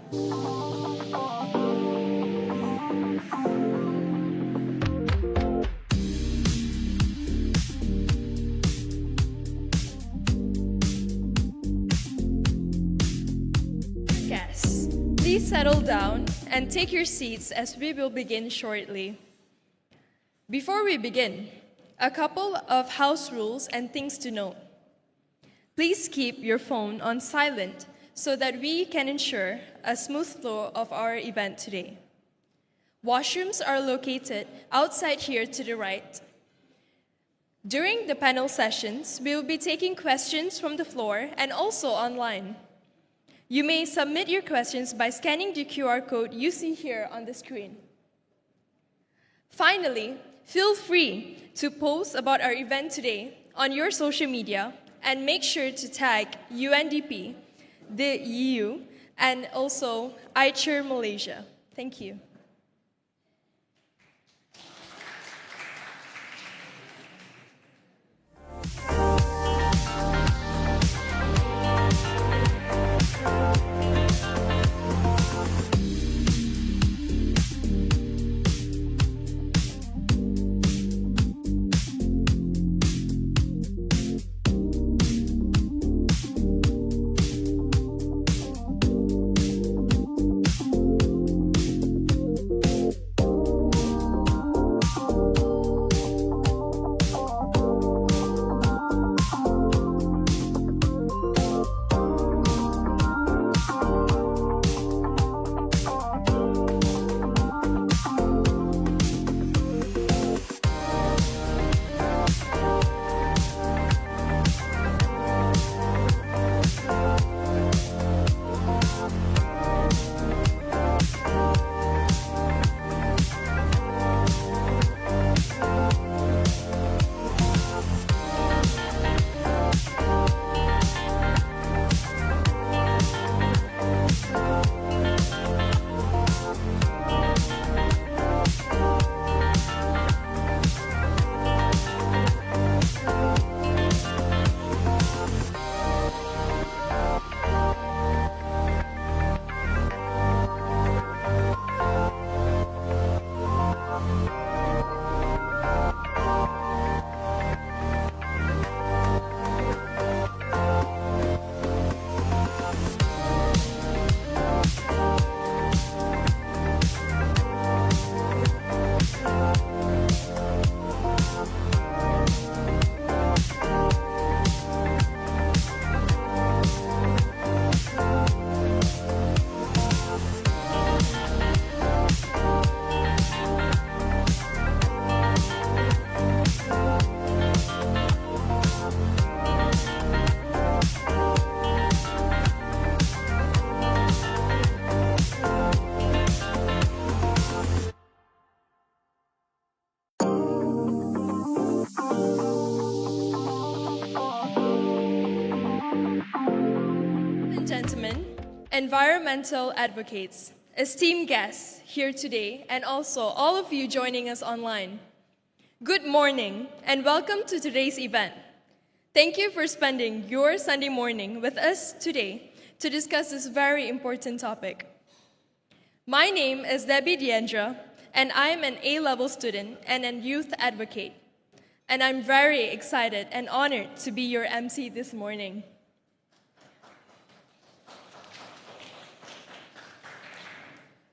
Guests, please settle down and take your seats as we will begin shortly. Before we begin, a couple of house rules and things to note. Please keep your phone on silent so that we can ensure a smooth flow of our event today. Washrooms are located outside here to the right. During the panel sessions, we will be taking questions from the floor and also online. You may submit your questions by scanning the QR code you see here on the screen. Finally, feel free to post about our event today on your social media and make sure to tag UNDP, the EU, and also AICHR Malaysia. Thank you. Environmental advocates, esteemed guests here today, and also all of you joining us online. Good morning and welcome to today's event. Thank you for spending your Sunday morning with us today to discuss this very important topic. My name is Debbie Diendra, and I am an A-level student and a youth advocate. And I'm very excited and honored to be your MC this morning.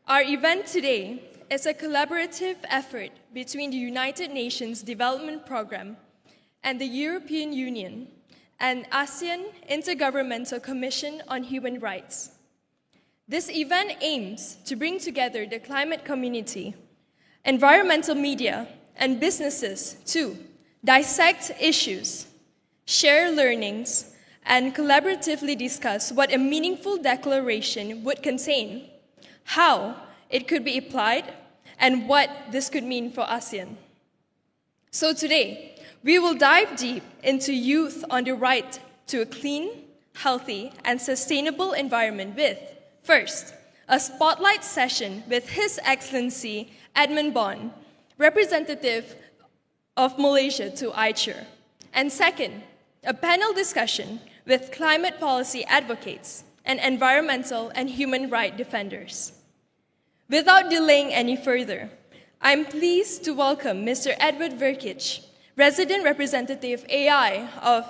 Our event today is a collaborative effort between the United Nations Development Programme and the European Union and ASEAN Intergovernmental Commission on Human Rights. This event aims to bring together the climate community, environmental media, and businesses to dissect issues, share learnings, and collaboratively discuss what a meaningful declaration would contain, how it could be applied, and what this could mean for ASEAN. So today, we will dive deep into youth on the right to a clean, healthy, and sustainable environment with, first, a spotlight session with His Excellency Edmund Bon, Representative of Malaysia to AICHR, and second, a panel discussion with climate policy advocates, and environmental and human rights defenders. Without delaying any further, I'm pleased to welcome Mr. Edward Verkic, Resident Representative AI of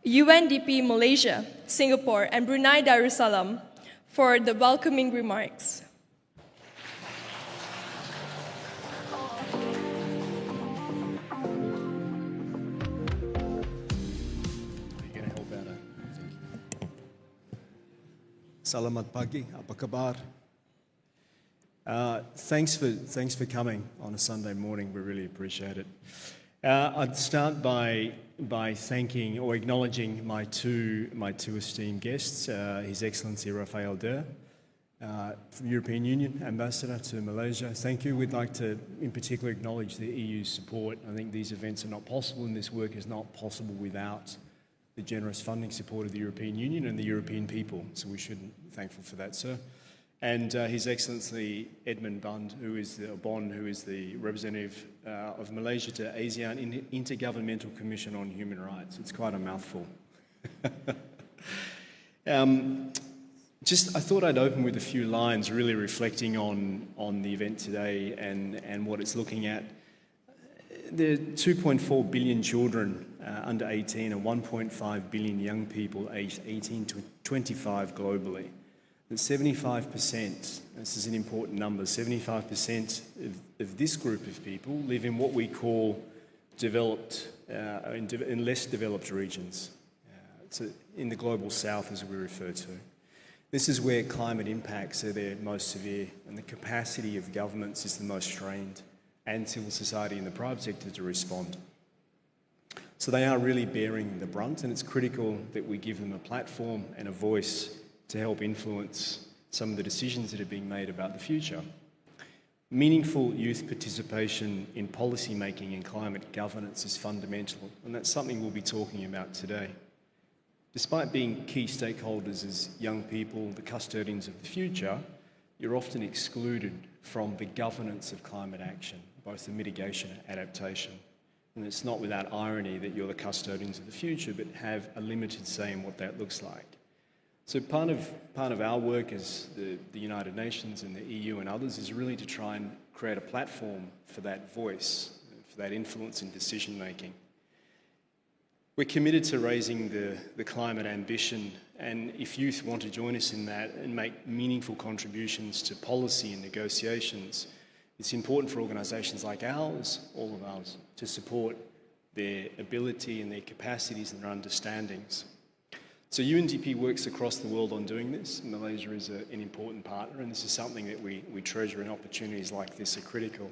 UNDP Malaysia, Singapore, and Brunei Darussalam for the welcoming remarks. Selamat pagi, apa kabar? Thanks for coming on a Sunday morning. We really appreciate it. I'd start by thanking or acknowledging my two esteemed guests, His Excellency Rafael Der, from European Union Ambassador to Malaysia. Thank you. We'd like to, in particular, acknowledge the EU's support. I think these events are not possible, and this work is not possible without the generous funding support of the European Union and the European people. So we should be thankful for that, sir. And His Excellency Edmund Bon, who is the representative of Malaysia to ASEAN Intergovernmental Commission on Human Rights. It's quite a mouthful. I thought I'd open with a few lines, really reflecting on the event today and what it's looking at. There are 2.4 billion children under 18 and 1.5 billion young people aged 18 to 25 globally. And 75%, this is an important number, 75% of this group of people live in what we call developed, in less developed regions, in the global south as we refer to. This is where climate impacts are their most severe and the capacity of governments is the most strained, and civil society and the private sector to respond. So they are really bearing the brunt, and it's critical that we give them a platform and a voice to help influence some of the decisions that are being made about the future. Meaningful youth participation in policy making and climate governance is fundamental, and that's something we'll be talking about today. Despite being key stakeholders as young people, the custodians of the future, you're often excluded from the governance of climate action, both the mitigation and adaptation. And it's not without irony that you're the custodians of the future, but have a limited say in what that looks like. So part of our work as the United Nations and the EU and others is really to try and create a platform for that voice, for that influence in decision making. We're committed to raising the climate ambition, and if youth want to join us in that and make meaningful contributions to policy and negotiations, it's important for organisations like ours, all of ours, to support their ability and their capacities and their understandings. So UNDP works across the world on doing this. Malaysia is an important partner, and this is something that we treasure, and opportunities like this are critical.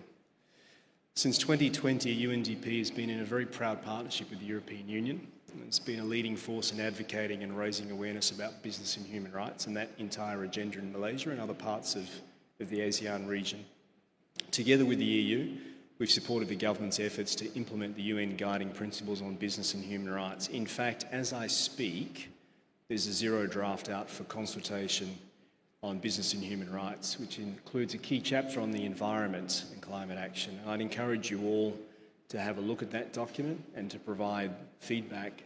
Since 2020, UNDP has been in a very proud partnership with the European Union. It's been a leading force in advocating and raising awareness about business and human rights and that entire agenda in Malaysia and other parts of the ASEAN region. Together with the EU, we've supported the government's efforts to implement the UN guiding principles on business and human rights. In fact, as I speak, there's a zero draft out for consultation on business and human rights, which includes a key chapter on the environment and climate action. And I'd encourage you all to have a look at that document and to provide feedback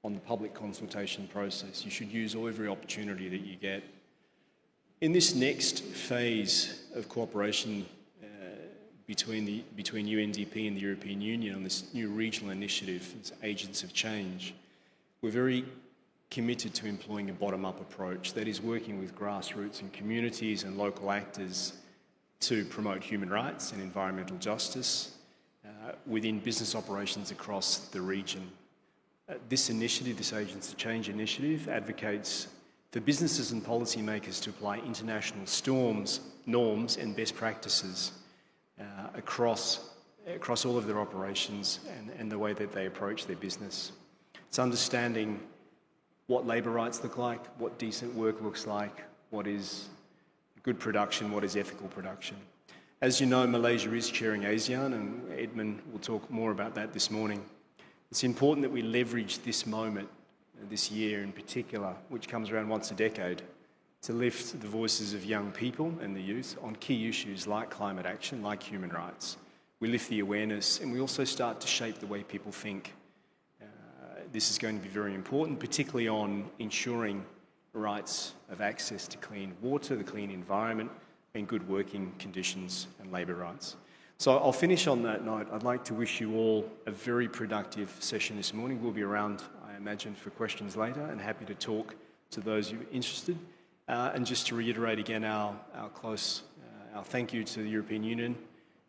on the public consultation process. You should use every opportunity that you get. In this next phase of cooperation between UNDP and the European Union on this new regional initiative, as agents of change, we're very committed to employing a bottom-up approach that is working with grassroots and communities and local actors to promote human rights and environmental justice within business operations across the region. This initiative, this Agents of Change initiative, advocates for businesses and policymakers to apply international norms and best practices across all of their operations and the way that they approach their business. It's understanding what labour rights look like, what decent work looks like, what is good production, what is ethical production. As you know, Malaysia is chairing ASEAN, and Edmund will talk more about that this morning. It's important that we leverage this moment, this year in particular, which comes around once a decade, to lift the voices of young people and the youth on key issues like climate action, like human rights. We lift the awareness, and we also start to shape the way people think. This is going to be very important, particularly on ensuring rights of access to clean water, the clean environment, and good working conditions and labour rights. So I'll finish on that note. I'd like to wish you all a very productive session this morning. We'll be around, I imagine, for questions later, and happy to talk to those who are interested. And just to reiterate again our thank you to the European Union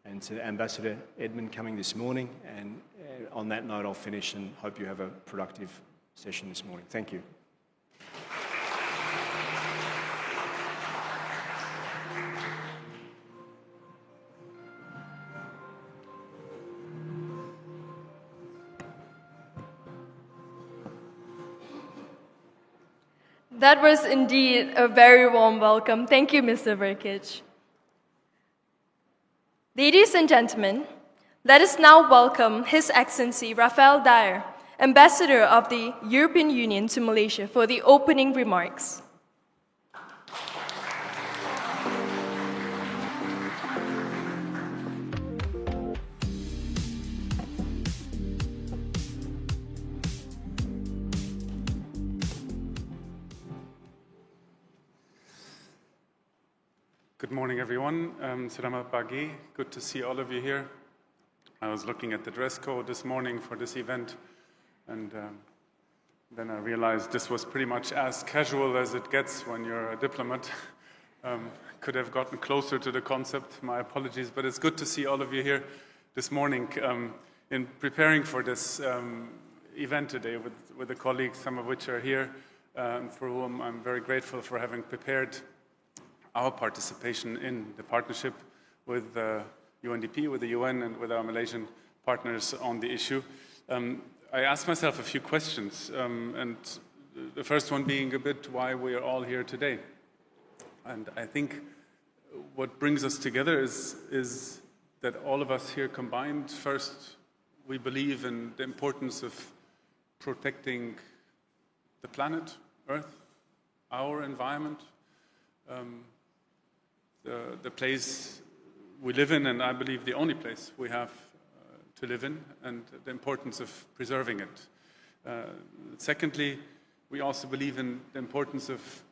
and to Ambassador Edmund coming this morning. And on that note, I'll finish and hope you have a productive session this morning. Thank you. That was indeed a very warm welcome. Thank you, Mr. Verkic. Ladies and gentlemen, let us now welcome His Excellency Rafael Dyer, Ambassador of the European Union to Malaysia, for the opening remarks. Good morning, everyone. Selamat pagi. Good to see all of you here. I was looking at the dress code this morning for this event, and then I realized this was pretty much as casual as it gets when you're a diplomat. Could have gotten closer to the concept. My apologies, but it's good to see all of you here this morning. In preparing for this event today with the colleagues, some of which are here, for whom I'm very grateful for having prepared our participation in the partnership with UNDP, with the UN, and with our Malaysian partners on the issue. I asked myself a few questions, and the first one being a bit why we are all here today. And I think what brings us together is that all of us here combined, first, we believe in the importance of protecting the planet, Earth, our environment, the place we live in, and I believe the only place we have to live in, and the importance of preserving it. Secondly, we also believe in the importance of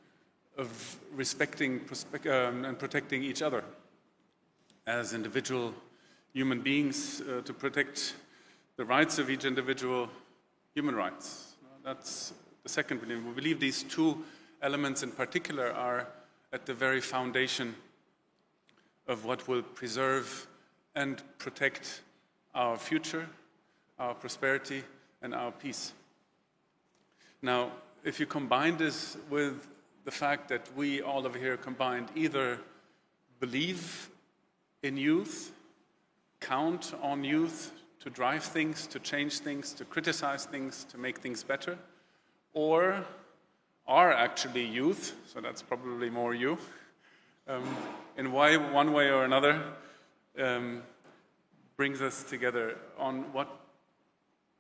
respecting and protecting each other as individual human beings, to protect the rights of each individual, human rights. That's the second belief. We believe these two elements in particular are at the very foundation of what will preserve and protect our future, our prosperity, and our peace. Now, if you combine this with the fact that we all over here combined either believe in youth, count on youth to drive things, to change things, to criticize things, to make things better, or are actually youth, so that's probably more you, in one way or another, brings us together on what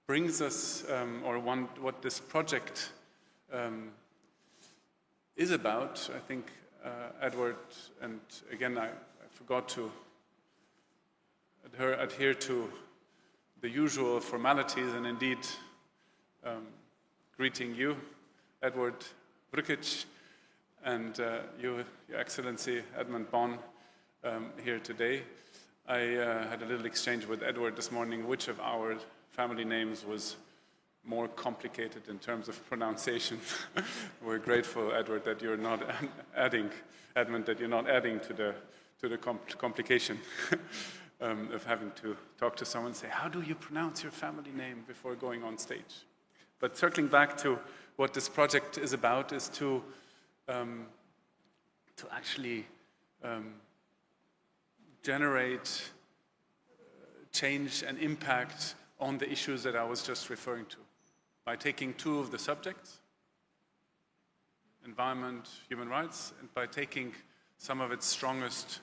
brings us, what this project is about. I think Edward, and again, I forgot to adhere to the usual formalities, and indeed greeting you, Edward Brukic, and Your Excellency Edmund Bon here today. I had a little exchange with Edward this morning, which of our family names was more complicated in terms of pronunciation. We're grateful, Edward, that you're not adding, Edmund, that you're not adding to the complication of having to talk to someone and say, how do you pronounce your family name before going on stage? But circling back to what this project is about is to actually generate change and impact on the issues that I was just referring to, by taking two of the subjects, environment, human rights, and by taking some of its strongest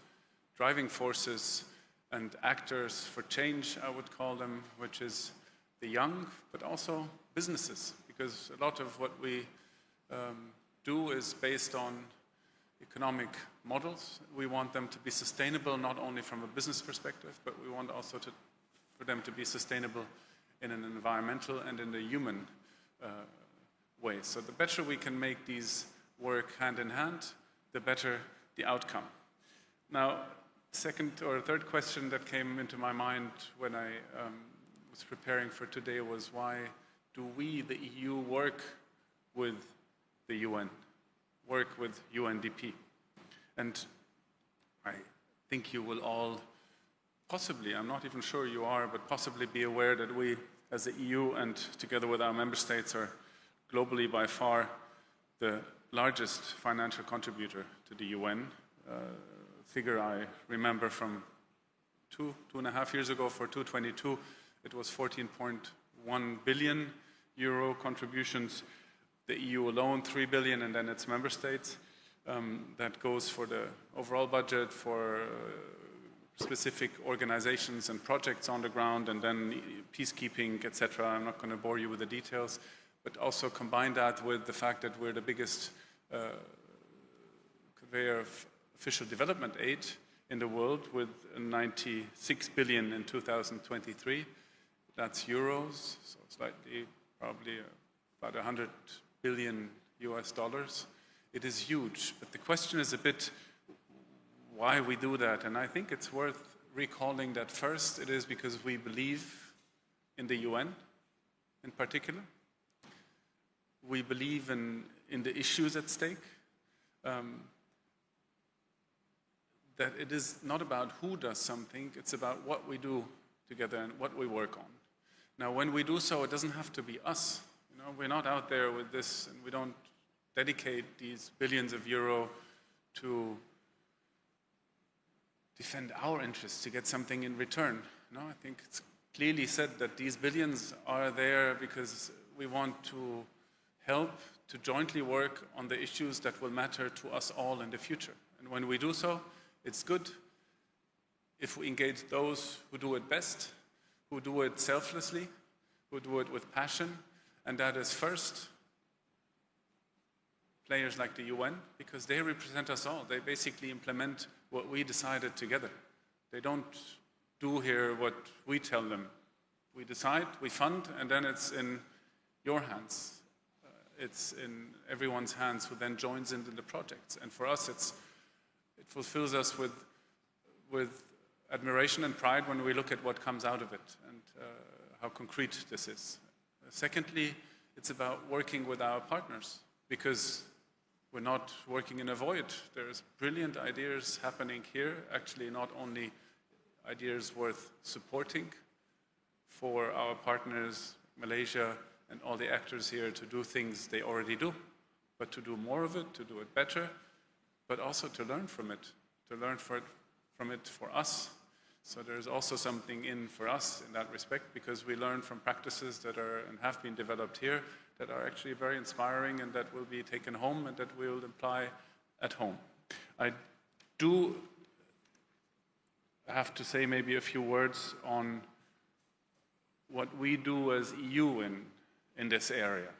driving forces and actors for change, I would call them, which is the young, but also businesses, because a lot of what we do is based on economic models. We want them to be sustainable, not only from a business perspective, but we want also for them to be sustainable in an environmental and in a human way. So the better we can make these work hand in hand, the better the outcome. Now, second or third question that came into my mind when I was preparing for today was, why do we, the EU, work with the UN, work with UNDP? And I think you will all possibly, I'm not even sure you are, but possibly be aware that we, as the EU and together with our member states, are globally by far the largest financial contributor to the UN. Figure I remember from 2.5 years ago, for 2022, it was 14.1 billion euro contributions. The EU alone, 3 billion, and then its member states. That goes for the overall budget, for specific organizations and projects on the ground, and then peacekeeping, etc. I'm not going to bore you with the details, but also combine that with the fact that we're the biggest conveyor of official development aid in the world, with 96 billion in 2023. That's euros, so slightly, probably about 100 billion US dollars. It is huge, but the question is a bit why we do that. And I think it's worth recalling that first, it is because we believe in the UN in particular. We believe in the issues at stake. That it is not about who does something, it's about what we do together and what we work on. Now, when we do so, it doesn't have to be us. You know, we're not out there with this, and we don't dedicate these billions of euro to defend our interests, to get something in return. No, I think it's clearly said that these billions are there because we want to help to jointly work on the issues that will matter to us all in the future. And when we do so, it's good if we engage those who do it best, who do it selflessly, who do it with passion, and that is first players like the UN, because they represent us all. They basically implement what we decided together. They don't do here what we tell them. We decide, we fund, and then it's in your hands. It's in everyone's hands who then joins in the projects. And for us, it fulfills us with admiration and pride when we look at what comes out of it and how concrete this is. Secondly, it's about working with our partners, because we're not working in a void. There's brilliant ideas happening here, actually not only ideas worth supporting for our partners, Malaysia, and all the actors here to do things they already do, but to do more of it, to do it better, but also to learn from it, to learn from it for us. So there's also something in for us in that respect, because we learn from practices that are and have been developed here that are actually very inspiring and that will be taken home and that we'll apply at home. I do have to say maybe a few words on what we do as EU in this area.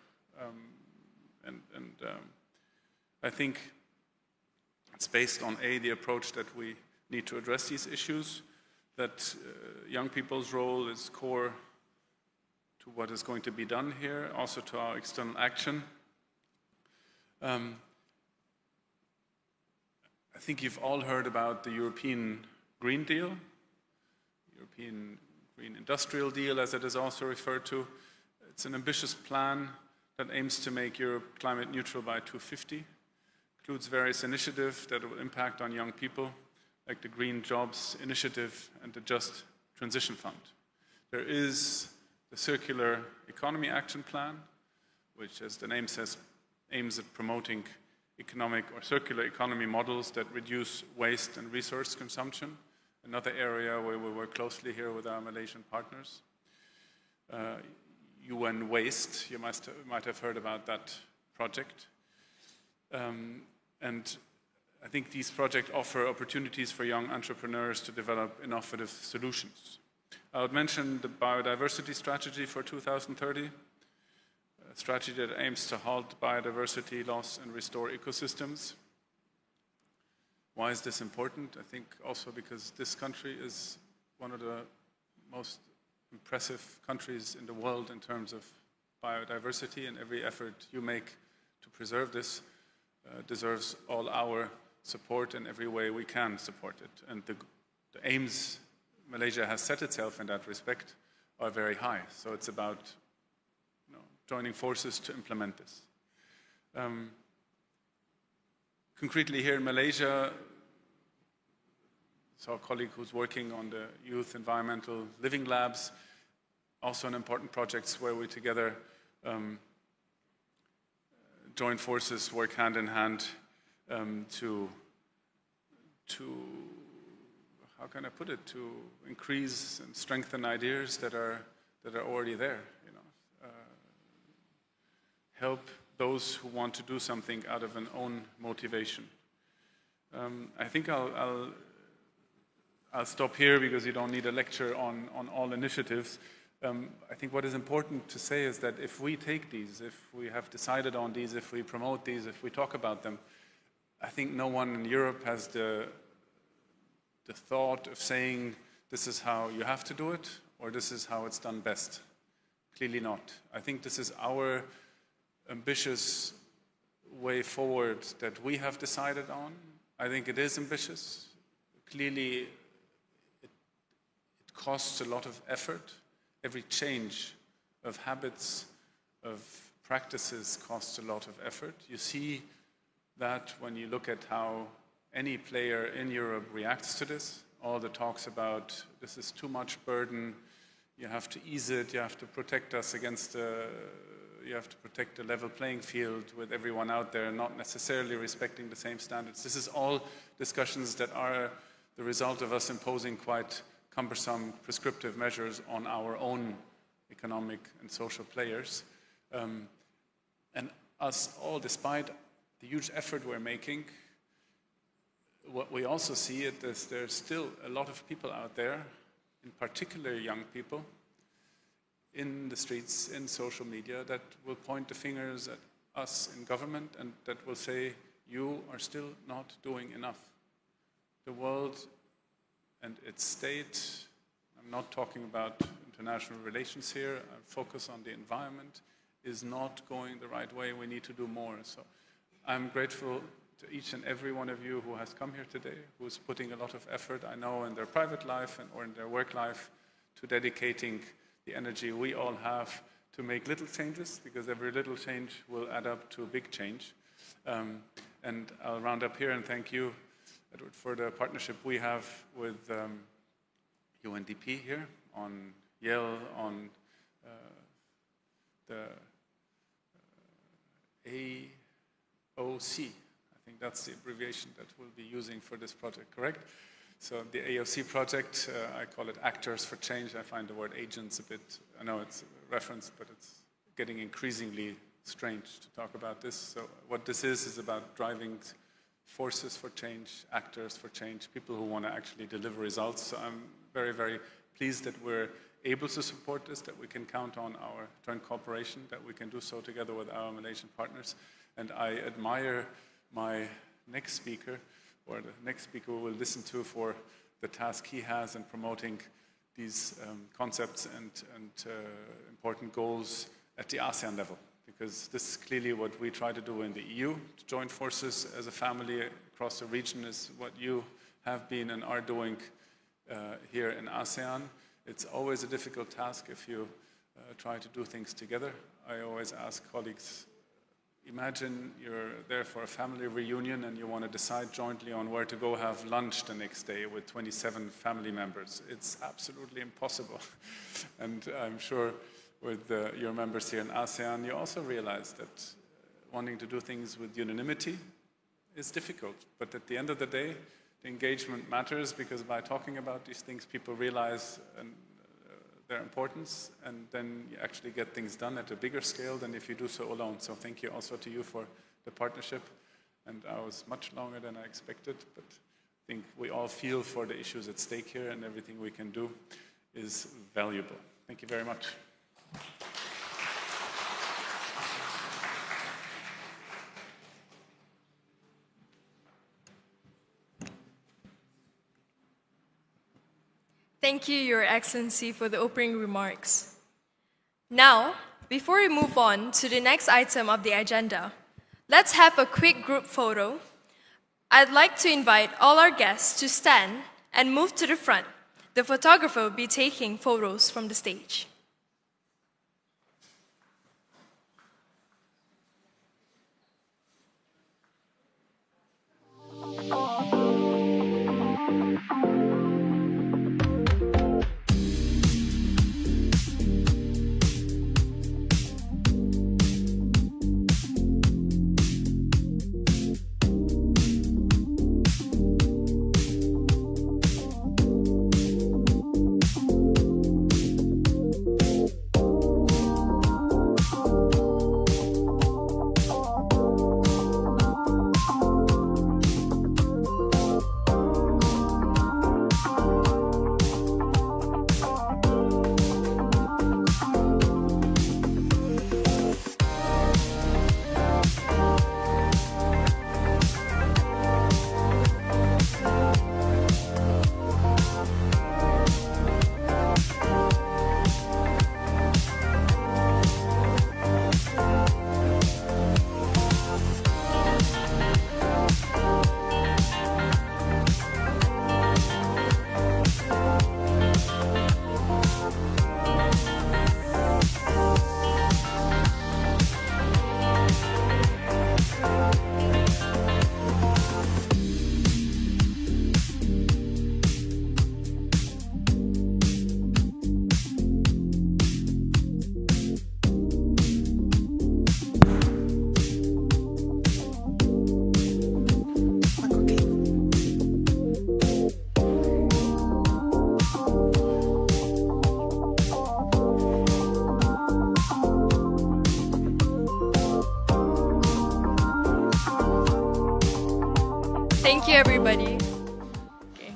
I think it's based on the approach that we need to address these issues, that young people's role is core to what is going to be done here, also to our external action. I think you've all heard about the European Green Deal, European Green Industrial Deal, as it is also referred to. It's an ambitious plan that aims to make Europe climate neutral by 2050. Includes various initiatives that will impact on young people, like the Green Jobs Initiative and the Just Transition Fund. There is the Circular Economy Action Plan, which, as the name says, aims at promoting economic or circular economy models that reduce waste and resource consumption, another area where we work closely here with our Malaysian partners. UN Waste, you might have heard about that project. And I think these projects offer opportunities for young entrepreneurs to develop innovative solutions. I would mention the biodiversity strategy for 2030, a strategy that aims to halt biodiversity loss and restore ecosystems. Why is this important? I think also because this country is one of the most impressive countries in the world in terms of biodiversity, and every effort you make to preserve this deserves all our support in every way we can support it. And the aims Malaysia has set itself in that respect are very high. So it's about joining forces to implement this. Concretely here in Malaysia, so a colleague who's working on the youth environmental living labs, also an important projects where we together join forces, work hand in hand to how can I put it, to increase and strengthen ideas that are already there. Help those who want to do something out of an own motivation. I think I'll stop here because you don't need a lecture on all initiatives. I think what is important to say is that if we take these, if we have decided on these, if we promote these, if we talk about them, I think no one in Europe has the thought of saying this is how you have to do it or this is how it's done best. Clearly not. I think this is our ambitious way forward that we have decided on. I think it is ambitious. Clearly, it costs a lot of effort. Every change of habits, of practices costs a lot of effort. You see that when you look at how any player in Europe reacts to this. All the talks about this is too much burden, you have to ease it, you have to protect us against you have to protect the level playing field with everyone out there, not necessarily respecting the same standards. This is all discussions that are the result of us imposing quite cumbersome prescriptive measures on our own economic and social players. And us all, despite the huge effort we're making, what we also see is there's still a lot of people out there, in particular young people, in the streets, in social media, that will point the fingers at us in government and that will say, you are still not doing enough. The world and its state, I'm not talking about international relations here, I focus on the environment, is not going the right way. We need to do more. So I'm grateful to each and every one of you who has come here today, who's putting a lot of effort, I know, in their private life or in their work life, to dedicating the energy we all have to make little changes, because every little change will add up to a big change. And I'll round up here and thank you, Edward, for the partnership we have with UNDP here on Yale, on the AOC. I think that's the abbreviation that we'll be using for this project, correct? So the AOC project, I call it Actors for Change. I find the word agents a bit, I know it's a reference, but it's getting increasingly strange to talk about this. So what this is about driving forces for change, actors for change, people who want to actually deliver results. So I'm very, very pleased that we're able to support this, that we can count on our joint cooperation, that we can do so together with our Malaysian partners. And I admire my next speaker, or the next speaker we will listen to, for the task he has in promoting these concepts and important goals at the ASEAN level. Because this is clearly what we try to do in the EU, to join forces as a family across the region, is what you have been and are doing here in ASEAN. It's always a difficult task if you try to do things together. I always ask colleagues, imagine you're there for a family reunion and you want to decide jointly on where to go have lunch the next day with 27 family members. It's absolutely impossible. And I'm sure with your members here in ASEAN, you also realize that wanting to do things with unanimity is difficult. But at the end of the day, the engagement matters, because by talking about these things, people realize their importance, and then you actually get things done at a bigger scale than if you do so alone. So thank you also to you for the partnership. And I was much longer than I expected, but I think we all feel for the issues at stake here, and everything we can do is valuable. Thank you very much. Thank you, Your Excellency, for the opening remarks. Now, before we move on to the next item of the agenda, let's have a quick group photo. I'd like to invite all our guests to stand and move to the front. The photographer will be taking photos from the stage. Thank you, everybody. Okay.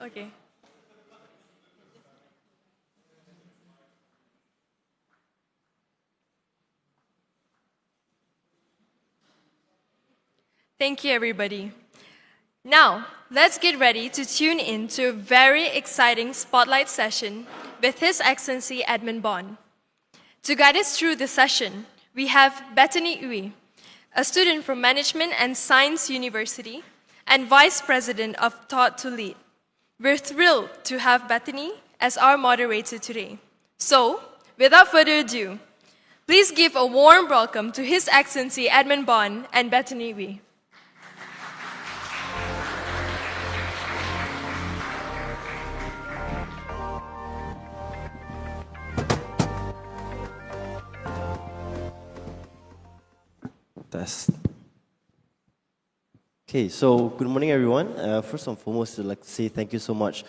Okay. Thank you, everybody. Now, let's get ready to tune in to a very exciting spotlight session with His Excellency Edmund Bon. To guide us through the session, we have Bethany Uy, a student from Management and Science University and Vice President of Taught to Lead. We're thrilled to have Bethany as our moderator today. So, without further ado, please give a warm welcome to His Excellency Edmund Bon and Bethany Uy. Test. Okay, so good morning, everyone. First and foremost, I'd like to say thank you so much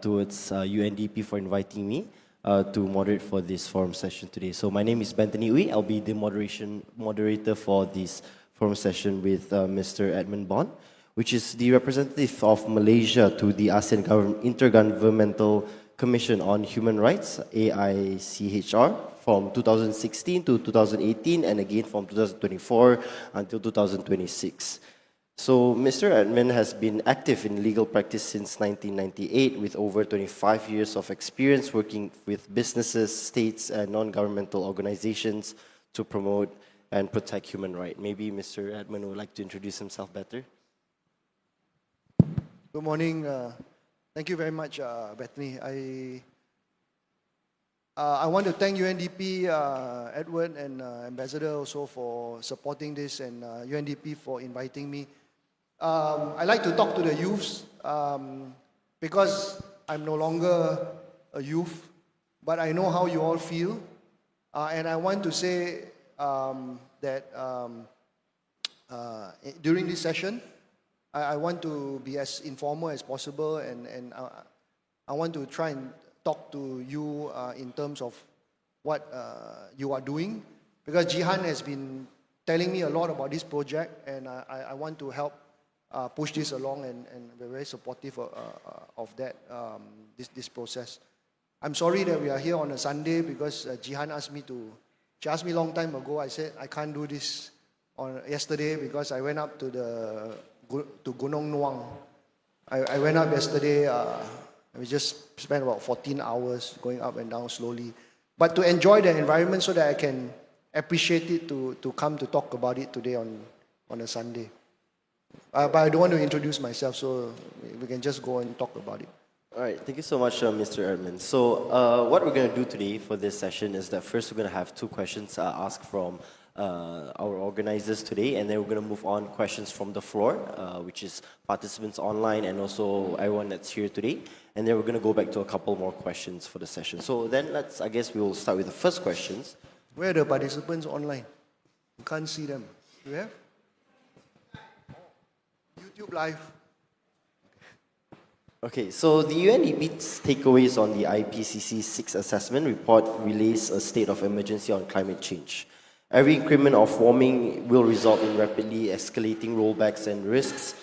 towards UNDP for inviting me to moderate for this forum session today. So my name is Bethany Uy. I'll be the moderator for this forum session with Mr. Edmund Bon, which is the representative of Malaysia to the ASEAN Intergovernmental Commission on Human Rights, AICHR, from 2016 to 2018, and again from 2024 until 2026. So Mr. Edmund has been active in legal practice since 1998 with over 25 years of experience working with businesses, states, and non-governmental organizations to promote and protect human rights. Maybe Mr. Edmund would like to introduce himself better. Good morning. Thank you very much, Bethany. I want to thank UNDP, Edward, and Ambassador also for supporting this, and UNDP for inviting me. I like to talk to the youths because I'm no longer a youth, but I know how you all feel. And I want to say that during this session, I want to be as informal as possible, and I want to try and talk to you in terms of what you are doing, because Jihan has been telling me a lot about this project, and I want to help push this along, and we're very supportive of that, this process. I'm sorry that we are here on a Sunday because Jihan asked me she asked me a long time ago. I said I can't do this on yesterday because I went up to Gunung Nuang. I went up yesterday. We just spent about 14 hours going up and down slowly, but to enjoy the environment so that I can appreciate it to come to talk about it today on a Sunday. But I don't want to introduce myself, so we can just go and talk about it. All right, thank you so much, Mr. Edmund. So what we're going to do today for this session is that first we're going to have two questions asked from our organizers today, and then we're going to move on questions from the floor, which is participants online and also everyone that's here today. And then we're going to go back to a couple more questions for the session. So then I guess we will start with the first questions. Where are the participants online? You can't see them. Do you have? YouTube Live. Okay, so the UNDP's takeaways on the IPCC's 6th assessment report relays a state of emergency on climate change. Every increment of warming will result in rapidly escalating rollbacks and risks,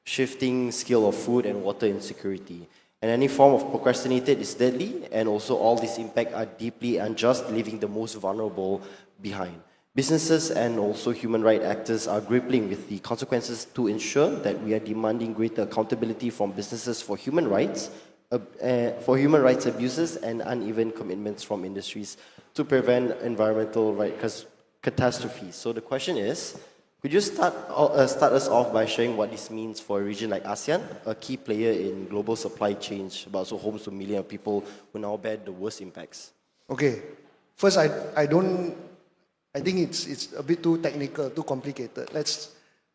shifting scale of food and water insecurity. And any form of procrastinated is deadly, and also all these impacts are deeply unjust, leaving the most vulnerable behind. Businesses and also human rights actors are grappling with the consequences to ensure that we are demanding greater accountability from businesses for human rights abuses and uneven commitments from industries to prevent environmental catastrophes. So the question is, could you start us off by sharing what this means for a region like ASEAN, a key player in global supply chains, but also homes to millions of people who now bear the worst impacts? Okay, first I think it's a bit too technical, too complicated. Let's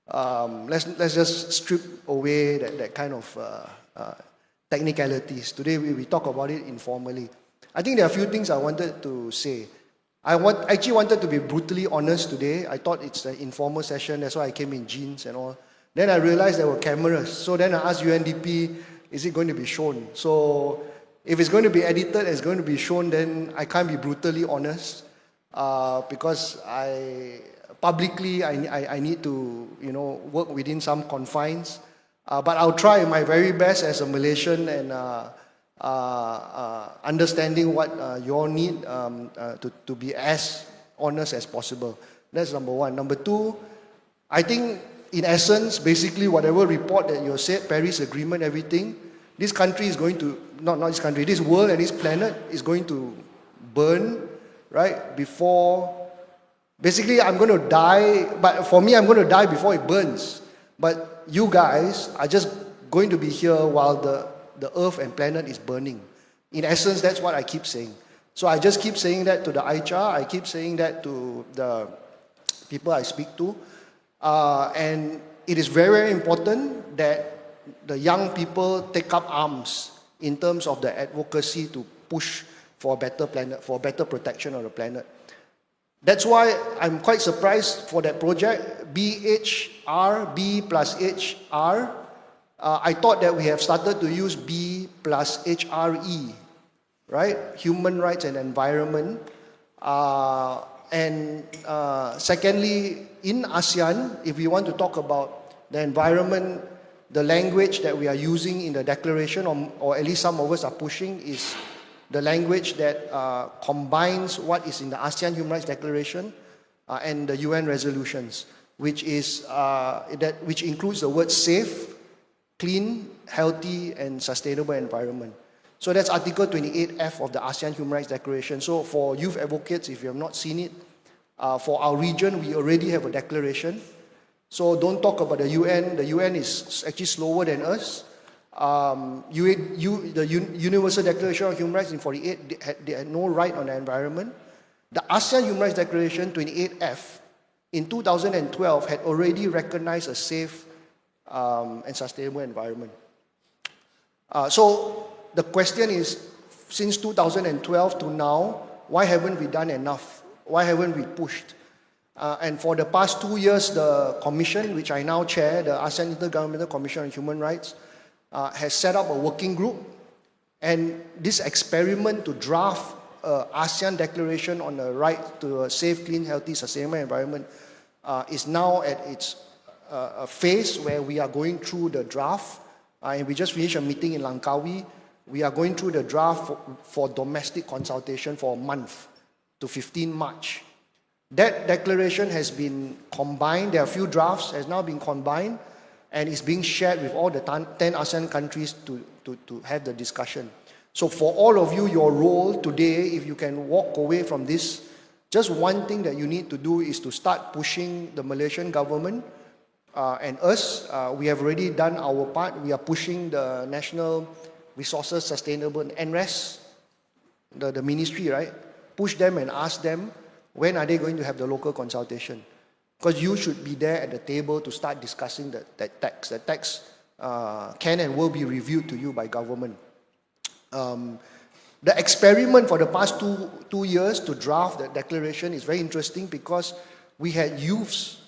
just strip away that kind of technicalities. Today we talk about it informally. I think there are a few things I wanted to say. I actually wanted to be brutally honest today. I thought it's an informal session, that's why I came in jeans and all. Then I realized there were cameras. So then I asked UNDP, is it going to be shown? So if it's going to be edited, it's going to be shown, then I can't be brutally honest. Because I need to, work within some confines. But I'll try my very best as a Malaysian and understanding what you all need to be as honest as possible. That's number one. Number two, I think in essence, basically whatever report that you said, Paris Agreement, everything, this country is going to, not this country, this world and this planet is going to burn, right, before, basically I'm going to die, but for me I'm going to die before it burns. But you guys are just going to be here while the earth and planet is burning. In essence, that's what I keep saying. So I just keep saying that to the AICHR, I keep saying that to the people I speak to. And it is very, very important that the young people take up arms in terms of the advocacy to push for a better planet, for better protection of the planet. That's why I'm quite surprised for that project, BHR, B plus HR. I thought that we have started to use B plus HRE, right? Human rights and environment. Secondly, in ASEAN, if we want to talk about the environment, the language that we are using in the declaration, or at least some of us are pushing, is the language that combines what is in the ASEAN Human Rights Declaration and the UN resolutions, which includes the words safe, clean, healthy, and sustainable environment. So that's Article 28F of the ASEAN Human Rights Declaration. So for youth advocates, if you have not seen it, for our region, we already have a declaration. So don't talk about the UN. The UN is actually slower than us. The Universal Declaration of Human Rights in 48, they had no right on the environment. The ASEAN Human Rights Declaration 28F in 2012 had already recognized a safe and sustainable environment. So the question is, since 2012 to now, why haven't we done enough? Why haven't we pushed? And for the past 2 years, the commission, which I now chair, the ASEAN Intergovernmental Commission on Human Rights, has set up a working group. And this experiment to draft an ASEAN declaration on the right to a safe, clean, healthy, sustainable environment is now at its phase where we are going through the draft. And we just finished a meeting in Langkawi. We are going through the draft for domestic consultation for a month to 15 March. That declaration has been combined. There are a few drafts, has now been combined, and is being shared with all the 10 ASEAN countries to have the discussion. So for all of you, your role today, if you can walk away from this Just one thing that you need to do is to start pushing the Malaysian government and us. We have already done our part. We are pushing the National Resources Sustainable, NRES, the ministry, right? Push them and ask them, when are they going to have the local consultation? Because you should be there at the table to start discussing that tax. The tax can and will be reviewed to you by government. The experiment for the past two years to draft the declaration is very interesting because we had youths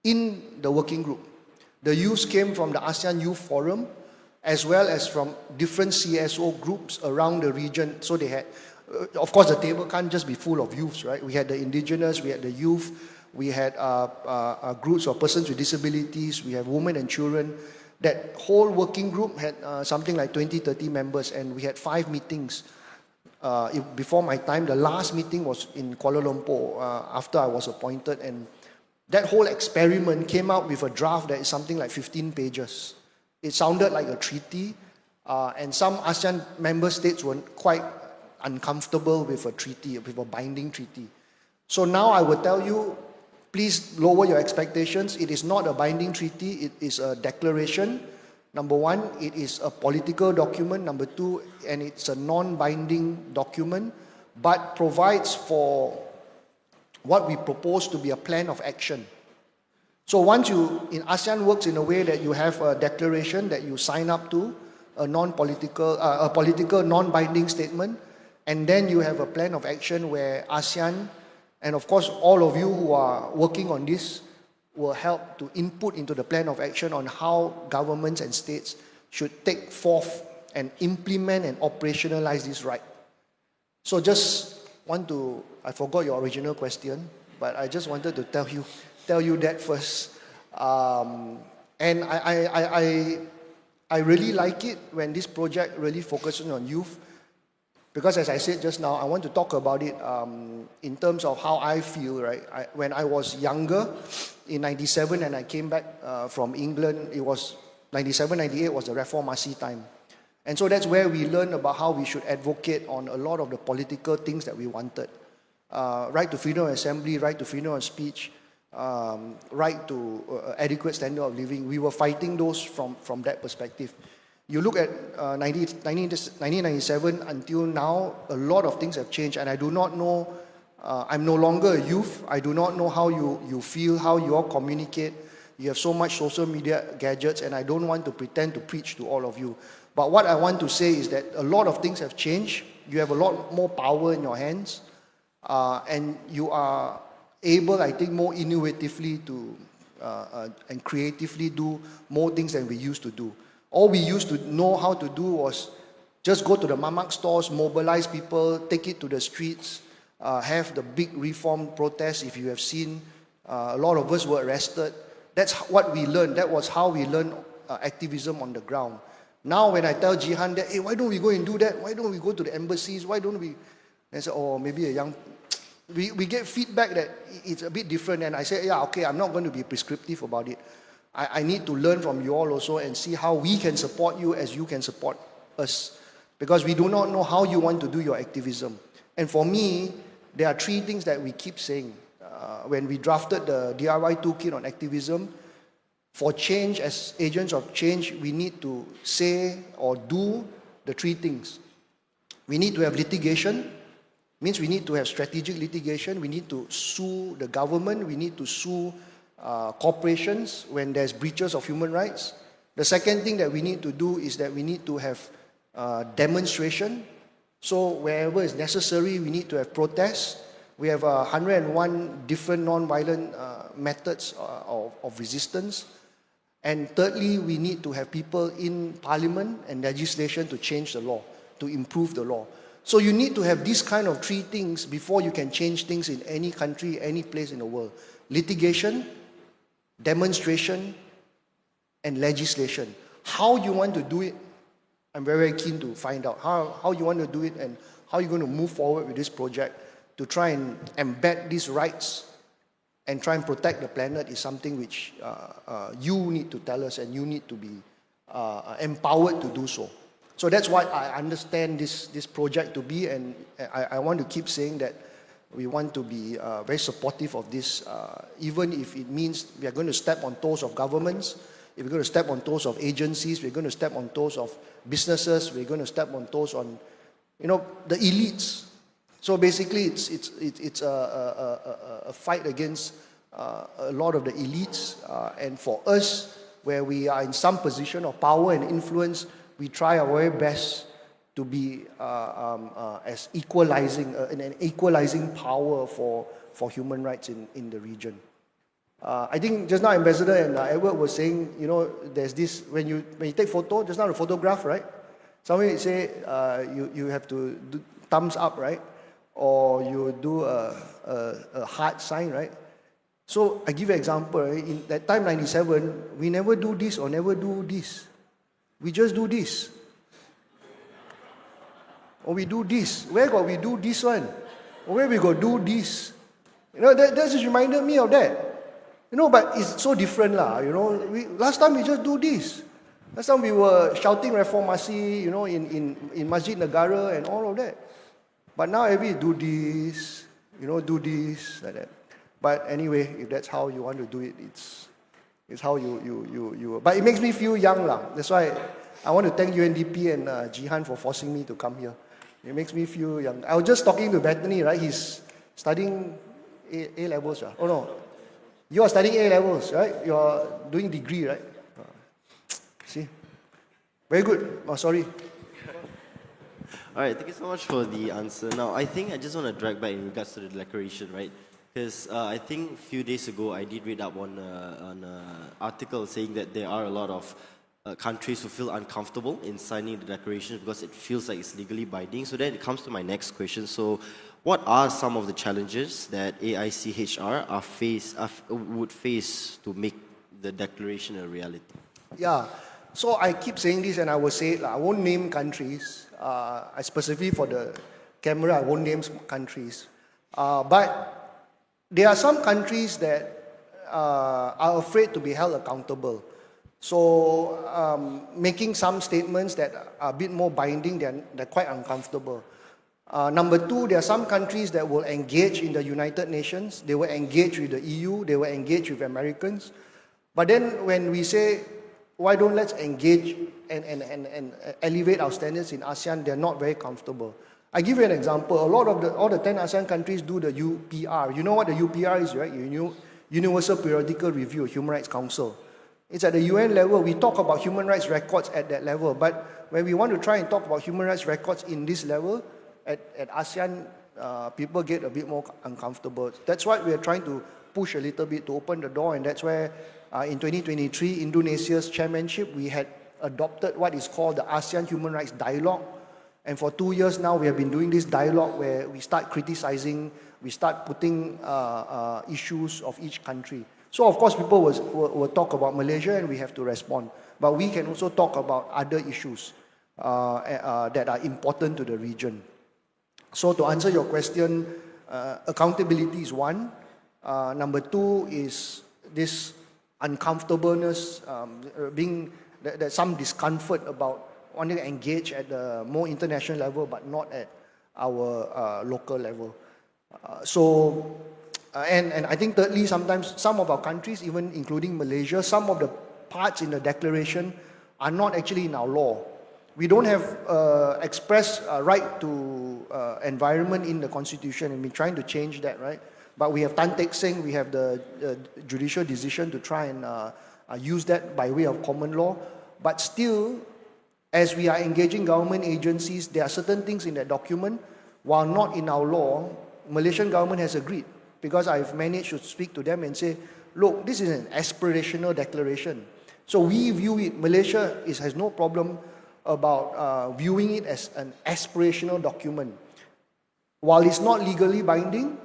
in the working group. The youths came from the ASEAN Youth Forum as well as from different CSO groups around the region. So they had, of course, the table can't just be full of youths, right? We had the indigenous, we had the youth, we had groups of persons with disabilities, we have women and children. That whole working group had something like 20, 30 members, and we had 5 meetings. Before my time, the last meeting was in Kuala Lumpur after I was appointed, and that whole experiment came out with a draft that is something like 15 pages. It sounded like a treaty, and some ASEAN member states were quite uncomfortable with a treaty, with a binding treaty. So now I will tell you, please lower your expectations. It is not a binding treaty, it is a declaration. Number one, it is a political document. Number two, and it's a non-binding document, but provides for what we propose to be a plan of action. So once in ASEAN works in a way that you have a declaration that you sign up to, a political non-binding statement, and then you have a plan of action where ASEAN, and of course, all of you who are working on this will help to input into the plan of action on how governments and states should take forth and implement and operationalize this right. So I forgot your original question, but I just wanted to tell you that first. And I really like it when this project really focuses on youth. Because as I said just now, I want to talk about it in terms of how I feel, right? When I was younger, in 97, and I came back from England, it was 97, 98 was the Reformasi time. And so that's where we learned about how we should advocate on a lot of the political things that we wanted. Right to freedom of assembly, right to freedom of speech, right to adequate standard of living. We were fighting those from that perspective. You look at 1997 until now, a lot of things have changed, and I do not know, I'm no longer a youth, I do not know how you feel, how you all communicate. You have so much social media gadgets, and I don't want to pretend to preach to all of you. But what I want to say is that a lot of things have changed. You have a lot more power in your hands, and you are able, I think, more innovatively to and creatively do more things than we used to do. All we used to know how to do was just go to the mamak stores, mobilize people, take it to the streets, have the big reform protests. If you have seen, a lot of us were arrested. That's what we learned. That was how we learned activism on the ground. Now when I tell Jihan that, hey, why don't we go and do that? Why don't we go to the embassies? Why don't we? They say, oh, maybe a young... We get feedback that it's a bit different, and I say, yeah, okay, I'm not going to be prescriptive about it. I need to learn from you all also and see how we can support you as you can support us. Because we do not know how you want to do your activism. And for me, there are 3 things that we keep saying. When we drafted the DIY toolkit on activism, for change, as agents of change, we need to say or do the 3 things. We need to have litigation, means we need to have strategic litigation, we need to sue the government, we need to sue corporations when there's breaches of human rights. The second thing that we need to do is that we need to have demonstration. So wherever is necessary, we need to have protests. We have 101 different non-violent methods of resistance. And thirdly, we need to have people in parliament and legislation to change the law, to improve the law. So you need to have these kind of 3 things before you can change things in any country, any place in the world. Litigation, demonstration, and legislation. How you want to do it, I'm very keen to find out how you want to do it and how you're going to move forward with this project to try and embed these rights and try and protect the planet is something which you need to tell us, and you need to be empowered to do so. So that's what I understand this project to be, and I want to keep saying that We want to be very supportive of this, even if it means we are going to step on toes of governments, if we're going to step on toes of agencies, we're going to step on toes of businesses, we're going to step on toes on, the elites. So basically, it's a fight against a lot of the elites, and for us, where we are in some position of power and influence, we try our very best to be as equalizing, an equalizing power for human rights in the region. I think just now Ambassador and Edward were saying, there's this, when you take photo, just now the photograph, right? Somebody say you have to do thumbs up, right? Or you do a heart sign, right? So I give you an example, right? In that time, 97, we never do this or never do this. We just do this. Or we do this. Where got we do this one? Or where we got do this? That just reminded me of that. But it's so different lah. Last time we just do this. Last time we were shouting reformasi, in Masjid Negara and all of that. But now every do this, do this, like that. But anyway, if that's how you want to do it, it's how you. But it makes me feel young lah. That's why I want to thank UNDP and Jihan for forcing me to come here. It makes me feel young. I was just talking to Bethany, right? He's studying A levels, right? Oh no, you are studying A levels, right? You are doing degree, right? See, very good. Oh, sorry. All right, thank you so much for the answer. Now, I think I just want to drag back in regards to the declaration, right? Because I think a few days ago I did read up on an article saying that there are a lot of countries who feel uncomfortable in signing the declaration because it feels like it's legally binding. So then it comes to my next question. So what are some of the challenges that AICHR would face to make the declaration a reality? Yeah, so I keep saying this and I will say it. I won't name countries. Specifically for the camera, I won't name countries. But there are some countries that are afraid to be held accountable. So making some statements that are a bit more binding, they're quite uncomfortable. Number two, there are some countries that will engage in the United Nations. They will engage with the EU. They will engage with Americans. But then when we say, why don't let's engage and elevate our standards in ASEAN, they're not very comfortable. I give you an example. All the 10 ASEAN countries do the UPR. You know what the UPR is, right? Universal Periodical Review, Human Rights Council. It's at the UN level. We talk about human rights records at that level. But when we want to try and talk about human rights records in this level, at ASEAN, people get a bit more uncomfortable. That's why we are trying to push a little bit to open the door. And that's where in 2023, Indonesia's chairmanship, we had adopted what is called the ASEAN Human Rights Dialogue. And for 2 years now, we have been doing this dialogue where we start criticizing, we start putting issues of each country. So of course, people will talk about Malaysia and we have to respond. But we can also talk about other issues that are important to the region. So to answer your question, accountability is one. Number two is this uncomfortableness, there's some discomfort about wanting to engage at the more international level, but not at our local level. And I think thirdly, sometimes some of our countries, even including Malaysia, some of the parts in the declaration are not actually in our law. We don't have express right to environment in the constitution, and we're trying to change that, right? But we have Tan Teck Seng, we have the judicial decision to try and use that by way of common law. But still, as we are engaging government agencies, there are certain things in that document, while not in our law, Malaysian government has agreed. Because I've managed to speak to them and say, look, this is an aspirational declaration. So we view it, Malaysia has no problem about viewing it as an aspirational document. While it's not legally binding,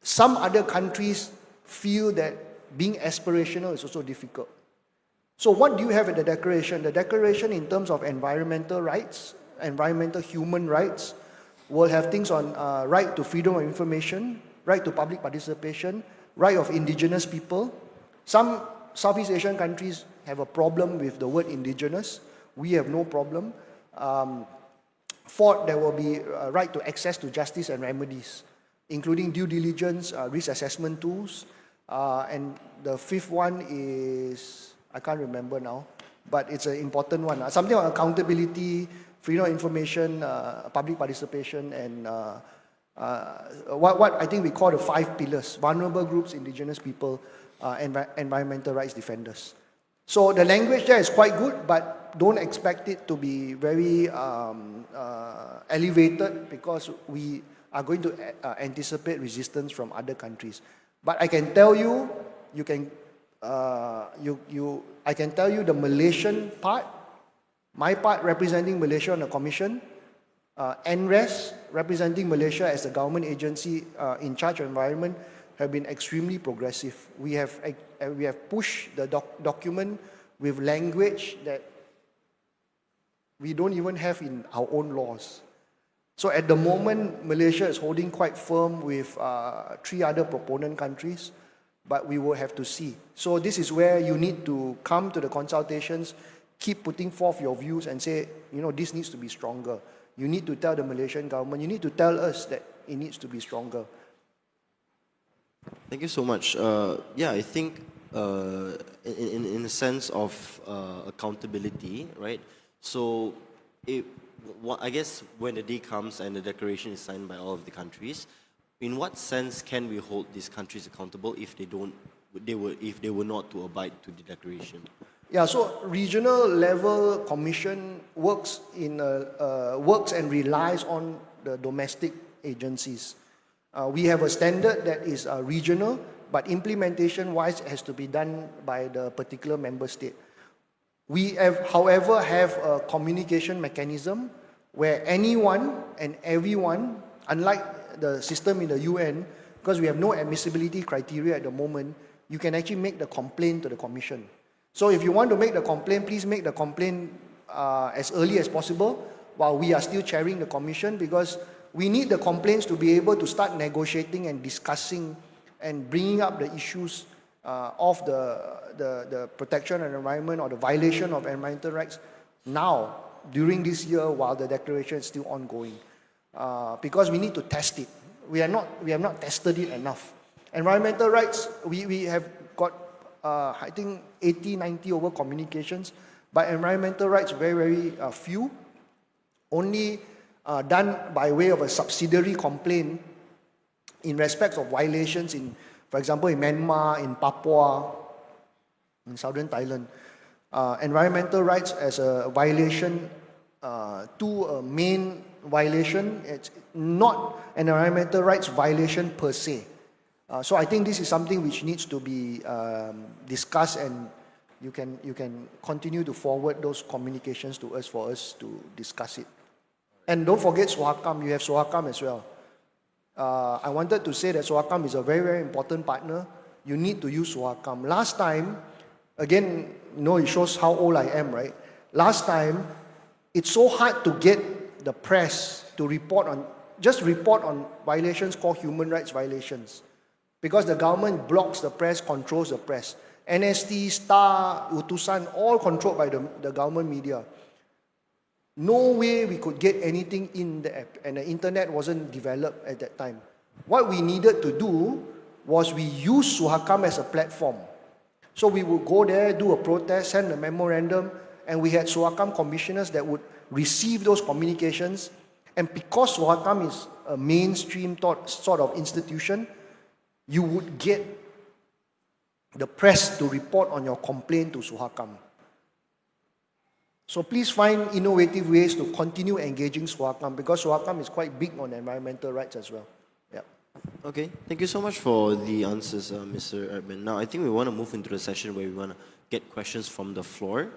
some other countries feel that being aspirational is also difficult. So what do you have in the declaration? The declaration in terms of environmental rights, environmental human rights, will have things on right to freedom of information, right to public participation, right of indigenous people. Some Southeast Asian countries have a problem with the word indigenous. We have no problem. Fourth, there will be right to access to justice and remedies. including due diligence, risk assessment tools, and the fifth one is, I can't remember now, but it's an important one. Something on accountability, freedom of information, public participation, and what I think we call the 5 pillars: vulnerable groups, indigenous people, environmental rights defenders. So the language there is quite good, but don't expect it to be very elevated, because we are going to anticipate resistance from other countries. But I can tell you, I can tell you the Malaysian part, my part representing Malaysia on the Commission, NRES representing Malaysia as the government agency in charge of environment, have been extremely progressive. We have pushed the document with language that we don't even have in our own laws. So at the moment, Malaysia is holding quite firm with 3 other proponent countries, but we will have to see. So this is where you need to come to the consultations, keep putting forth your views and say, this needs to be stronger. You need to tell the Malaysian government, you need to tell us that it needs to be stronger. Thank you so much. I think in the sense of accountability, right? So I guess when the day comes and the declaration is signed by all of the countries, in what sense can we hold these countries accountable if they were not to abide to the declaration? Yeah, so regional level commission works and relies on the domestic agencies. We have a standard that is regional, but implementation-wise has to be done by the particular member state. We have, however, have a communication mechanism where anyone and everyone, unlike the system in the UN, because we have no admissibility criteria at the moment, you can actually make the complaint to the Commission. So if you want to make the complaint, please make the complaint as early as possible while we are still chairing the Commission, because we need the complaints to be able to start negotiating and discussing and bringing up the issues of the protection of the environment or the violation of environmental rights now, during this year, while the declaration is still ongoing. Because we need to test it. We have not tested it enough. Environmental rights, we have got, I think, 80, 90 over communications, but environmental rights, very, very few. Only done by way of a subsidiary complaint in respect of violations in, for example, in Myanmar, in Papua, in southern Thailand. Environmental rights as a violation to a main violation, it's not an environmental rights violation per se. So I think this is something which needs to be discussed, and you can continue to forward those communications to us for us to discuss it. And don't forget SOHACAM, you have SOHACAM as well. I wanted to say that SOHACAM is a very, very important partner. You need to use SOHACAM. Last time, again, it shows how old I am, right? Last time, it's so hard to get the press to report on violations called human rights violations, because the government blocks the press, controls the press. NST, Star, Utusan, all controlled by the government media. No way we could get anything in the app, and the internet wasn't developed at that time. What we needed to do was we use SOHACAM as a platform. So we would go there, do a protest, send a memorandum, and we had SOHACAM commissioners that would receive those communications. And because SOHACAM is a mainstream sort of institution, you would get the press to report on your complaint to SOHACAM. So please find innovative ways to continue engaging SOHACAM, because SOHACAM is quite big on environmental rights as well. Yeah. Okay, thank you so much for the answers, Mr. Edmund. Now, I think we want to move into the session where we want to get questions from the floor.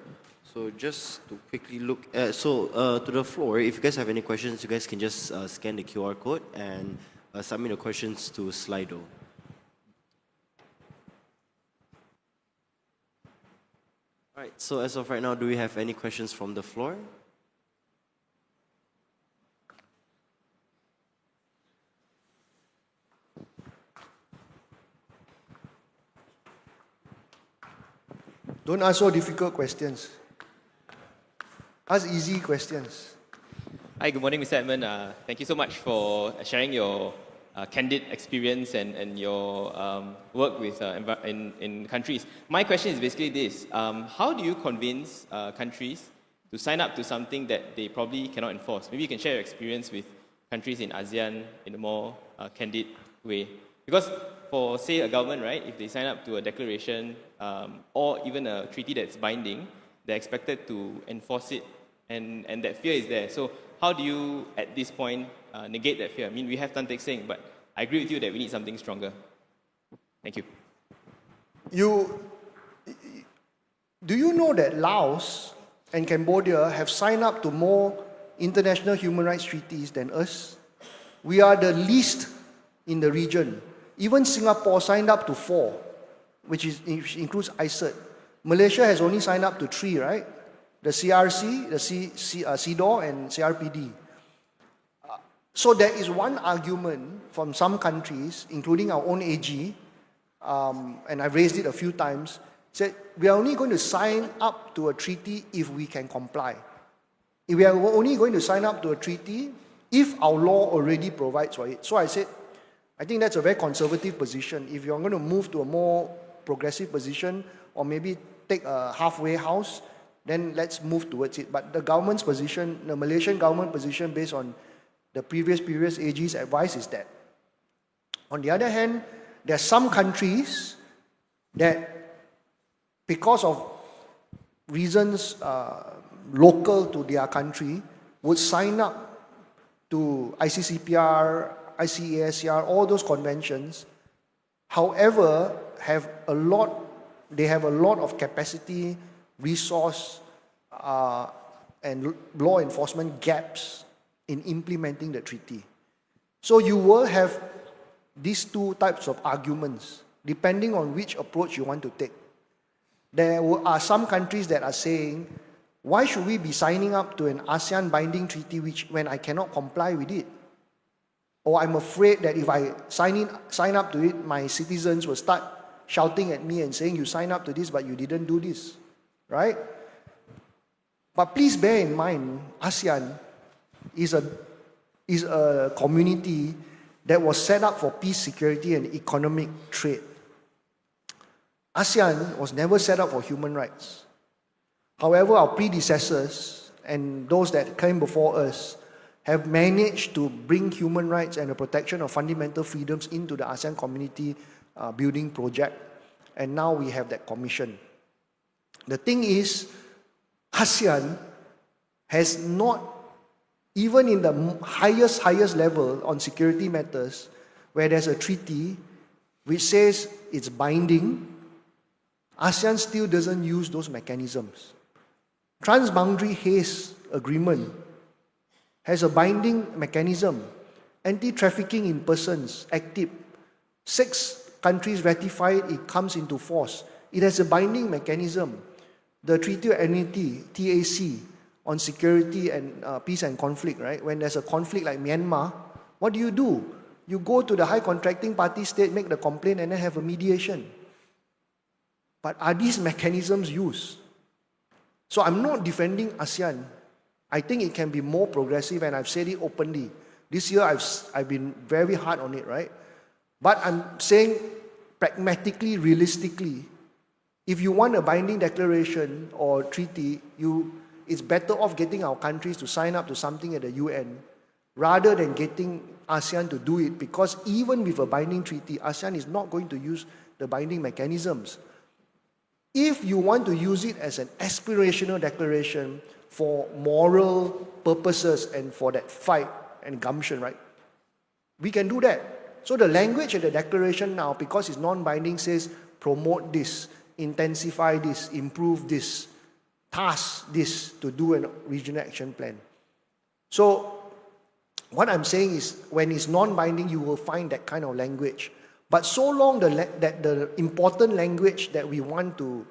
So just to quickly look at, to the floor, if you guys have any questions, you guys can just scan the QR code and submit the questions to Slido. All right, so as of right now, do we have any questions from the floor? Don't ask so difficult questions. Ask easy questions. Hi, good morning, Mr. Edmund. Thank you so much for sharing your candid experience and your work with in countries. My question is basically this: how do you convince countries to sign up to something that they probably cannot enforce? Maybe you can share your experience with countries in ASEAN in a more candid way. Because for, say, a government, right, if they sign up to a declaration or even a treaty that's binding, they're expected to enforce it, and that fear is there. So how do you, at this point, negate that fear? I mean, we have Tan Teck Seng, but I agree with you that we need something stronger. Thank you. Do you know that Laos and Cambodia have signed up to more international human rights treaties than us? We are the least in the region. Even Singapore signed up to 4, which includes AICHR. Malaysia has only signed up to 3, right? The CRC, the CEDAW, and CRPD. So there is one argument from some countries, including our own AG, and I've raised it a few times, said we are only going to sign up to a treaty if we can comply. We are only going to sign up to a treaty if our law already provides for it. So I said, I think that's a very conservative position. If you're going to move to a more progressive position, or maybe take a halfway house, then let's move towards it. But the government's position, the Malaysian government position, based on the previous AG's advice, is that. On the other hand, there are some countries that, because of reasons local to their country, would sign up to ICCPR, AICHR, all those conventions. However, they have a lot of capacity, resource, and law enforcement gaps in implementing the treaty. So you will have these two types of arguments, depending on which approach you want to take. There are some countries that are saying, why should we be signing up to an ASEAN binding treaty when I cannot comply with it? Or I'm afraid that if I sign up to it, my citizens will start shouting at me and saying, you signed up to this, but you didn't do this, right? But please bear in mind, ASEAN is a community that was set up for peace, security, and economic trade. ASEAN was never set up for human rights. However, our predecessors and those that came before us have managed to bring human rights and the protection of fundamental freedoms into the ASEAN community building project. And now we have that commission. The thing is, ASEAN has not, even in the highest level on security matters, where there's a treaty which says it's binding, ASEAN still doesn't use those mechanisms. Transboundary Haze Agreement has a binding mechanism. Anti-trafficking in persons, active. 6 countries ratified, it comes into force. It has a binding mechanism. The Treaty of Amity, TAC, on security and peace and conflict, right? When there's a conflict like Myanmar, what do? You go to the high contracting party state, make the complaint, and then have a mediation. But are these mechanisms used? So I'm not defending ASEAN. I think it can be more progressive, and I've said it openly. This year I've been very hard on it, right? But I'm saying pragmatically, realistically, if you want a binding declaration or treaty, it's better off getting our countries to sign up to something at the UN rather than getting ASEAN to do it, because even with a binding treaty, ASEAN is not going to use the binding mechanisms. If you want to use it as an aspirational declaration for moral purposes and for that fight and gumption, right? We can do that. So the language of the declaration now, because it's non-binding, says promote this, intensify this, improve this, task this to do a regional action plan. So what I'm saying is, when it's non-binding, you will find that kind of language. But so long that the important language that we want to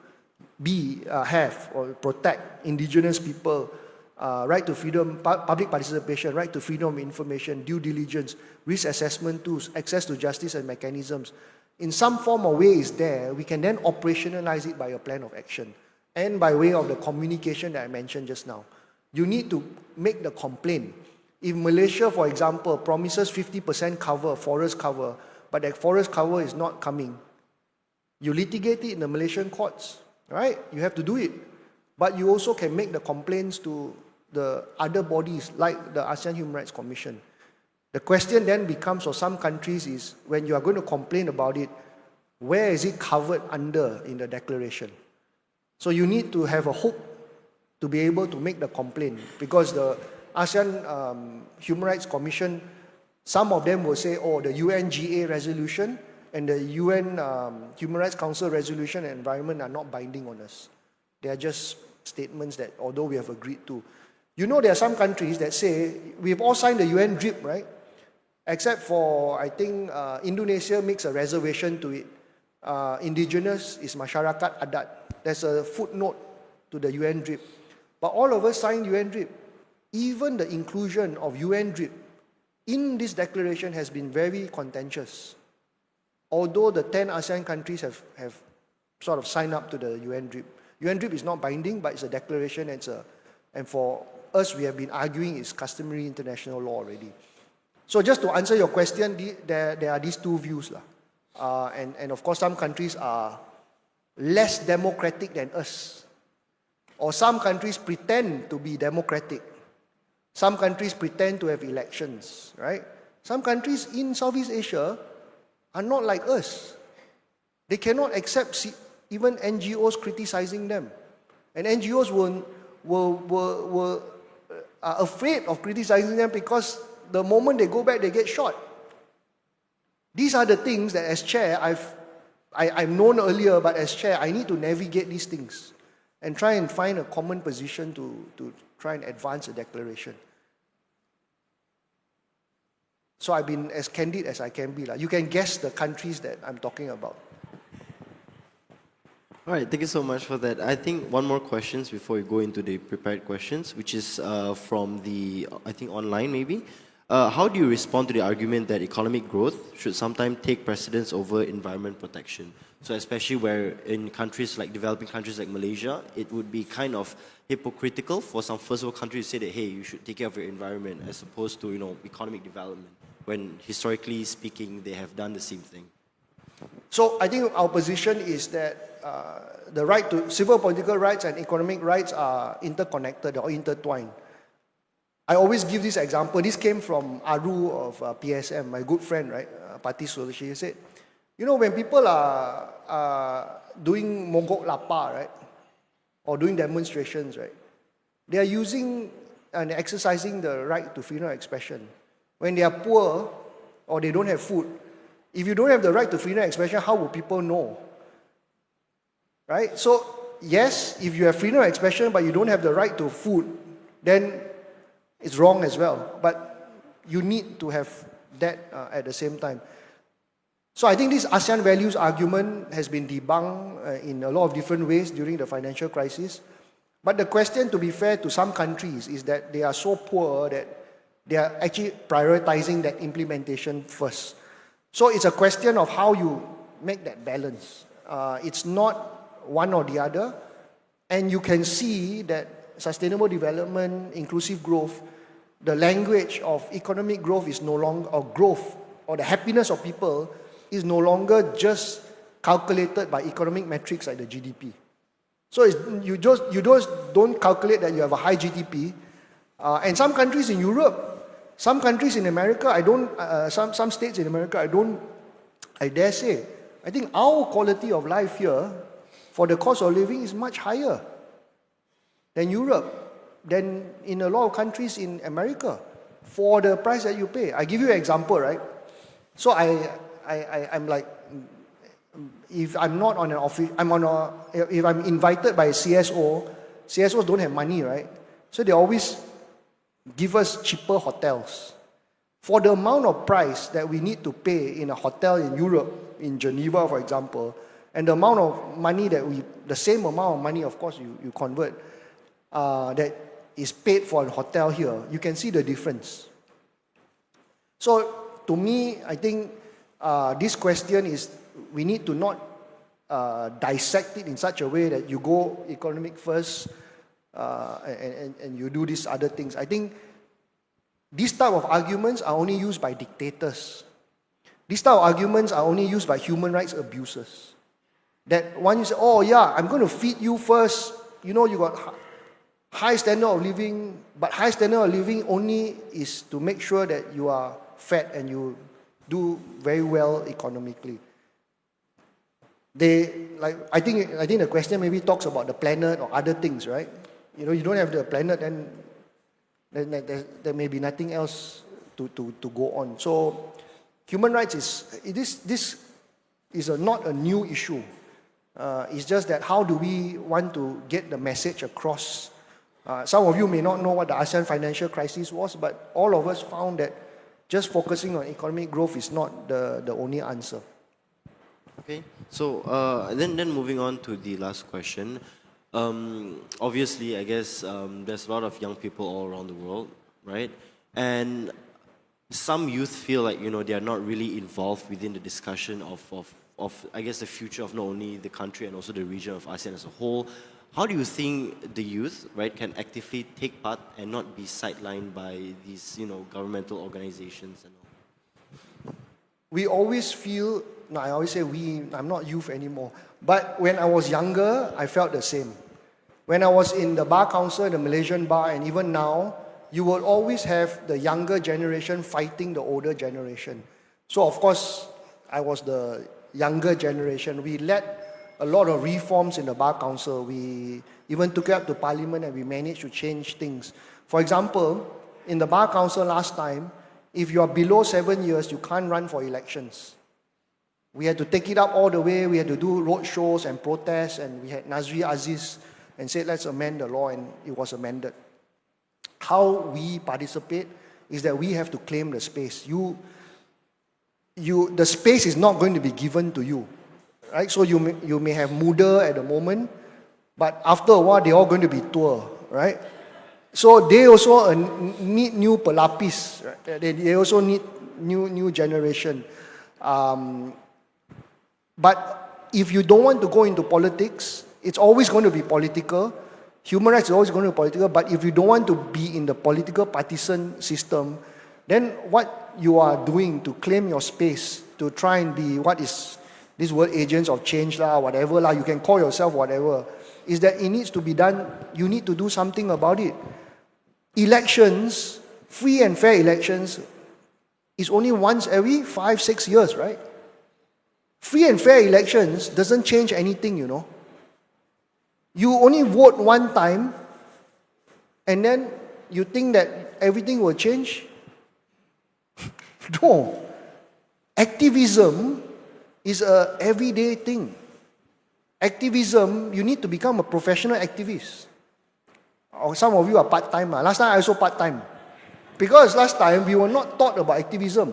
have or protect indigenous people, right to freedom, public participation, right to freedom of information, due diligence, risk assessment tools, access to justice and mechanisms, in some form or way is there, we can then operationalize it by a plan of action and by way of the communication that I mentioned just now. You need to make the complaint. If Malaysia, for example, promises 50% cover, forest cover, but that forest cover is not coming, you litigate it in the Malaysian courts, right? You have to do it. But you also can make the complaints to the other bodies like the ASEAN Human Rights Commission. The question then becomes for some countries is, when you are going to complain about it, where is it covered under in the declaration? So you need to have a hook to be able to make the complaint, because the ASEAN Human Rights Commission, some of them will say, oh, the UNGA resolution and the UN Human Rights Council resolution and environment are not binding on us. They are just statements that, although we have agreed to. You know, there are some countries that say, we've all signed the UN DRIP, right? Except for, I think, Indonesia makes a reservation to it. Indigenous is masyarakat adat. There's a footnote to the UN DRIP. But all of us signed UN DRIP. Even the inclusion of UN DRIP in this declaration has been very contentious. Although the 10 ASEAN countries have sort of signed up to the UN DRIP. UN DRIP is not binding, but it's a declaration, and for us, we have been arguing it's customary international law already. So just to answer your question, there are these two views. And of course, some countries are less democratic than us. Or some countries pretend to be democratic. Some countries pretend to have elections, right? Some countries in Southeast Asia are not like us. They cannot accept even NGOs criticizing them. And NGOs are afraid of criticizing them because the moment they go back, they get shot. These are the things that as chair, I've known earlier, but as chair, I need to navigate these things and try and find a common position to try and advance a declaration. So I've been as candid as I can be. You can guess the countries that I'm talking about. All right, thank you so much for that. I think one more question before we go into the prepared questions, which is from the, I think online maybe. How do you respond to the argument that economic growth should sometimes take precedence over environment protection? So especially where in countries like developing countries like Malaysia, it would be kind of hypocritical for some first world countries to say that, hey, you should take care of your environment as opposed to, economic development, when historically speaking, they have done the same thing. So I think our position is that the right to civil political rights and economic rights are interconnected or intertwined. I always give this example. This came from Aru of PSM, my good friend, right? Pati Solushi. He said, when people are doing mogok lapar, right? Or doing demonstrations, right? They are using and exercising the right to freedom of expression. When they are poor or they don't have food, if you don't have the right to freedom of expression, how will people know? Right? So, yes, if you have freedom of expression but you don't have the right to food, then it's wrong as well. But you need to have that at the same time. So I think this ASEAN values argument has been debunked in a lot of different ways during the financial crisis. But the question, to be fair to some countries, is that they are so poor that they are actually prioritizing that implementation first. So it's a question of how you make that balance. It's not one or the other. And you can see that sustainable development, inclusive growth, the language of economic growth is no longer, or growth, or the happiness of people is no longer just calculated by economic metrics like the GDP. So you just don't calculate that you have a high GDP. And some countries in Europe, some countries in America, some states in America, I dare say, I think our quality of life here for the cost of living is much higher than Europe, than in a lot of countries in America for the price that you pay. I give you an example, right? So I'm like, if I'm not on an office, if I'm invited by a CSO, CSOs don't have money, right? So they always give us cheaper hotels. For the amount of price that we need to pay in a hotel in Europe, in Geneva, for example, and the amount of money the same amount of money, of course, you convert, that is paid for a hotel here, you can see the difference. So, to me, I think this question is, we need to not dissect it in such a way that you go economic first and you do these other things. I think These type of arguments are only used by dictators. These type of arguments are only used by human rights abusers. That one you say, oh yeah, I'm going to feed you first. You know, you got high standard of living, but high standard of living only is to make sure that you are fed and you do very well economically. I think the question maybe talks about the planet or other things, right? You know, you don't have the planet, then there may be nothing else to go on. So human rights this is not a new issue. It's just that how do we want to get the message across? Some of you may not know what the ASEAN financial crisis was, but all of us found that just focusing on economic growth is not the only answer. Okay, so then moving on to the last question. Obviously, I guess there's a lot of young people all around the world, right? And some youth feel like, you know, they are not really involved within the discussion of I guess, the future of not only the country and also the region of ASEAN as a whole. How do you think the youth, right, can actively take part and not be sidelined by these, you know, governmental organizations and all? We always feel, no, I always say I'm not youth anymore. But when I was younger, I felt the same. When I was in the Bar Council, the Malaysian Bar, and even now, you will always have the younger generation fighting the older generation. So of course, I was the younger generation. We led a lot of reforms in the Bar Council. We even took it up to Parliament and we managed to change things. For example, in the Bar Council last time, if you are below 7 years, you can't run for elections. We had to take it up all the way. We had to do road shows and protests, and we had Nazri Aziz and said, let's amend the law, and it was amended. How we participate is that we have to claim the space. The space is not going to be given to you, right? So you may have Muda at the moment, but after a while, they're all going to be tour, right? So they also need new pelapis, right? They also need new generation. But if you don't want to go into politics, it's always going to be political. Human rights is always going to be political, but if you don't want to be in the political partisan system, then what you are doing to claim your space, to try and be what is this word agents of change whatever you can call yourself whatever, is that it needs to be done. You need to do something about it. Elections, free and fair elections, is only once every 5-6 years, right? Free and fair elections doesn't change anything, you know. You only vote one time, and then you think that everything will change? No. Activism is a everyday thing. Activism, you need to become a professional activist. Or some of you are part-time. Last time I also part-time. Because last time we were not taught about activism.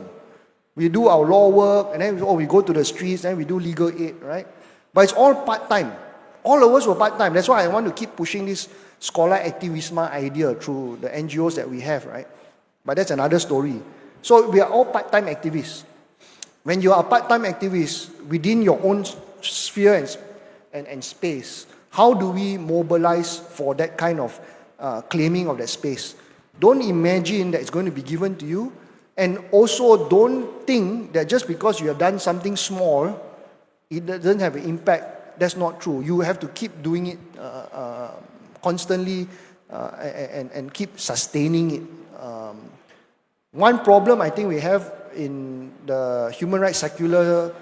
We do our law work, and then we go to the streets, and we do legal aid, right? But it's all part-time. All of us were part-time. That's why I want to keep pushing this scholar activism idea through the NGOs that we have, right? But that's another story. So we are all part-time activists. When you are a part-time activist within your own sphere and space, how do we mobilize for that kind of claiming of that space? Don't imagine that it's going to be given to you. And also don't think that just because you have done something small, it doesn't have an impact. That's not true. You have to keep doing it constantly and keep sustaining it. One problem I think we have in the human rights the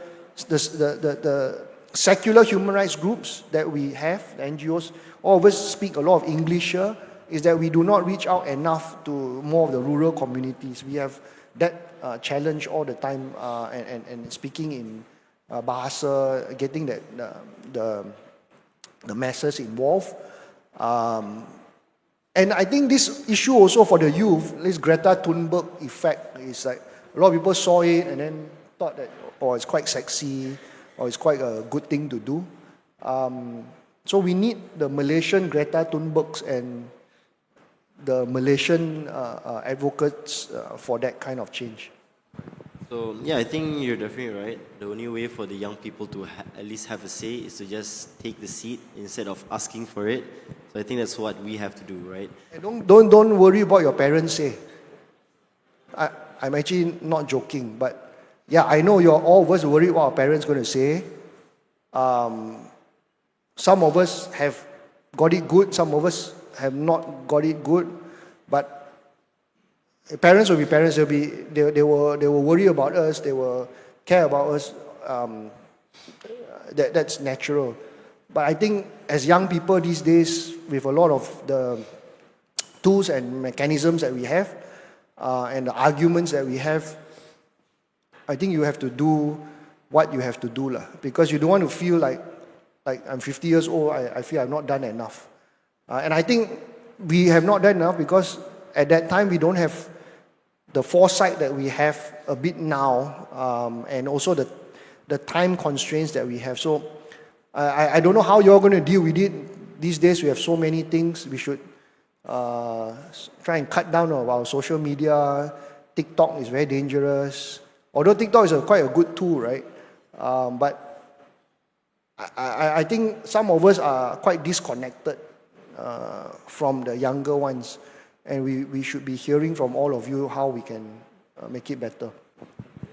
secular human rights groups that we have, the NGOs, all of us speak a lot of English here, is that we do not reach out enough to more of the rural communities. We have that challenge all the time, and speaking in Bahasa, getting the masses involved. And I think this issue also for the youth, this Greta Thunberg effect, is like a lot of people saw it and then thought that, oh, it's quite sexy, or it's quite a good thing to do. So we need the Malaysian Greta Thunbergs and the Malaysian advocates for that kind of change. So yeah, I think you're definitely right. The only way for the young people to at least have a say is to just take the seat instead of asking for it. So I think that's what we have to do, right? Don't worry about your parents' say. I'm actually not joking, but yeah, I know you're all of us worried what our parents going to say. Some of us have got it good, some of us have not got it good, but parents will be parents. They will worry about us. They will care about us. That's natural. But I think as young people these days, with a lot of the tools and mechanisms that we have, and the arguments that we have, I think you have to do what you have to do lah. Because you don't want to feel like I'm 50 years old, I feel I've not done enough. And I think we have not done enough because at that time we don't have the foresight that we have a bit now, and also the time constraints that we have. So I don't know how you're going to deal with it. These days we have so many things. We should try and cut down on our social media. TikTok is very dangerous. Although TikTok is quite a good tool, right? But I think some of us are quite disconnected from the younger ones. And we should be hearing from all of you how we can make it better.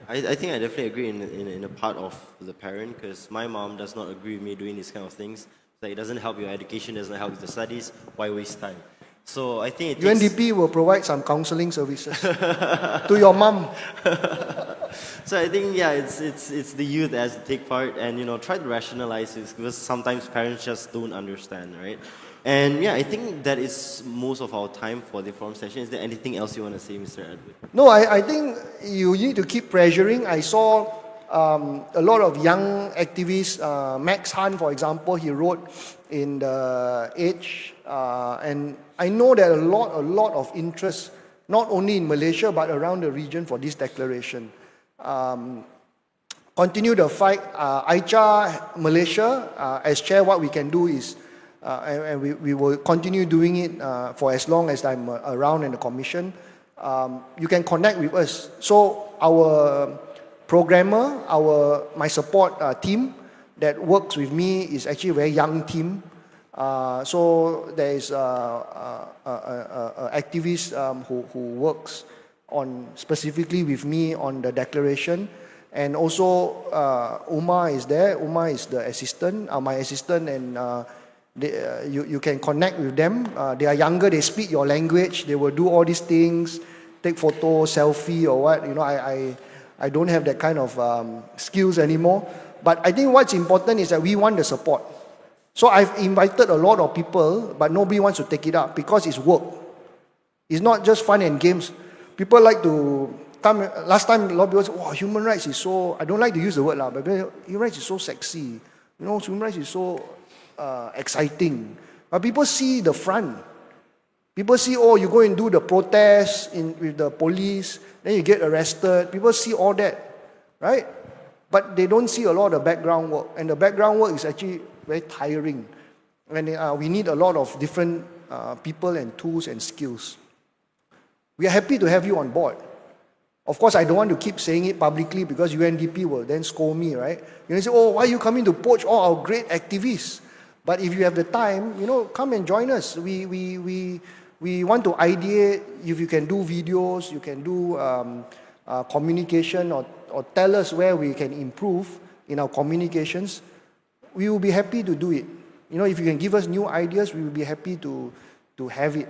I think I definitely agree in a part of the parent, because my mom does not agree with me doing these kind of things. Like, it doesn't help your education, doesn't help with the studies. Why waste time? So I think UNDP will provide some counseling services to your mom. So I think, yeah, it's the youth that has to take part and, try to rationalize this, because sometimes parents just don't understand, right? And yeah, I think that is most of our time for the forum session. Is there anything else you want to say, Mr. Edward? No, I think you need to keep pressuring. I saw a lot of young activists. Max Han, for example, he wrote in the AICHR, and I know that a lot of interest, not only in Malaysia but around the region for this declaration. Continue the fight. AICHR Malaysia, as chair, what we can do is, and we will continue doing it for as long as I'm around in the commission. You can connect with us. So our programmer, my support team that works with me is actually a very young team. So there is an activist who works specifically with me on the declaration. And also Umar is there. Umar is the assistant, my assistant, and you can connect with them. They are younger, they speak your language, they will do all these things, take photo, selfie or what. I don't have that kind of skills anymore. But I think what's important is that we want the support. So I've invited a lot of people, but nobody wants to take it up because it's work. It's not just fun and games. People like to come. Last time a lot of people said, "Wow, human rights is so," I don't like to use the word lah, but human rights is so sexy. Human rights is so exciting. But people see the front. People see, you go and do the protest with the police, then you get arrested. People see all that, right? But they don't see a lot of the background work. And the background work is actually very tiring. And we need a lot of different people and tools and skills. We are happy to have you on board. Of course, I don't want to keep saying it publicly because UNDP will then scold me, right? You say, why are you coming to poach all our great activists? But if you have the time, come and join us. We want to ideate. If you can do videos, you can do communication, or tell us where we can improve in our communications. We will be happy to do it. If you can give us new ideas, we will be happy to have it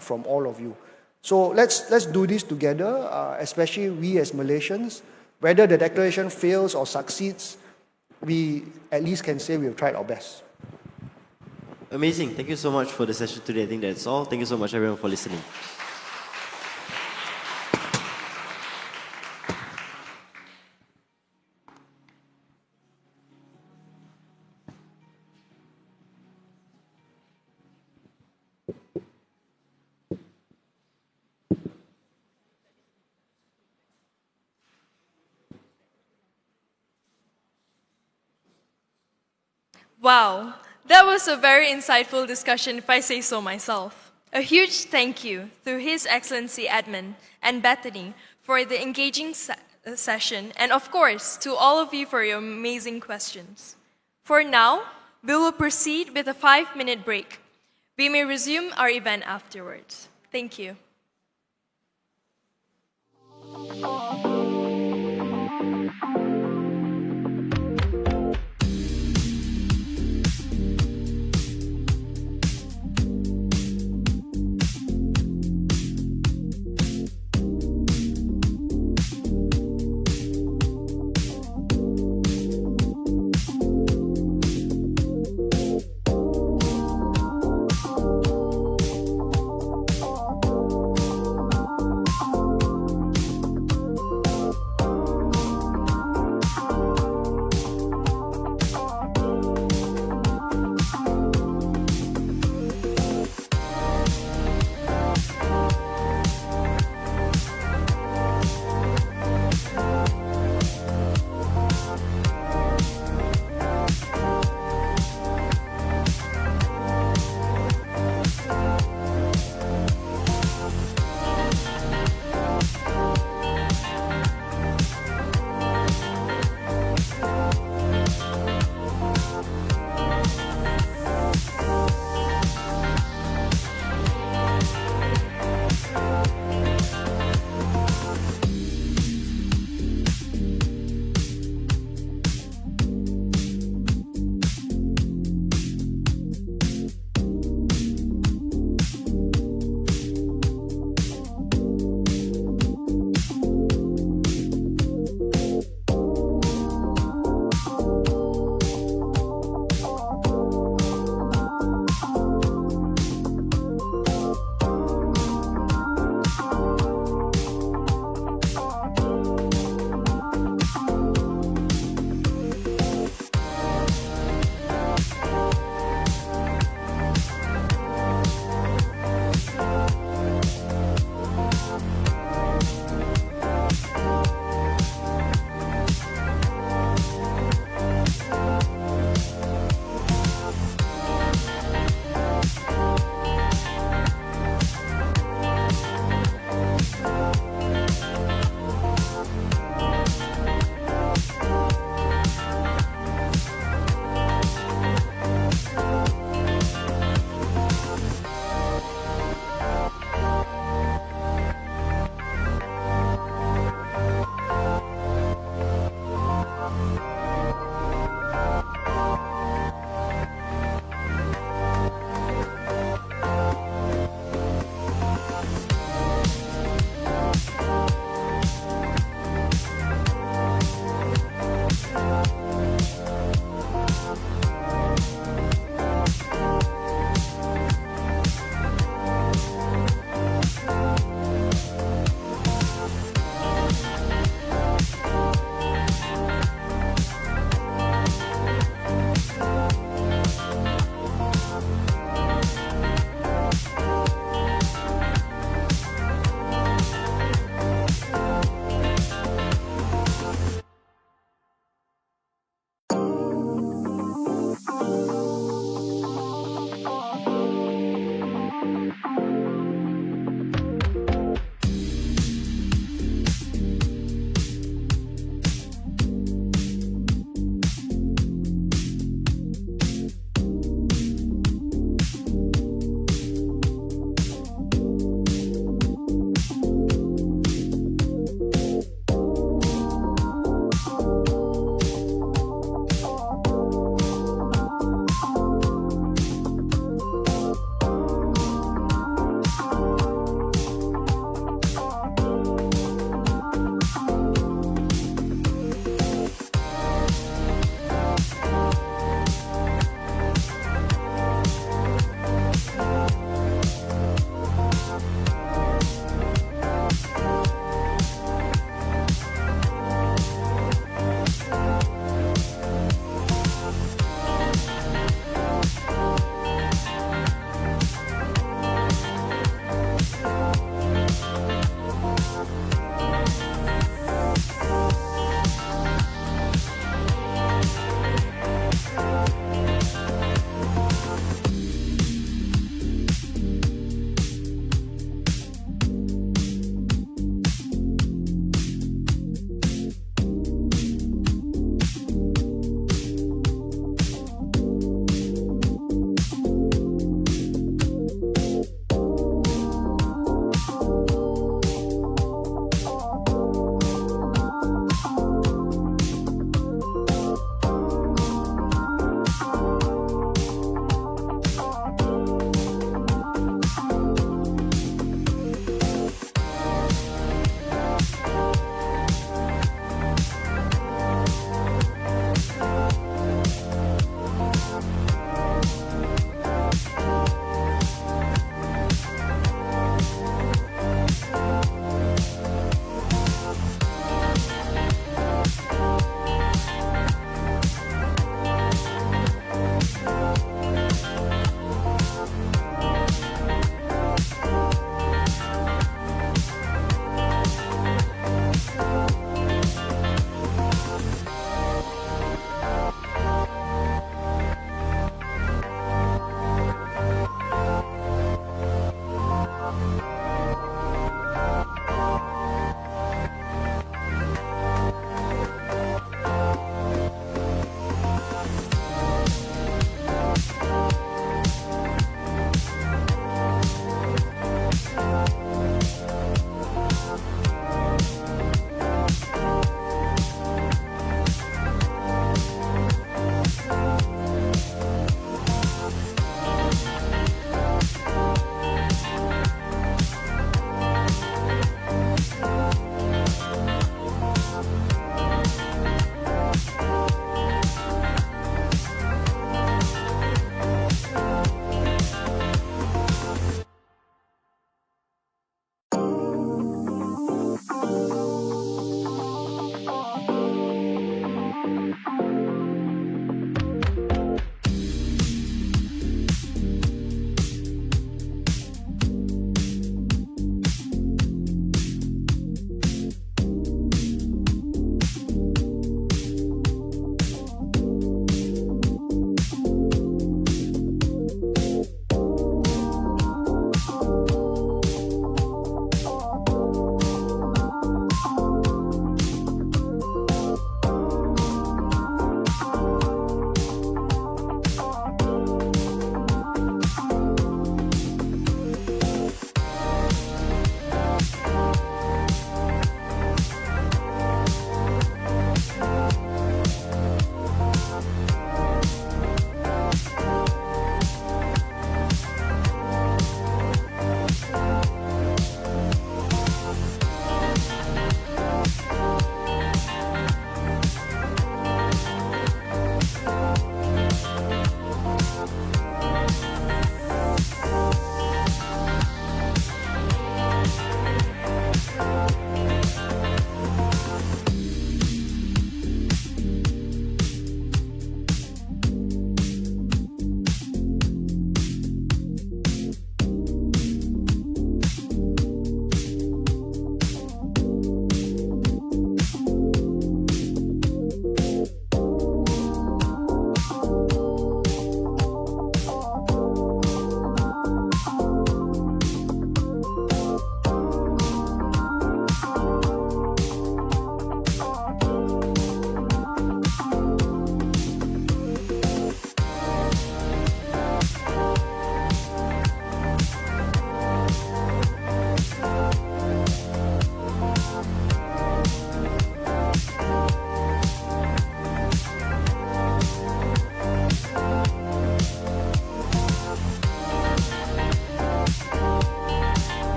from all of you. So let's do this together, especially we as Malaysians. Whether the declaration fails or succeeds, we at least can say we have tried our best. Amazing. Thank you so much for the session today. I think that's all. Thank you so much, everyone, for listening. Wow, that was a very insightful discussion, if I say so myself. A huge thank you to His Excellency Edmund and Bethany for the engaging session, and of course, to all of you for your amazing questions. For now, we will proceed with a 5-minute break. We may resume our event afterwards. Thank you.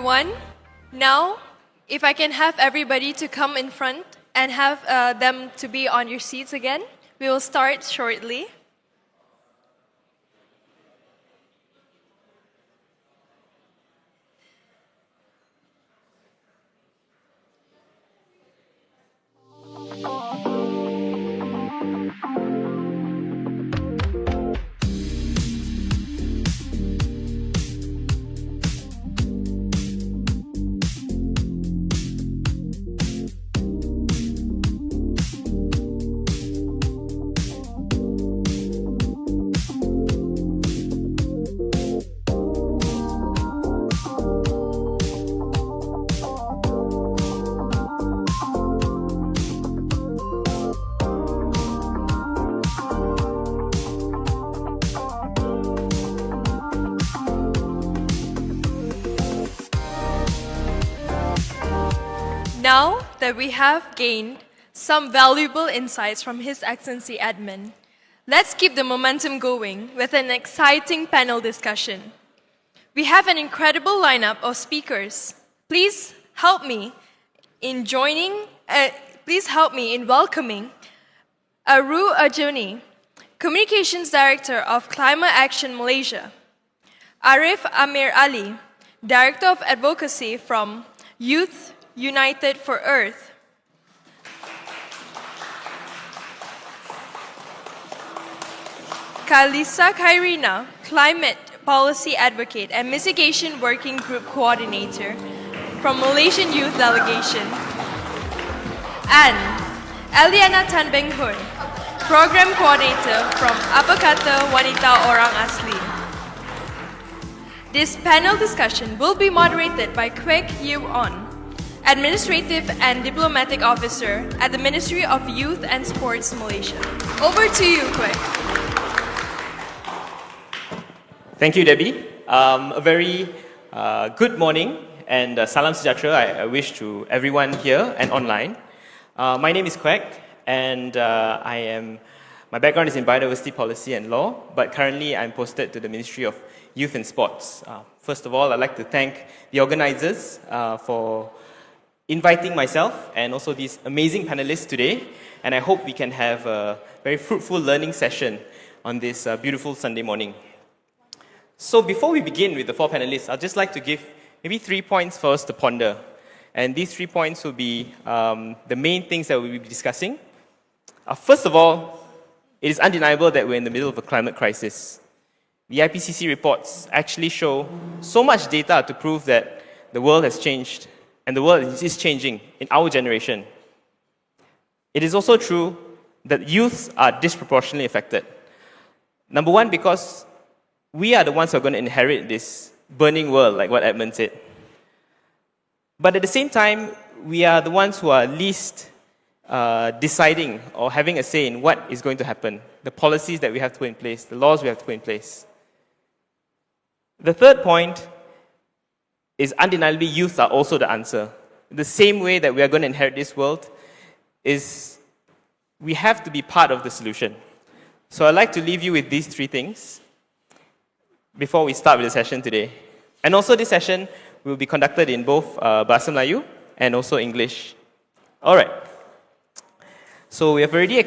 everyone. Now, if I can have everybody to come in front and have them to be on your seats again, we will start shortly. Now that we have gained some valuable insights from His Excellency Edmund, let's keep the momentum going with an exciting panel discussion. We have an incredible lineup of speakers. Please help me in welcoming Aru Ajuni, Communications Director of Climate Action Malaysia, Arif Amir Ali, Director of Advocacy from Youth United for Earth, Kalisa Khairina, Climate Policy Advocate and Mitigation Working Group Coordinator from Malaysian Youth Delegation, and Eliana Tanbeng Hun, Program Coordinator from Apa Kata Wanita Orang Asli. This panel discussion will be moderated by Kwek Yew On, Administrative and Diplomatic Officer at the Ministry of Youth and Sports Malaysia. Over to you, Kwek. Thank you, Debbie. A very good morning and salam sejahtera I wish to everyone here and online. My name is Kwek, and my background is in biodiversity policy and law, but currently I'm posted to the Ministry of Youth and Sports. First of all, I'd like to thank the organizers for inviting myself and also these amazing panelists today, and I hope we can have a very fruitful learning session on this beautiful Sunday morning. So before we begin with the four panelists, I'd just like to give maybe 3 points for us to ponder, and these 3 points will be the main things that we'll be discussing. First of all, it is undeniable that we're in the middle of a climate crisis. The IPCC reports actually show so much data to prove that the world has changed, and the world is changing in our generation. It is also true that youths are disproportionately affected. Number one, because we are the ones who are going to inherit this burning world, like what Edmund said. But at the same time, we are the ones who are least deciding or having a say in what is going to happen, the policies that we have to put in place, the laws we have to put in place. The third point is undeniably youth are also the answer. The same way that we are going to inherit this world is we have to be part of the solution. So I'd like to leave you with these 3 things before we start with the session today. And also this session will be conducted in both Bahasa Melayu and also English. All right. So we have already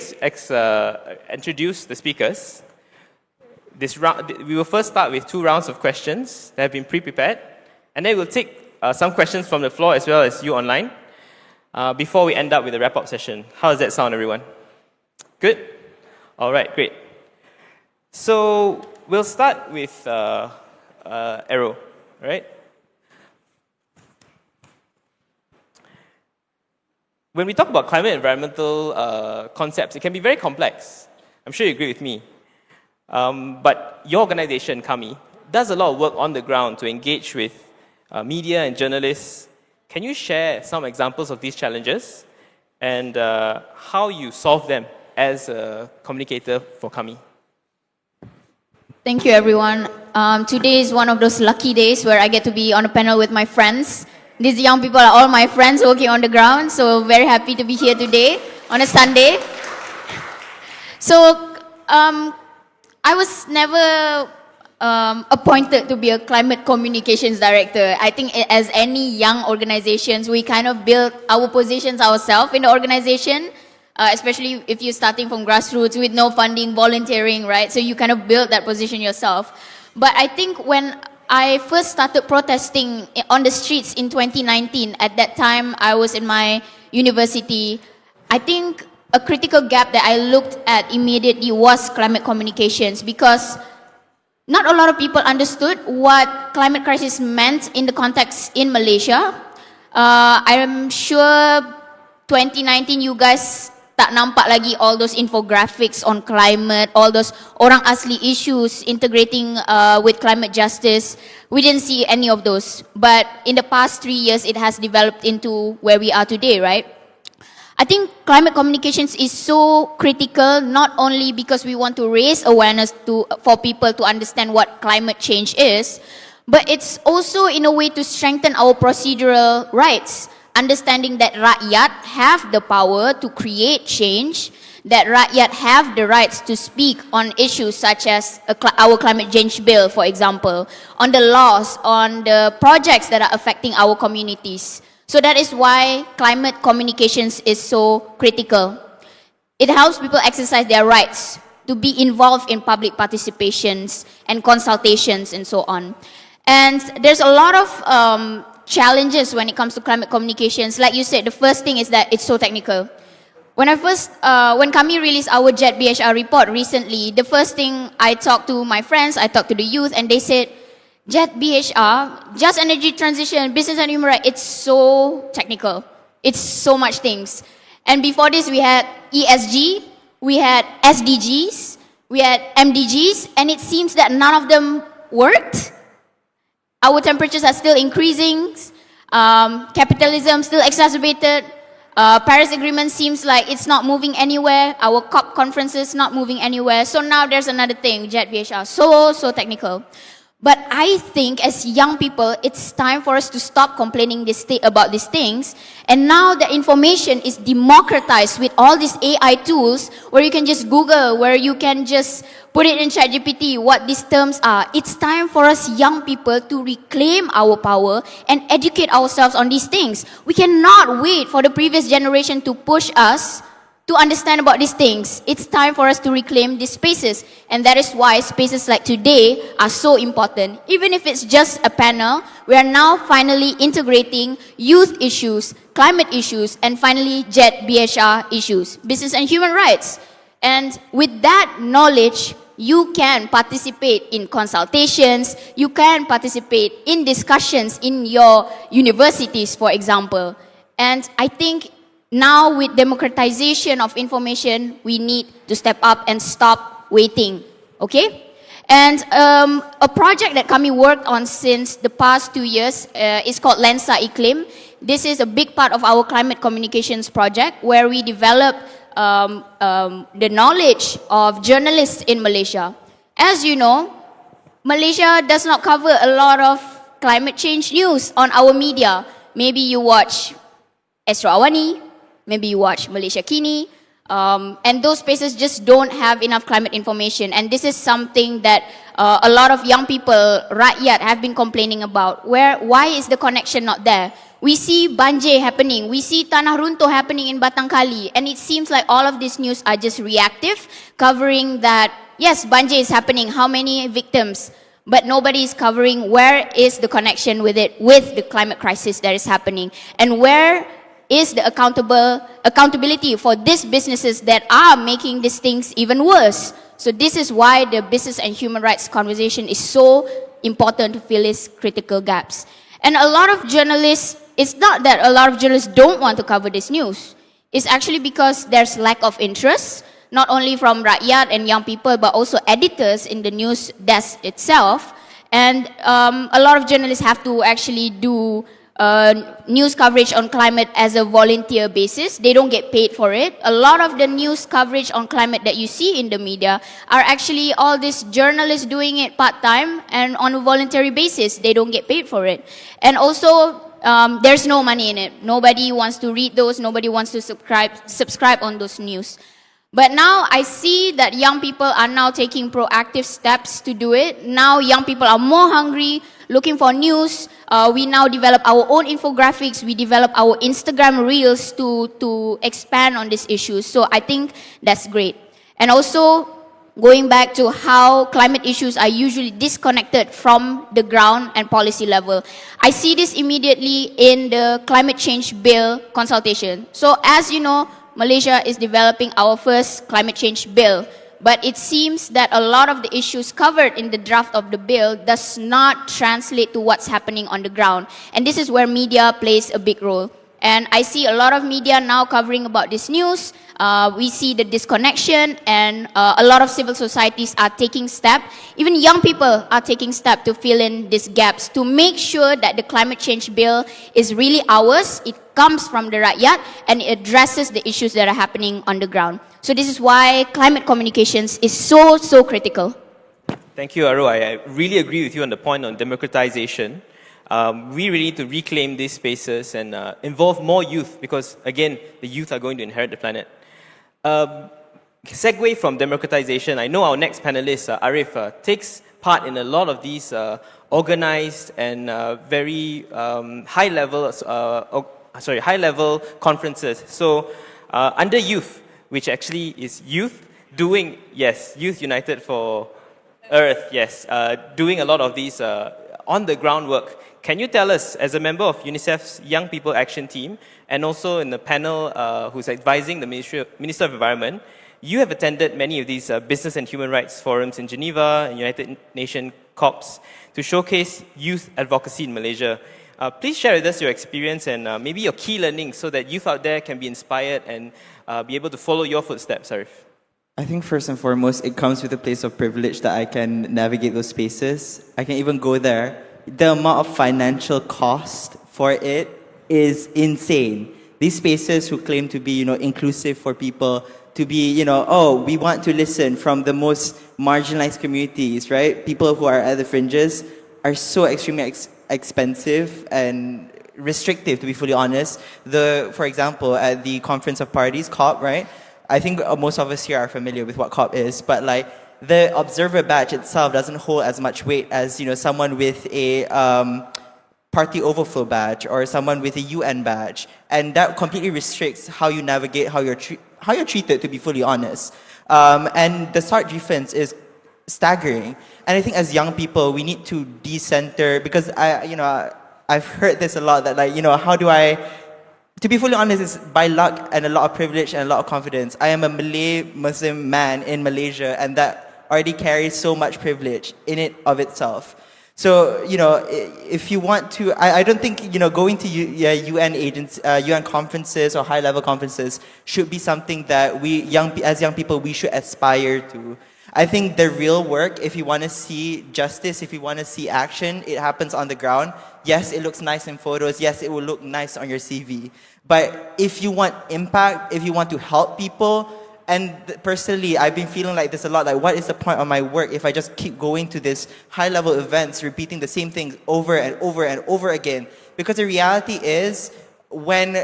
introduced the speakers. We will first start with 2 rounds of questions that have been pre-prepared, and then we'll take some questions from the floor as well as you online before we end up with a wrap-up session. How does that sound, everyone? Good? All right, great. So we'll start with Arrow, right? When we talk about climate and environmental concepts, it can be very complex. I'm sure you agree with me. But your organization, CAMI, does a lot of work on the ground to engage with media and journalists. Can you share some examples of these challenges and how you solve them as a communicator for CAMI? Thank you, everyone. Today is one of those lucky days where I get to be on a panel with my friends. These young people are all my friends working on the ground, so very happy to be here today on a Sunday. So I was never appointed to be a climate communications director. I think as any young organizations, we kind of build our positions ourselves in the organization, especially if you're starting from grassroots with no funding, volunteering, right? So you kind of build that position yourself. But I think when I first started protesting on the streets in 2019, at that time I was in my university, I think a critical gap that I looked at immediately was climate communications, because not a lot of people understood what climate crisis meant in the context in Malaysia. I am sure 2019 you guys tak nampak lagi all those infographics on climate, all those orang asli issues integrating with climate justice. We didn't see any of those. But in the past 3 years, it has developed into where we are today, right? I think climate communications is so critical, not only because we want to raise awareness for people to understand what climate change is, but it's also in a way to strengthen our procedural rights, understanding that rakyat have the power to create change, that rakyat have the rights to speak on issues such as our climate change bill, for example, on the laws, on the projects that are affecting our communities. So that is why climate communications is so critical. It helps people exercise their rights to be involved in public participations and consultations and so on. And there's a lot of challenges when it comes to climate communications. Like you said, the first thing is that it's so technical. When kami released our JET BHR report recently, the first thing I talked to my friends, I talked to the youth, and they said, JET BHR, just energy transition, business and human rights, it's so technical. It's so much things. And before this, we had ESG, we had SDGs, we had MDGs, and it seems that none of them worked. Our temperatures are still increasing, capitalism still exacerbated, Paris Agreement seems like it's not moving anywhere, our COP conferences not moving anywhere, so now there's another thing, JET BHR, so technical. But I think as young people, it's time for us to stop complaining about these things. And now the information is democratized with all these AI tools where you can just Google, where you can just put it in ChatGPT what these terms are. It's time for us young people to reclaim our power and educate ourselves on these things. We cannot wait for the previous generation to push us to understand about these things. It's time for us to reclaim these spaces. And that is why spaces like today are so important. Even if it's just a panel, we are now finally integrating youth issues, climate issues, and finally JET BHR issues, business and human rights. And with that knowledge, you can participate in consultations, you can participate in discussions in your universities, for example. And I think now, with democratization of information, we need to step up and stop waiting, okay? And a project that kami worked on since the past 2 years is called Lensa Iklim. This is a big part of our climate communications project where we develop the knowledge of journalists in Malaysia. As you know, Malaysia does not cover a lot of climate change news on our media. Maybe you watch Astro Awani, maybe you watch Malaysia Kini, and those spaces just don't have enough climate information. And this is something that a lot of young people, rakyat, have been complaining about. Why is the connection not there? We see banjir happening, we see tanah runtuh happening in Batang Kali, and it seems like all of these news are just reactive, covering that, yes, banjir is happening, how many victims? But nobody is covering where is the connection with it, with the climate crisis that is happening, and where is the accountability for these businesses that are making these things even worse. So this is why the business and human rights conversation is so important to fill these critical gaps. And a lot of journalists, it's not that a lot of journalists don't want to cover this news. It's actually because there's lack of interest, not only from rakyat and young people, but also editors in the news desk itself. And a lot of journalists have to actually do news coverage on climate as a volunteer basis. They don't get paid for it. A lot of the news coverage on climate that you see in the media are actually all these journalists doing it part-time and on a voluntary basis. They don't get paid for it. And also, there's no money in it. Nobody wants to read those. Nobody wants to subscribe on those news. But now I see that young people are now taking proactive steps to do it. Now young people are more hungry, looking for news. We now develop our own infographics. We develop our Instagram reels to expand on these issues. So I think that's great. And also, going back to how climate issues are usually disconnected from the ground and policy level. I see this immediately in the climate change bill consultation. So as you know, Malaysia is developing our first climate change bill. But it seems that a lot of the issues covered in the draft of the bill does not translate to what's happening on the ground. And this is where media plays a big role. And I see a lot of media now covering about this news. We see the disconnection, and a lot of civil societies are taking steps. Even young people are taking steps to fill in these gaps, to make sure that the climate change bill is really ours. It comes from the rakyat, and it addresses the issues that are happening on the ground. So this is why climate communications is so critical. Thank you, Aru. I really agree with you on the point on democratization. We really need to reclaim these spaces and involve more youth, because, again, the youth are going to inherit the planet. Segue from democratization, I know our next panelist, Arif, takes part in a lot of these organized and very high-level conferences. So, under youth, which actually is youth doing, yes, Youth United for Earth, yes, doing a lot of these on-the-ground work. Can you tell us, as a member of UNICEF's Young People Action Team, and also in the panel who's advising the Minister of Environment, you have attended many of these business and human rights forums in Geneva and United Nations COPs to showcase youth advocacy in Malaysia. Please share with us your experience and maybe your key learnings so that youth out there can be inspired and be able to follow your footsteps, Arif. I think first and foremost, it comes with a place of privilege that I can navigate those spaces. I can even go there. The amount of financial cost for it is insane. These spaces who claim to be, inclusive for people, to be, we want to listen from the most marginalized communities, right? People who are at the fringes are so extremely expensive and restrictive, to be fully honest. For example, at the Conference of Parties, COP, right? I think most of us here are familiar with what COP is, but the observer badge itself doesn't hold as much weight as someone with a party overflow badge or someone with a UN badge, and that completely restricts how you navigate, how you're treated, to be fully honest. And the stark difference is staggering. And I think as young people, we need to decenter, because I've heard this a lot, that how do I? To be fully honest, it's by luck and a lot of privilege and a lot of confidence. I am a Malay Muslim man in Malaysia, and that already carries so much privilege in it of itself. So, if you want to, I don't think, going to UN conferences or high-level conferences should be something that as young people, we should aspire to. I think the real work, if you want to see justice, if you want to see action, it happens on the ground. Yes, it looks nice in photos. Yes, it will look nice on your CV. But if you want impact, if you want to help people, and personally, I've been feeling like this a lot, what is the point of my work if I just keep going to these high-level events, repeating the same things over and over and over again? Because the reality is, when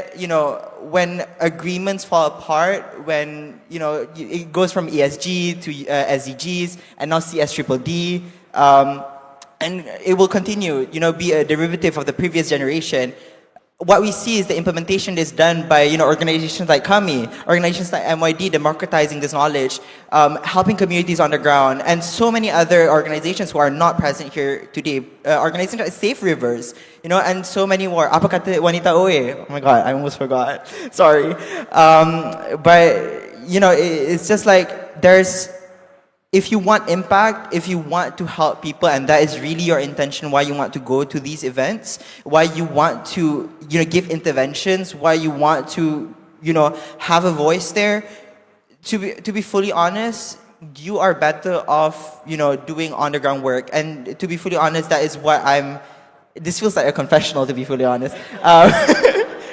agreements fall apart, when it goes from ESG to SDGs and now CSDDD, and it will continue, be a derivative of the previous generation. What we see is the implementation is done by organizations like KAMI, organizations like MYD, democratizing this knowledge, helping communities on the ground, and so many other organizations who are not present here today. Organizations like Safe Rivers, and so many more. Apa kata wanita OE? Oh my God, I almost forgot. Sorry. But it's just if you want impact, if you want to help people, and that is really your intention, why you want to go to these events, why you want to, give interventions, why you want to, have a voice there, to be fully honest, you are better off, doing on-the-ground work. And to be fully honest, that is what this feels like a confessional, to be fully honest.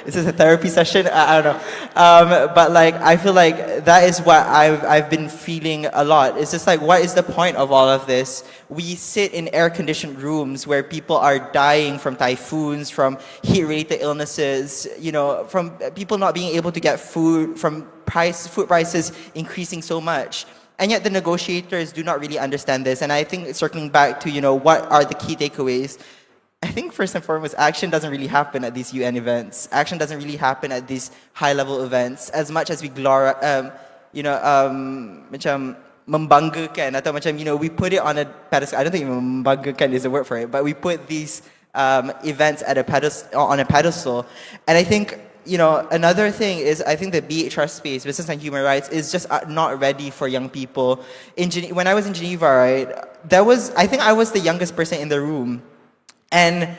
Is this a therapy session? I don't know. But I feel like that is what I've been feeling a lot. It's just what is the point of all of this? We sit in air-conditioned rooms where people are dying from typhoons, from heat-related illnesses, from people not being able to get food, from food prices increasing so much. And yet the negotiators do not really understand this. And I think circling back to, what are the key takeaways, I think first and foremost, action doesn't really happen at these UN events. Action doesn't really happen at these high-level events as much as we macam membanggakan atau macam, we put it on a pedestal. I don't think membanggakan is the word for it, but we put these events on a pedestal. And I think, another thing is I think the BHR space, business and human rights, is just not ready for young people. When I was in Geneva, right, I think I was the youngest person in the room. And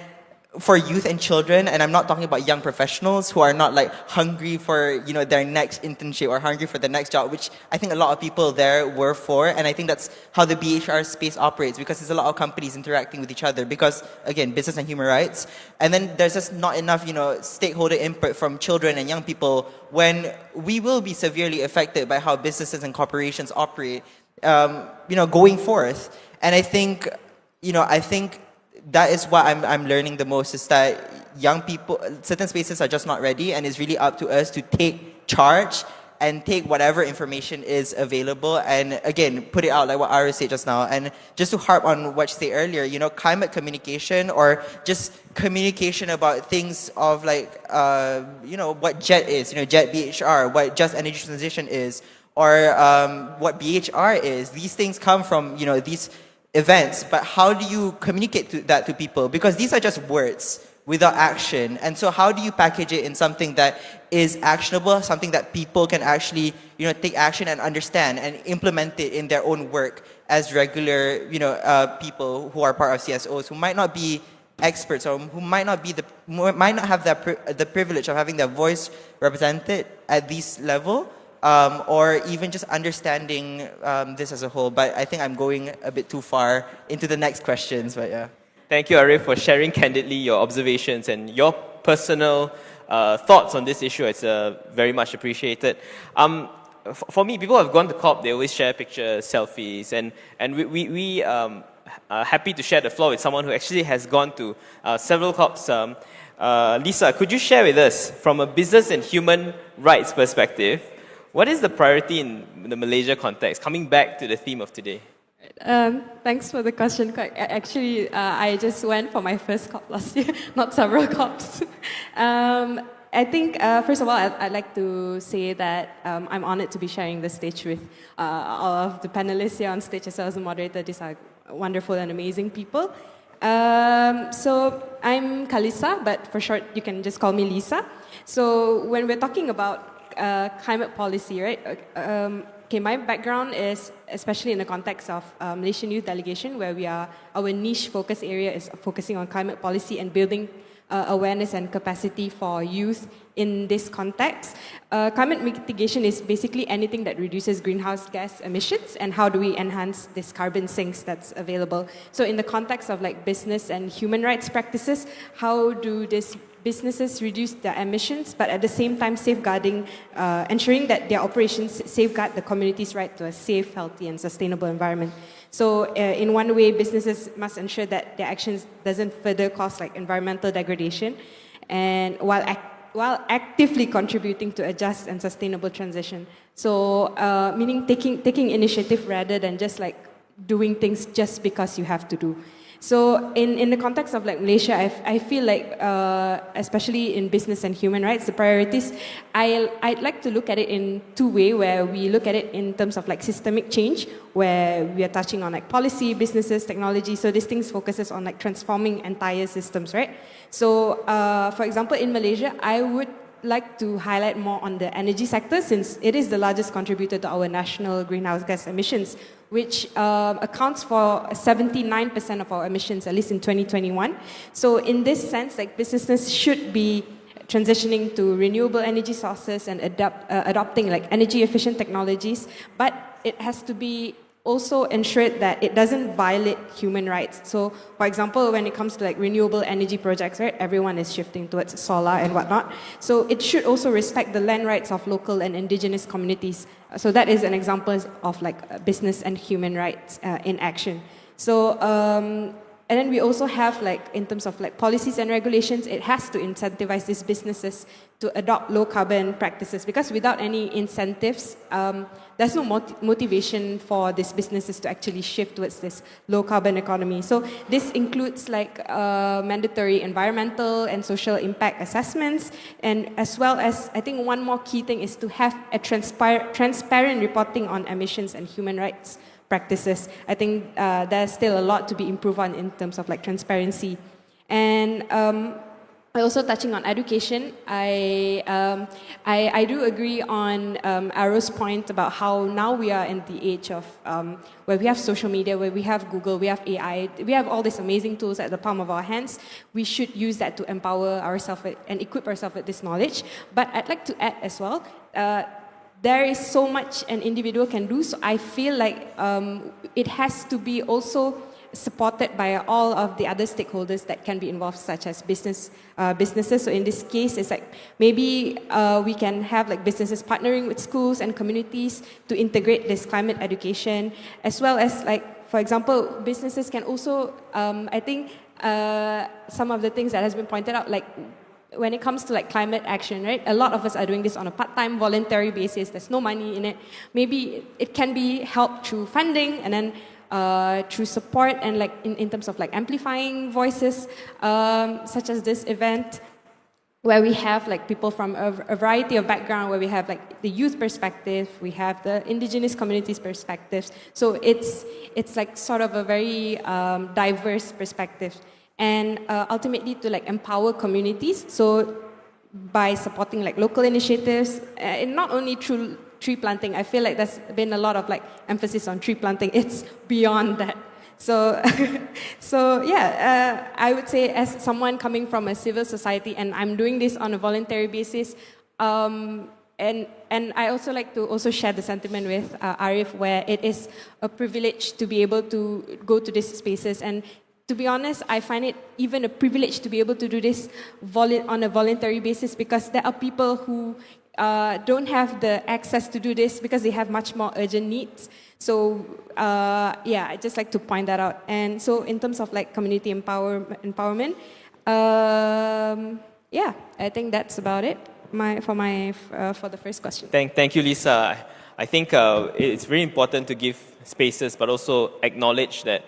for youth and children, and I'm not talking about young professionals who are not like hungry for their next internship or hungry for the next job, which I think a lot of people there were for, and I think that's how the BHR space operates, because there's a lot of companies interacting with each other, because again, business and human rights, and then there's just not enough stakeholder input from children and young people when we will be severely affected by how businesses and corporations operate, going forth. And I think that is what I'm learning the most, is that young people, certain spaces are just not ready, and it's really up to us to take charge and take whatever information is available and, again, put it out like what Ara said just now. And just to harp on what you said earlier, climate communication, or just communication about things of like, what JET is, JET BHR, what just energy transition is, or what BHR is. These things come from, these events, but how do you communicate that to people? Because these are just words without action. And so how do you package it in something that is actionable, something that people can actually, take action and understand and implement it in their own work as regular, people who are part of CSOs, who might not be experts, or who might not have the privilege of having their voice represented at this level, or even just understanding this as a whole. But I think I'm going a bit too far into the next questions, but yeah. Thank you, Arif, for sharing candidly your observations and your personal thoughts on this issue. It's very much appreciated. For me, people who have gone to COP, they always share pictures, selfies, and we are happy to share the floor with someone who actually has gone to several COPs. Lisa, could you share with us, from a business and human rights perspective, what is the priority in the Malaysia context, coming back to the theme of today? Thanks for the question. Actually, I just went for my first COP last year, not several COPs. I think, first of all, I'd like to say that I'm honored to be sharing the stage with all of the panelists here on stage, as well as the moderator. These are wonderful and amazing people. So I'm Kalisa, but for short, you can just call me Lisa. So when we're talking about climate policy, right? Okay, my background is especially in the context of Malaysian Youth Delegation, where our niche focus area is focusing on climate policy and building awareness and capacity for youth in this context. Climate mitigation is basically anything that reduces greenhouse gas emissions, and how do we enhance this carbon sinks that's available. So in the context of like business and human rights practices, how do these businesses reduce their emissions, but at the same time safeguarding, ensuring that their operations safeguard the community's right to a safe, healthy and sustainable environment. So in one way, businesses must ensure that their actions doesn't further cause like environmental degradation, and while actively contributing to a just and sustainable transition. So meaning taking initiative rather than just like doing things just because you have to do. So in the context of like Malaysia, I feel like, especially in business and human rights, the priorities, I'd like to look at it in two ways, where we look at it in terms of like systemic change, where we are touching on like policy, businesses, technology. So these things focuses on like transforming entire systems, right? So for example, in Malaysia, I would like to highlight more on the energy sector, since it is the largest contributor to our national greenhouse gas emissions, which accounts for 79% of our emissions, at least in 2021. So in this sense, like businesses should be transitioning to renewable energy sources and adopting like energy efficient technologies, but it has to be also ensured that it doesn't violate human rights. So, for example, when it comes to like renewable energy projects, right, everyone is shifting towards solar and whatnot. So it should also respect the land rights of local and indigenous communities. So that is an example of like business and human rights in action. So And then we also have like, in terms of like policies and regulations, it has to incentivize these businesses to adopt low carbon practices, because without any incentives, there's no motivation for these businesses to actually shift towards this low carbon economy. So this includes like mandatory environmental and social impact assessments, and as well as, I think one more key thing is to have a transparent reporting on emissions and human rights practices. I think there's still a lot to be improved on in terms of like transparency. And also touching on education, I do agree on Arrow's point about how now we are in the age of where we have social media, where we have Google, we have AI, we have all these amazing tools at the palm of our hands. We should use that to empower ourselves and equip ourselves with this knowledge. But I'd like to add as well, there is so much an individual can do, so I feel like it has to be also supported by all of the other stakeholders that can be involved, such as businesses. So in this case, it's like maybe we can have like businesses partnering with schools and communities to integrate this climate education, as well as like, for example, businesses can also, I think some of the things that has been pointed out, like when it comes to like climate action, right? A lot of us are doing this on a part-time voluntary basis. There's no money in it. Maybe it can be helped through funding, and then through support and like in terms of like amplifying voices, such as this event, where we have like people from a variety of background, where we have like the youth perspective, we have the indigenous communities perspectives. So it's like sort of a very diverse perspective. And ultimately to like empower communities, so by supporting like local initiatives, and not only through tree planting. I feel like there's been a lot of like emphasis on tree planting. It's beyond that. So, I would say, as someone coming from a civil society, and I'm doing this on a voluntary basis, and I also like to also share the sentiment with Arif, where it is a privilege to be able to go to these spaces. And to be honest, I find it even a privilege to be able to do this on a voluntary basis, because there are people who don't have the access to do this because they have much more urgent needs. So I just like to point that out. And so in terms of like community empowerment, I think that's about it for the first question. Thank you, Lisa. I think it's very important to give spaces, but also acknowledge that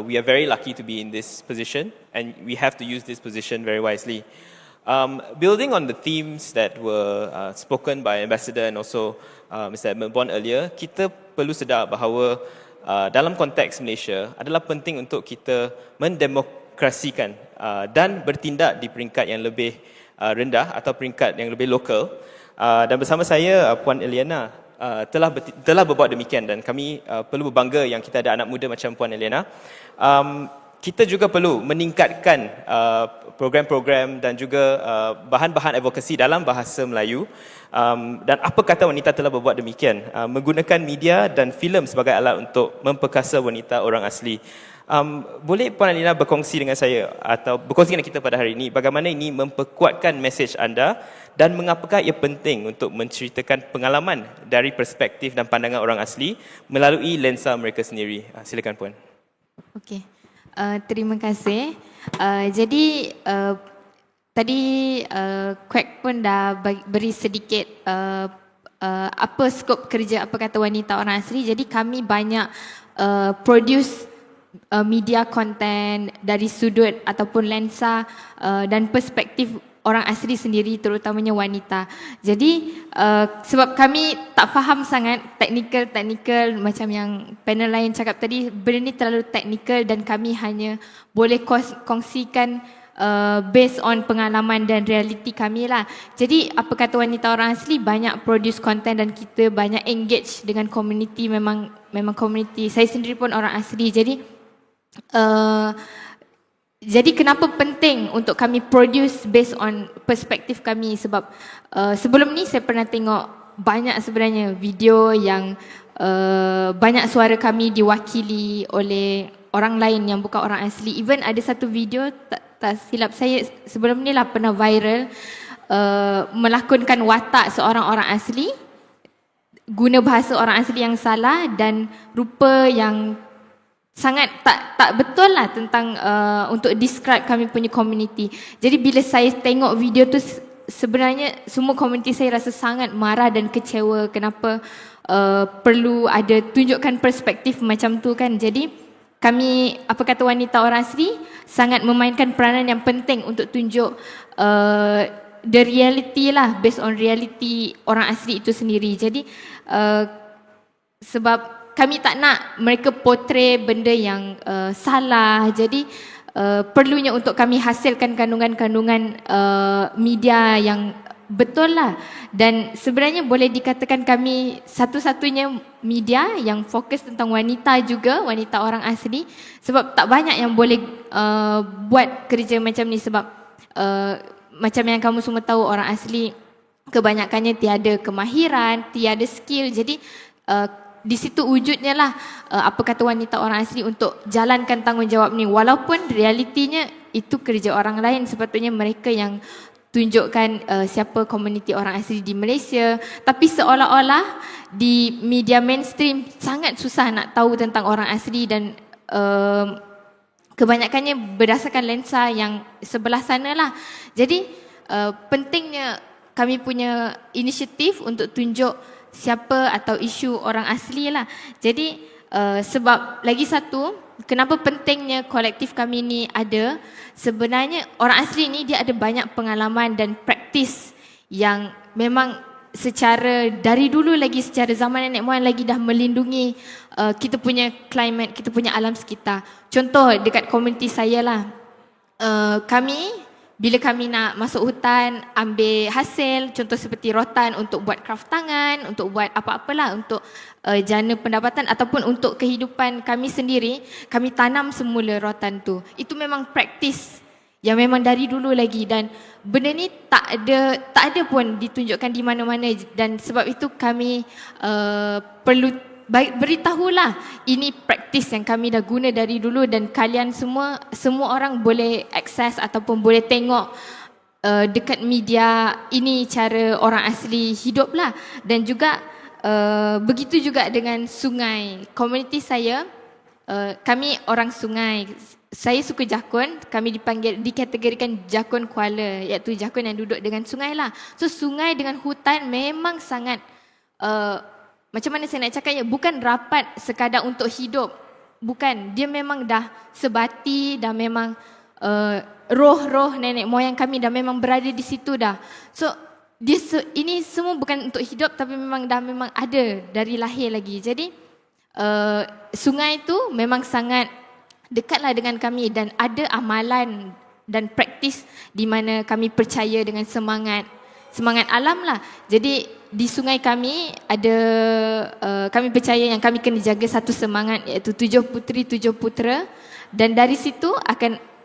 we are very lucky to be in this position, and we have to use this position very wisely. Building on the themes that were spoken by Ambassador and also Mr. Edmund Bon earlier, kita perlu sedar bahawa dalam konteks Malaysia adalah penting untuk kita mendemokrasikan dan bertindak di peringkat yang lebih rendah atau peringkat yang lebih lokal. Dan bersama saya, Puan Eliana telah berbuat demikian, dan kami perlu berbangga yang kita ada anak muda macam Puan Eliana. Kita juga perlu meningkatkan program-program dan juga bahan-bahan advokasi dalam bahasa Melayu. Dan apa kata wanita telah berbuat demikian, menggunakan media dan filem sebagai alat untuk memperkasa wanita orang asli. Boleh Puan Alina berkongsi dengan saya atau berkongsi dengan kita pada hari ini bagaimana ini memperkuatkan mesej anda, dan mengapakah ia penting untuk menceritakan pengalaman dari perspektif dan pandangan orang asli melalui lensa mereka sendiri. Silakan Puan. Okey. Terima kasih. Jadi tadi Kwek pun dah beri sedikit apa skop kerja apa kata wanita orang asli. Jadi kami banyak produce media content dari sudut ataupun lensa dan perspektif orang asli sendiri, terutamanya wanita. Jadi sebab kami tak faham sangat teknikal macam yang panel lain cakap tadi, benda ni terlalu teknikal dan kami hanya boleh kongsikan based on pengalaman dan realiti kami lah. Jadi apa kata wanita orang asli banyak produce content dan kita banyak engage dengan community, memang community. Saya sendiri pun orang asli. Jadi kenapa penting untuk kami produce based on perspektif kami, sebab sebelum ni saya pernah tengok banyak sebenarnya video yang banyak suara kami diwakili oleh orang lain yang bukan orang asli. Even ada satu video tak silap saya sebelum ni lah pernah viral, melakonkan watak seorang orang asli, guna bahasa orang asli yang salah dan rupa yang sangat tak betul lah tentang untuk describe kami punya community. Jadi bila saya tengok video tu, sebenarnya semua community saya rasa sangat marah dan kecewa kenapa perlu ada tunjukkan perspektif macam tu kan. Jadi kami, apa kata wanita orang asli, sangat memainkan peranan yang penting untuk tunjuk the reality lah, based on reality orang asli itu sendiri. Jadi sebab kami tak nak mereka portray benda yang salah. Jadi perlunya untuk kami hasilkan kandungan-kandungan media yang betul lah. Dan sebenarnya boleh dikatakan kami satu-satunya media yang fokus tentang wanita juga, wanita orang asli. Sebab tak banyak yang boleh buat kerja macam ni. Sebab macam yang kamu semua tahu, orang asli kebanyakannya tiada kemahiran, tiada skill. Jadi di situ wujudnya lah apa kata wanita orang asli untuk jalankan tanggungjawab ni. Walaupun realitinya itu kerja orang lain, sepatutnya mereka yang tunjukkan siapa komuniti orang asli di Malaysia. Tapi seolah-olah di media mainstream sangat susah nak tahu tentang orang asli dan kebanyakannya berdasarkan lensa yang sebelah sana lah. Jadi pentingnya kami punya inisiatif untuk tunjuk siapa atau isu orang asli lah. Jadi sebab lagi satu, kenapa pentingnya kolektif kami ni ada, sebenarnya orang asli ni dia ada banyak pengalaman dan praktis yang memang secara dari dulu lagi, secara zaman nenek moyang lagi dah melindungi kita punya climate, kita punya alam sekitar. Contoh dekat komuniti saya lah, kami bila kami nak masuk hutan, ambil hasil, contoh seperti rotan untuk buat kraft tangan, untuk buat apa-apalah, untuk jana pendapatan ataupun untuk kehidupan kami sendiri, kami tanam semula rotan tu. Itu memang praktis yang memang dari dulu lagi, dan benda ni tak ada pun ditunjukkan di mana-mana. Dan sebab itu kami perlu beritahulah ini praktis yang kami dah guna dari dulu, dan kalian semua orang boleh akses ataupun boleh tengok dekat media ini cara orang asli hidup lah. Dan juga begitu juga dengan sungai. Komuniti saya, kami orang sungai. Saya suku Jakun, kami dikategorikan Jakun Kuala, iaitu Jakun yang duduk dengan sungai lah. So sungai dengan hutan memang sangat macam mana saya nak cakapnya, bukan rapat sekadar untuk hidup. Bukan, dia memang dah sebati, dah memang roh-roh nenek moyang kami dah memang berada di situ dah. So ini semua bukan untuk hidup, tapi memang ada dari lahir lagi. Jadi sungai itu memang sangat dekatlah dengan kami, dan ada amalan dan praktis di mana kami percaya dengan semangat alam lah. Jadi di sungai kami ada kami percaya yang kami kena jaga satu semangat, iaitu 7 puteri 7 putera. Dan dari situ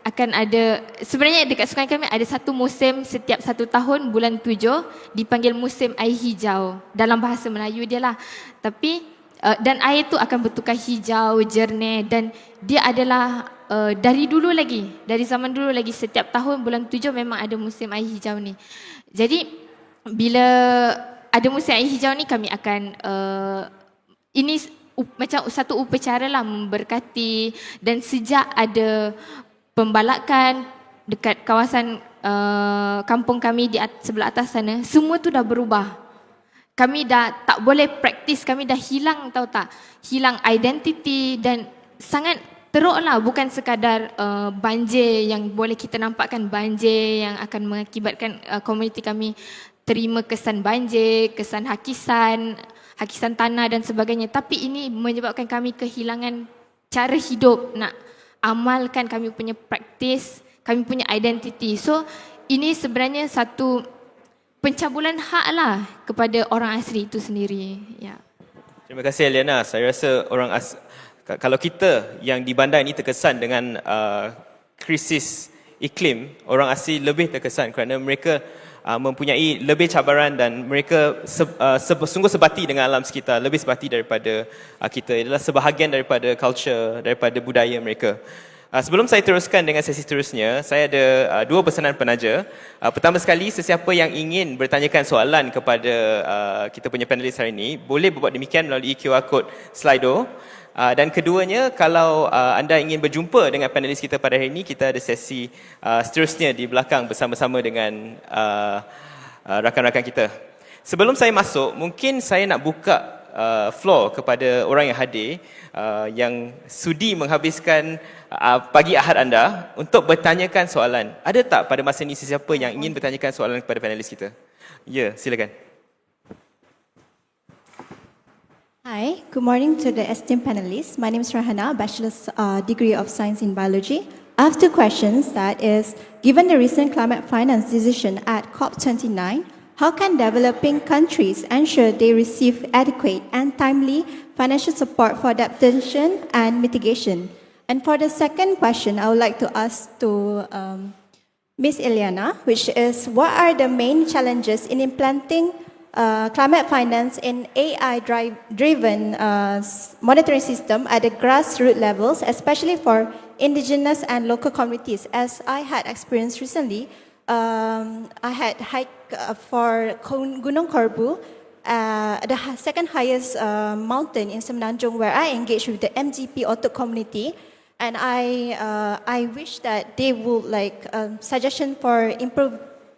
akan ada, sebenarnya dekat sungai kami ada satu musim setiap 1 tahun bulan 7 dipanggil musim air hijau, dalam bahasa Melayu dia lah. Tapi dan air tu akan bertukar hijau, jernih, dan dia adalah dari dulu lagi, dari zaman dulu lagi, setiap tahun bulan 7 memang ada musim air hijau ni. Jadi bila ada musim air hijau ni, kami akan ini macam satu upacara lah, memberkati. Dan sejak ada pembalakan dekat kawasan kampung kami di sebelah atas sana, semua tu dah berubah. Kami dah tak boleh praktis, kami dah hilang, tahu tak, hilang identiti. Dan sangat teruk lah, bukan sekadar banjir yang boleh kita nampakkan, banjir yang akan mengakibatkan komuniti kami terima kesan banjir, kesan hakisan tanah dan sebagainya. Tapi ini menyebabkan kami kehilangan cara hidup, nak amalkan kami punya praktis, kami punya identiti. So ini sebenarnya satu pencabulan hak lah kepada orang asli itu sendiri. Ya. Terima kasih Eliana. Saya rasa kalau kita yang di bandar ini terkesan dengan krisis iklim, orang asli lebih terkesan kerana mereka mempunyai lebih cabaran, dan mereka sungguh sebati dengan alam sekitar, lebih sebati daripada kita. Adalah sebahagian daripada culture, daripada budaya mereka. Sebelum saya teruskan dengan sesi seterusnya, saya ada 2 pesanan penaja. Pertama sekali, sesiapa yang ingin bertanyakan soalan kepada kita punya panelis hari ini, boleh buat demikian melalui QR code Slido. Dan keduanya, kalau anda ingin berjumpa dengan panelis kita pada hari ini, kita ada sesi seterusnya di belakang bersama-sama dengan rakan-rakan kita. Sebelum saya masuk, mungkin saya nak buka floor kepada orang yang hadir yang sudi menghabiskan pagi Ahad anda untuk bertanyakan soalan. Ada tak pada masa ini sesiapa yang ingin bertanyakan soalan kepada panelis kita? Ya, silakan. Hi, good morning to the esteemed panelists. My name is Rahana, Bachelor's degree of Science in Biology. I have two questions. That is, given the recent climate finance decision at COP29, how can developing countries ensure they receive adequate and timely financial support for adaptation and mitigation? And for the second question, I would like to ask to Ms. Eliana, which is, what are the main challenges in implementing climate finance in AI-driven monetary system at the grassroots levels, especially for indigenous and local communities? As I had experienced recently, I had hiked for Gunung Korbu, the second highest mountain in Semenanjung, where I engaged with the MGP Otok community, and I wish that they would like suggestion for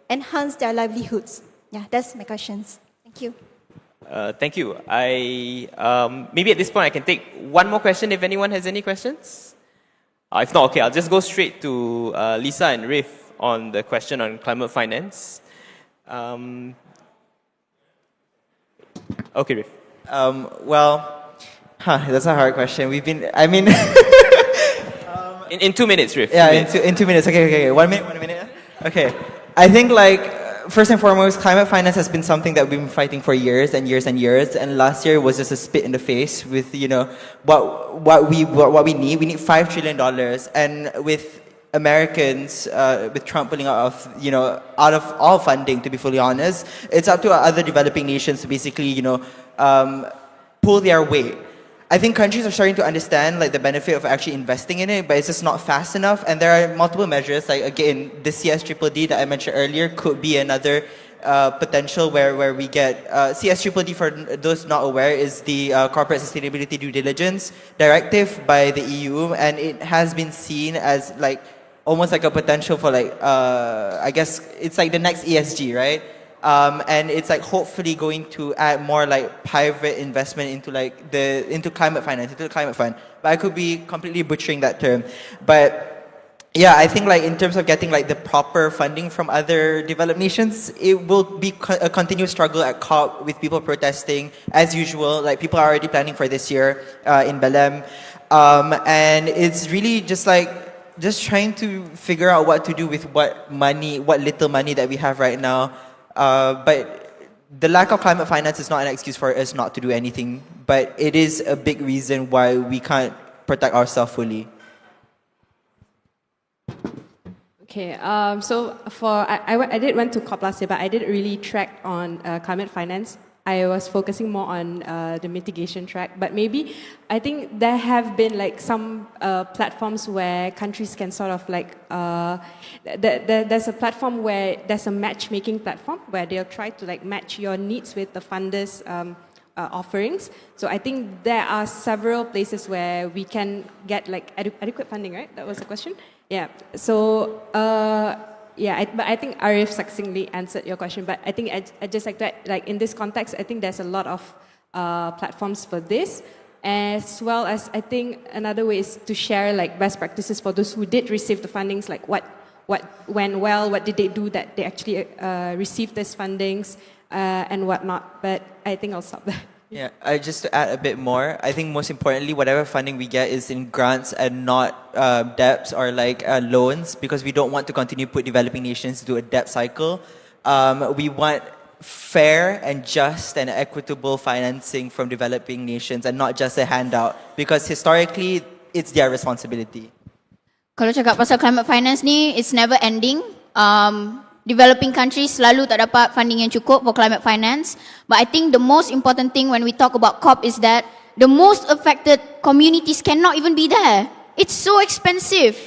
enhance their livelihoods. Yeah, that's my questions. Thank you. Thank you. Maybe at this point I can take one more question if anyone has any questions. If not, okay, I'll just go straight to Lisa and Rif on the question on climate finance. Okay, Rif. That's a hard question. In 2 minutes, Rif. Yeah, in 2 minutes. Okay. 1 minute. Okay. I think first and foremost, climate finance has been something that we've been fighting for years and years and years. And last year was just a spit in the face with what we need. We need $5 trillion, and with Americans, with Trump pulling out of all funding, to be fully honest, it's up to other developing nations to basically pull their weight. I think countries are starting to understand the benefit of actually investing in it, but it's just not fast enough. And there are multiple measures, again, the CSDDD that I mentioned earlier could be another potential where we get CSDDD, for those not aware, is the Corporate Sustainability Due Diligence Directive by the EU, and it has been seen as almost like a potential for I guess it's like the next ESG, right? And it's hopefully going to add more private investment into climate finance, into the climate fund. But I could be completely butchering that term. But yeah, I think in terms of getting the proper funding from other developed nations, it will be a continuous struggle at COP with people protesting as usual. People are already planning for this year in Belém, and it's really just trying to figure out what to do with what little money that we have right now. But the lack of climate finance is not an excuse for us not to do anything, but it is a big reason why we can't protect ourselves fully. Okay, so I did went to COP last year, but I didn't really track on climate finance. I was focusing more on the mitigation track, but maybe I think there have been some platforms where countries can sort of there's a platform where there's a matchmaking platform where they'll try to match your needs with the funders' offerings. So I think there are several places where we can get adequate funding, right? That was the question. Yeah. So. But I think Arif succinctly answered your question. But I think I just like that, in this context, I think there's a lot of platforms for this, as well as I think another way is to share best practices for those who did receive the fundings, what went well, what did they do that they actually received these fundings, and whatnot. But I think I'll stop there. Yeah, just to add a bit more, I think most importantly, whatever funding we get is in grants and not debts or loans, because we don't want to continue to put developing nations to a debt cycle. We want fair and just and equitable financing from developing nations and not just a handout, because historically, it's their responsibility. Kalau cakap pasal climate finance ni, it's never ending. Developing countries selalu tak dapat funding yang cukup for climate finance. But I think the most important thing when we talk about COP is that the most affected communities cannot even be there. It's so expensive.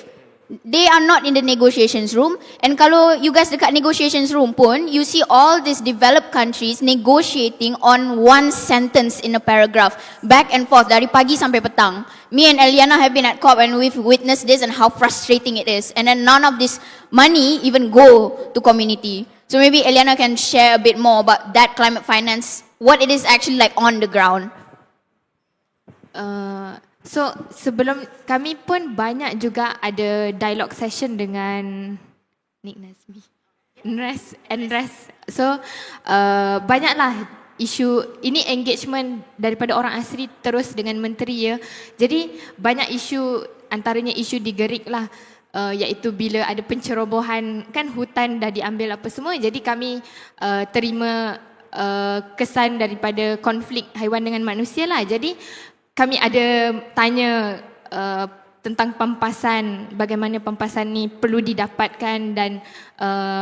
they are not in the negotiations room. And kalau you guys dekat negotiations room pun, you see all these developed countries negotiating on one sentence in a paragraph, back and forth dari pagi sampai petang. Me and Eliana have been at COP and we've witnessed this and how frustrating it is. And then none of this money even go to community. So maybe Eliana can share a bit more about that climate finance, what it is actually like on the ground. So sebelum kami pun banyak juga ada dialog session dengan Nick Nazmi, NRES. So banyaklah isu ini, engagement daripada orang asli terus dengan menteri ya. Jadi banyak isu, antaranya isu digerik lah, iaitu bila ada pencerobohan, kan hutan dah diambil apa semua. Jadi kami terima kesan daripada konflik haiwan dengan manusia lah. Jadi kami ada tanya tentang pampasan, bagaimana pampasan ni perlu didapatkan dan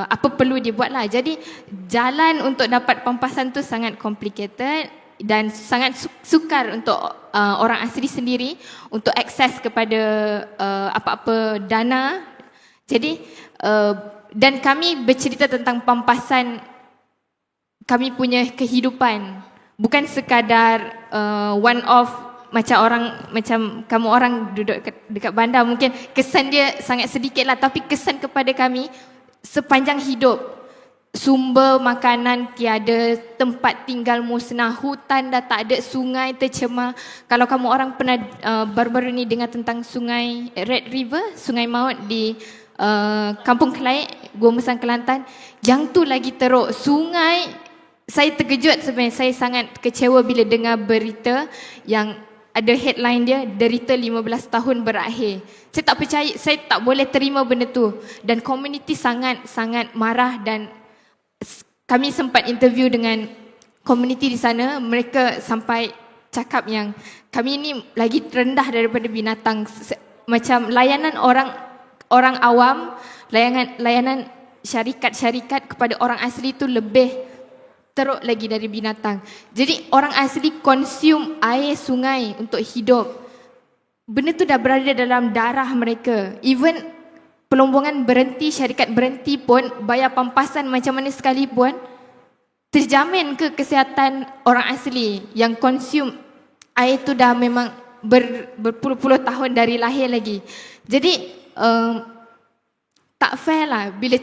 apa perlu dibuat lah. Jadi jalan untuk dapat pampasan tu sangat complicated dan sangat sukar untuk orang asli sendiri untuk akses kepada apa-apa dana. Jadi dan kami bercerita tentang pampasan kami punya kehidupan, bukan sekadar one off. Macam kamu orang duduk dekat bandar, mungkin kesan dia sangat sedikit lah, tapi kesan kepada kami sepanjang hidup. Sumber makanan tiada, tempat tinggal musnah, hutan dah tak ada, sungai tercemar. Kalau kamu orang pernah baru-baru ni dengar tentang sungai Red River, sungai maut di Kampung Kelaik, Gua Mesang, Kelantan, yang tu lagi teruk. Sungai, saya terkejut sebenarnya, saya sangat kecewa bila dengar berita yang ada headline dia, derita 15 tahun berakhir. Saya tak percaya, saya tak boleh terima benda tu. Dan komuniti sangat-sangat marah dan kami sempat interview dengan komuniti di sana. Mereka sampai cakap yang kami ni lagi rendah daripada binatang. Macam layanan orang awam, layanan syarikat-syarikat kepada orang asli tu lebih teruk lagi dari binatang. Jadi orang asli consume air sungai untuk hidup. Benda tu dah berada dalam darah mereka. Even pelombongan berhenti, syarikat berhenti pun, bayar pampasan macam mana sekalipun, terjamin ke kesihatan orang asli yang consume air tu dah memang berpuluh-puluh tahun dari lahir lagi. Jadi tak fair lah bila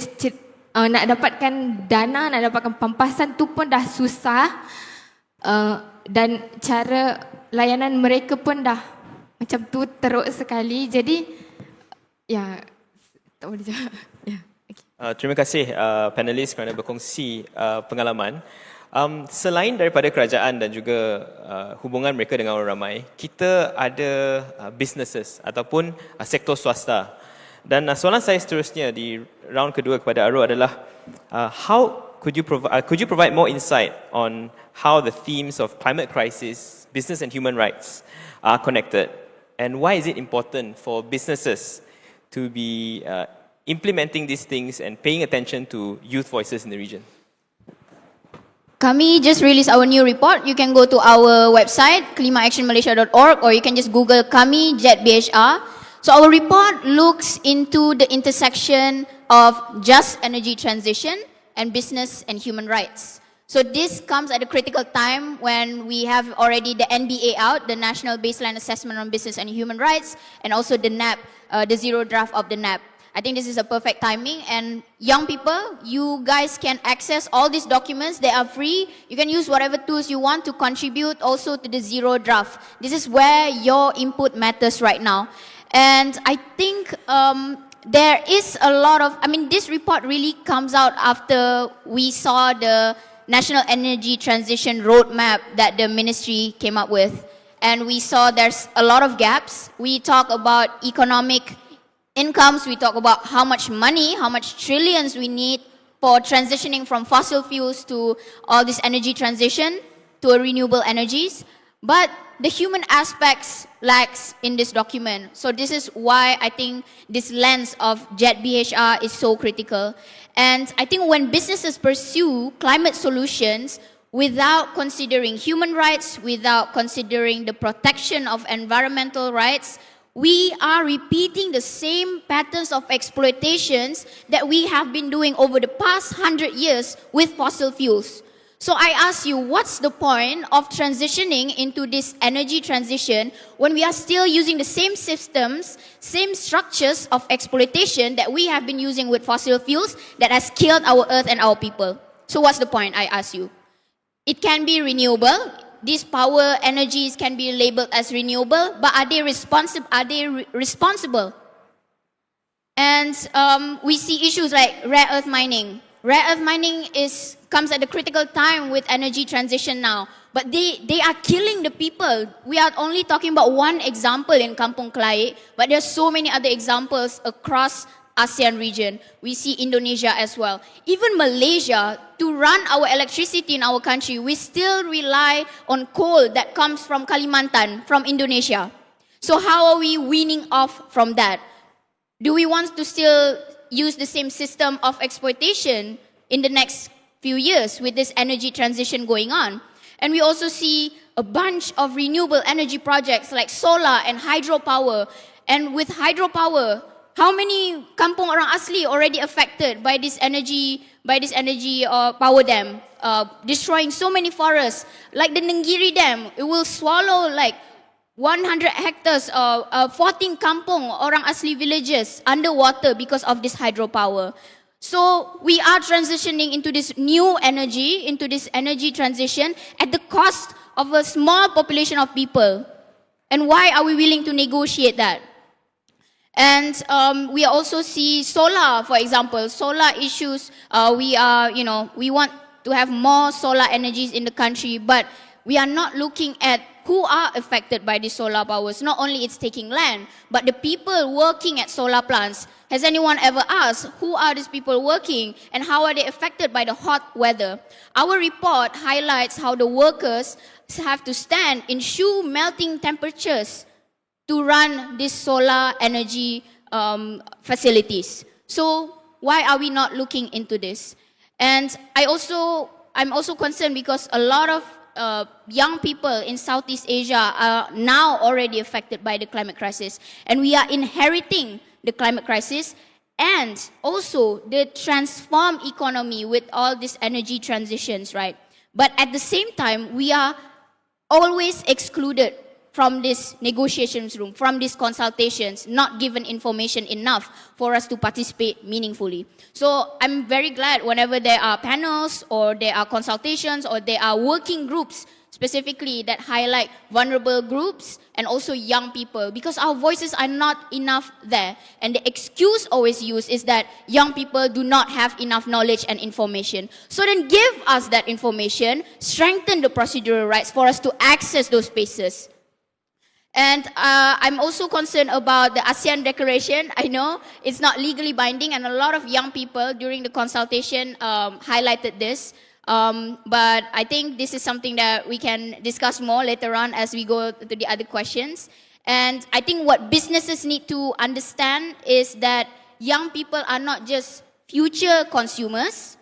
nak dapatkan dana, nak dapatkan pampasan tu pun dah susah, dan cara layanan mereka pun dah macam tu teruk sekali. Jadi ya, tak boleh jawab. Ya, okay. Terima kasih panelis kerana berkongsi pengalaman. Selain daripada kerajaan dan juga hubungan mereka dengan orang ramai, kita ada businesses ataupun sektor swasta. Dan soalan saya seterusnya di round kedua kepada Arul adalah how could you provide more insight on how the themes of climate crisis, business and human rights are connected, and why is it important for businesses to be implementing these things and paying attention to youth voices in the region? Kami just released our new report. You can go to our website klimaactionmalaysia.org, or you can just Google kami JET-BHR. So our report looks into the intersection of just energy transition and business and human rights. So this comes at a critical time when we have already the NBA out, the National Baseline Assessment on Business and Human Rights, and also the NAP, the zero draft of the NAP. I think this is a perfect timing, and young people, you guys can access all these documents. They are free. You can use whatever tools you want to contribute also to the zero draft. This is where your input matters right now. And I think there is a lot of, this report really comes out after we saw the National Energy Transition Roadmap that the ministry came up with. And we saw there's a lot of gaps. We talk about economic incomes, we talk about how much money, how much trillions we need for transitioning from fossil fuels to all this energy transition to renewable energies. But the human aspects lacks in this document. So this is why I think this lens of JET-BHR is so critical. And I think when businesses pursue climate solutions without considering human rights, without considering the protection of environmental rights, we are repeating the same patterns of exploitations that we have been doing over the past 100 years with fossil fuels. So I ask you, what's the point of transitioning into this energy transition when we are still using the same systems, same structures of exploitation that we have been using with fossil fuels that has killed our earth and our people? So what's the point, I ask you? It can be renewable. These power energies can be labeled as renewable, but are they responsible? And we see issues like rare earth mining. Rare earth mining comes at a critical time with energy transition now. But they are killing the people. We are only talking about one example in Kampung Klai, but there are so many other examples across ASEAN region. We see Indonesia as well. Even Malaysia, to run our electricity in our country, we still rely on coal that comes from Kalimantan, from Indonesia. So how are we weaning off from that? Do we want to still use the same system of exploitation in the next few years with this energy transition going on? And we also see a bunch of renewable energy projects like solar and hydropower. And with hydropower, how many kampung orang asli already affected by this energy power dam, destroying so many forests? Like the Nenggiri Dam, it will swallow like 100 hectares, 14 kampung orang asli villages underwater because of this hydropower. So we are transitioning into this new energy, into this energy transition at the cost of a small population of people. And why are we willing to negotiate that? And we also see solar, for example, solar issues. We want to have more solar energies in the country, but we are not looking at who are affected by the solar powers. Not only it's taking land, but the people working at solar plants. Has anyone ever asked who are these people working and how are they affected by the hot weather? Our report highlights how the workers have to stand in shoe melting temperatures to run these solar energy facilities. So why are we not looking into this? And I'm also concerned because a lot of young people in Southeast Asia are now already affected by the climate crisis. And we are inheriting the climate crisis and also the transformed economy with all these energy transitions, right? But at the same time, we are always excluded from this negotiations room, from these consultations, not given information enough for us to participate meaningfully. So I'm very glad whenever there are panels or there are consultations or there are working groups specifically that highlight vulnerable groups and also young people, because our voices are not enough there. And the excuse always used is that young people do not have enough knowledge and information. So then give us that information, strengthen the procedural rights for us to access those spaces. And I'm also concerned about the ASEAN Declaration. I know it's not legally binding, and a lot of young people during the consultation highlighted this. But I think this is something that we can discuss more later on as we go to the other questions. And I think what businesses need to understand is that young people are not just future consumers.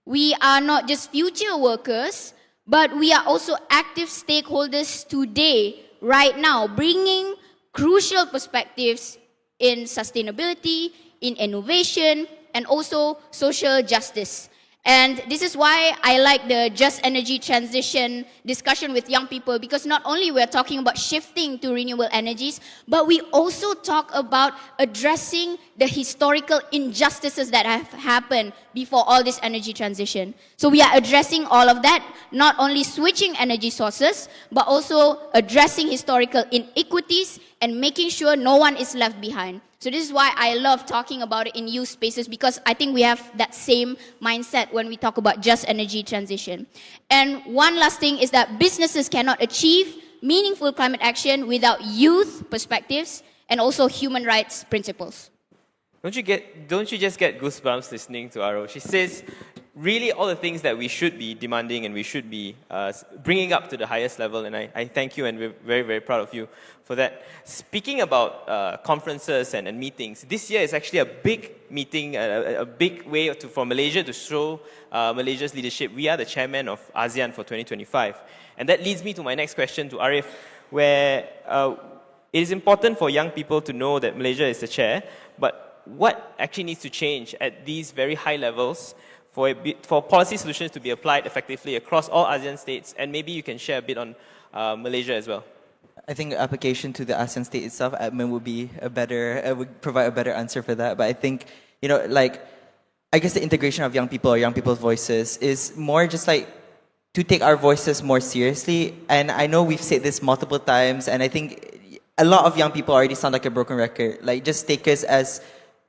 We are not just future workers, but we are also active stakeholders today, right now, bringing crucial perspectives in sustainability, in innovation, and also social justice. And this is why I like the just energy transition discussion with young people, because not only we're talking about shifting to renewable energies, but we also talk about addressing the historical injustices that have happened before all this energy transition. So we are addressing all of that, not only switching energy sources, but also addressing historical inequities and making sure no one is left behind. So this is why I love talking about it in youth spaces, because I think we have that same mindset when we talk about just energy transition. And one last thing is that businesses cannot achieve meaningful climate action without youth perspectives and also human rights principles. Don't you just get goosebumps listening to Aro? She says really all the things that we should be demanding and we should be bringing up to the highest level, and I thank you and we're very, very proud of you for that. Speaking about conferences and meetings, this year is actually a big meeting, a big way for Malaysia to show Malaysia's leadership. We are the chairman of ASEAN for 2025. And that leads me to my next question to Arif, where it is important for young people to know that Malaysia is the chair, but what actually needs to change at these very high levels for policy solutions to be applied effectively across all ASEAN states? And maybe you can share a bit on Malaysia as well. I think application to the ASEAN state itself, Edmund would provide a better answer for that. But I think, I guess the integration of young people or young people's voices is more just like to take our voices more seriously. And I know we've said this multiple times, and I think a lot of young people already sound like a broken record. Like, just take us as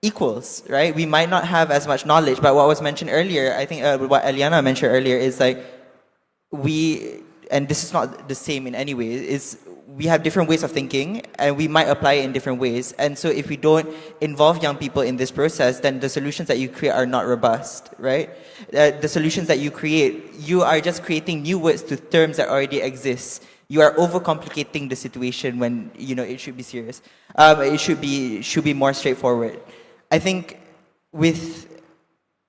equals, right? We might not have as much knowledge, but what was mentioned earlier, I think what Eliana mentioned earlier is like, and this is not the same in any way, is we have different ways of thinking and we might apply it in different ways. And so if we don't involve young people in this process, then the solutions that you create are not robust, right? The solutions that you create, you are just creating new words to terms that already exist. You are overcomplicating the situation when, it should be serious. It should be more straightforward. I think with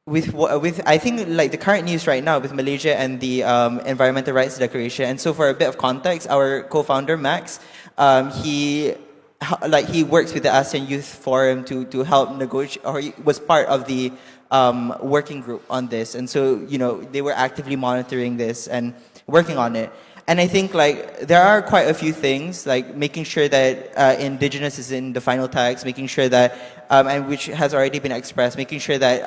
I think like the current news right now with Malaysia and the Environmental Rights Declaration, and so for a bit of context, our co-founder Max, he works with the ASEAN Youth Forum to help negotiate, or he was part of the working group on this, and so they were actively monitoring this and working on it. And I think there are quite a few things, like making sure that indigenous is in the final tax, making sure that, and which has already been expressed, making sure that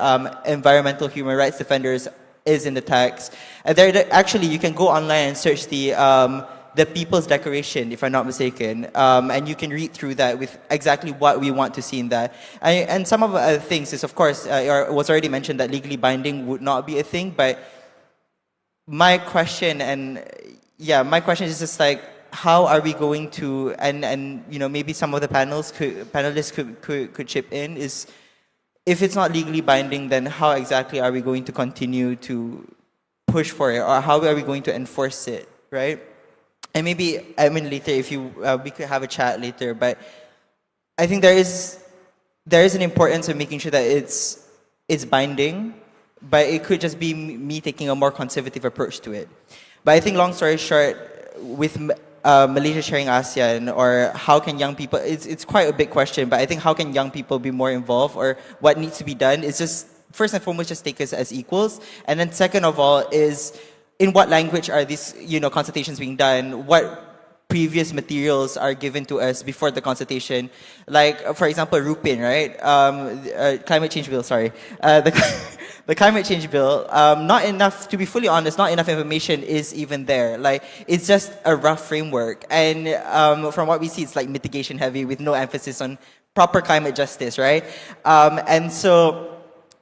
environmental human rights defenders is in the tax. Actually, you can go online and search the People's Declaration, if I'm not mistaken, and you can read through that with exactly what we want to see in that. And some of the other things is, of course, it was already mentioned that legally binding would not be a thing, but my question is just like, how are we going to, and maybe some of the panelists could chip in, is if it's not legally binding, then how exactly are we going to continue to push for it, or how are we going to enforce it, right? And maybe, later, if we could have a chat later, but I think there is an importance of making sure that it's binding, but it could just be me taking a more conservative approach to it. But I think, long story short, with Malaysia chairing ASEAN, or how can young people, it's quite a big question, but I think how can young people be more involved, or what needs to be done is just, first and foremost, just take us as equals. And then second of all is, in what language are these consultations being done? What previous materials are given to us before the consultation? Like, for example, Rupin, right? Climate change bill, sorry. The climate change bill, not enough, to be fully honest, not enough information is even there. Like, it's just a rough framework. And from what we see, it's like mitigation heavy with no emphasis on proper climate justice, right? And so,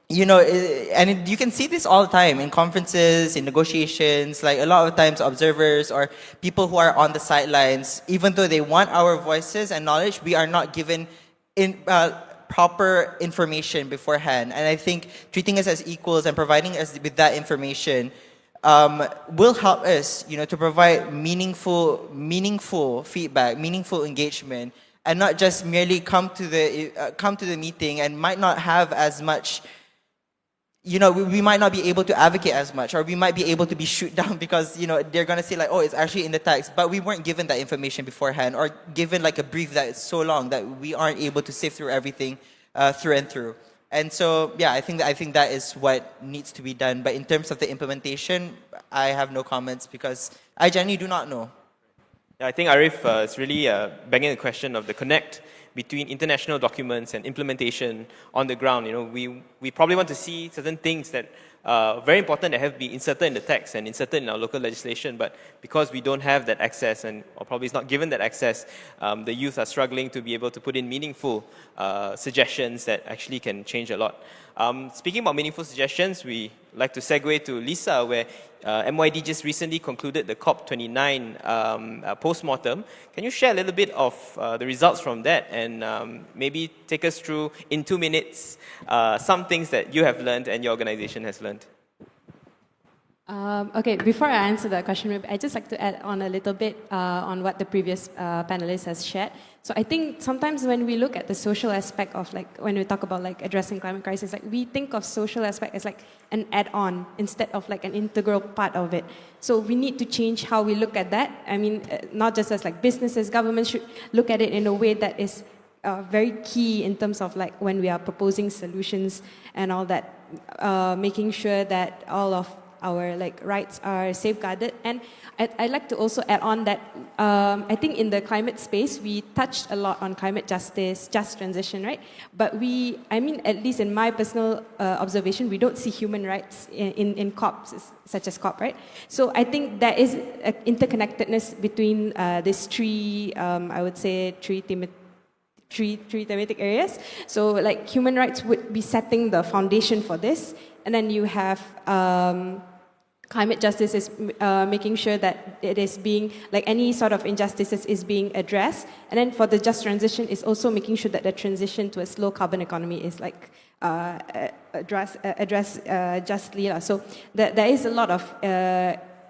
and you can see this all the time in conferences, in negotiations, like a lot of times observers or people who are on the sidelines, even though they want our voices and knowledge, we are not given proper information beforehand. And I think treating us as equals and providing us with that information will help us, to provide meaningful feedback, meaningful engagement, and not just merely come to the meeting and might not have as much. We might not be able to advocate as much, or we might be able to be shoot down because, they're going to say like, oh, it's actually in the text, but we weren't given that information beforehand, or given like a brief that is so long that we aren't able to sift through everything through and through. And so, yeah, I think that is what needs to be done. But in terms of the implementation, I have no comments because I genuinely do not know. Yeah, I think Arif is really banging the question of the connect between international documents and implementation on the ground. We probably want to see certain things that are very important that have been inserted in the text and inserted in our local legislation, but because we don't have that access, or probably is not given that access, the youth are struggling to be able to put in meaningful suggestions that actually can change a lot. Speaking about meaningful suggestions, we like to segue to Lisa, where MYD just recently concluded the COP29 post-mortem. Can you share a little bit of the results from that, and maybe take us through, in 2 minutes, some things that you have learned and your organization has learned? Okay, before I answer that question, maybe I'd just like to add on a little bit on what the previous panelist has shared. So I think sometimes when we look at the social aspect of like, when we talk about like addressing climate crisis, like we think of social aspect as like an add-on instead of like an integral part of it. So we need to change how we look at that. I mean, not just as like businesses, governments should look at it in a way that is very key in terms of like when we are proposing solutions and all that, making sure that all of our like rights are safeguarded. And I'd like to also add on that I think in the climate space, we touched a lot on climate justice, just transition, right? But I mean, at least in my personal observation, we don't see human rights in COPs, such as COP, right? So I think there is an interconnectedness between these three, I would say, three thematic areas. So like human rights would be setting the foundation for this. And then you have climate justice is making sure that it is being, like any sort of injustices is being addressed. And then for the just transition is also making sure that the transition to a slow carbon economy is like addressed justly. So there is a lot of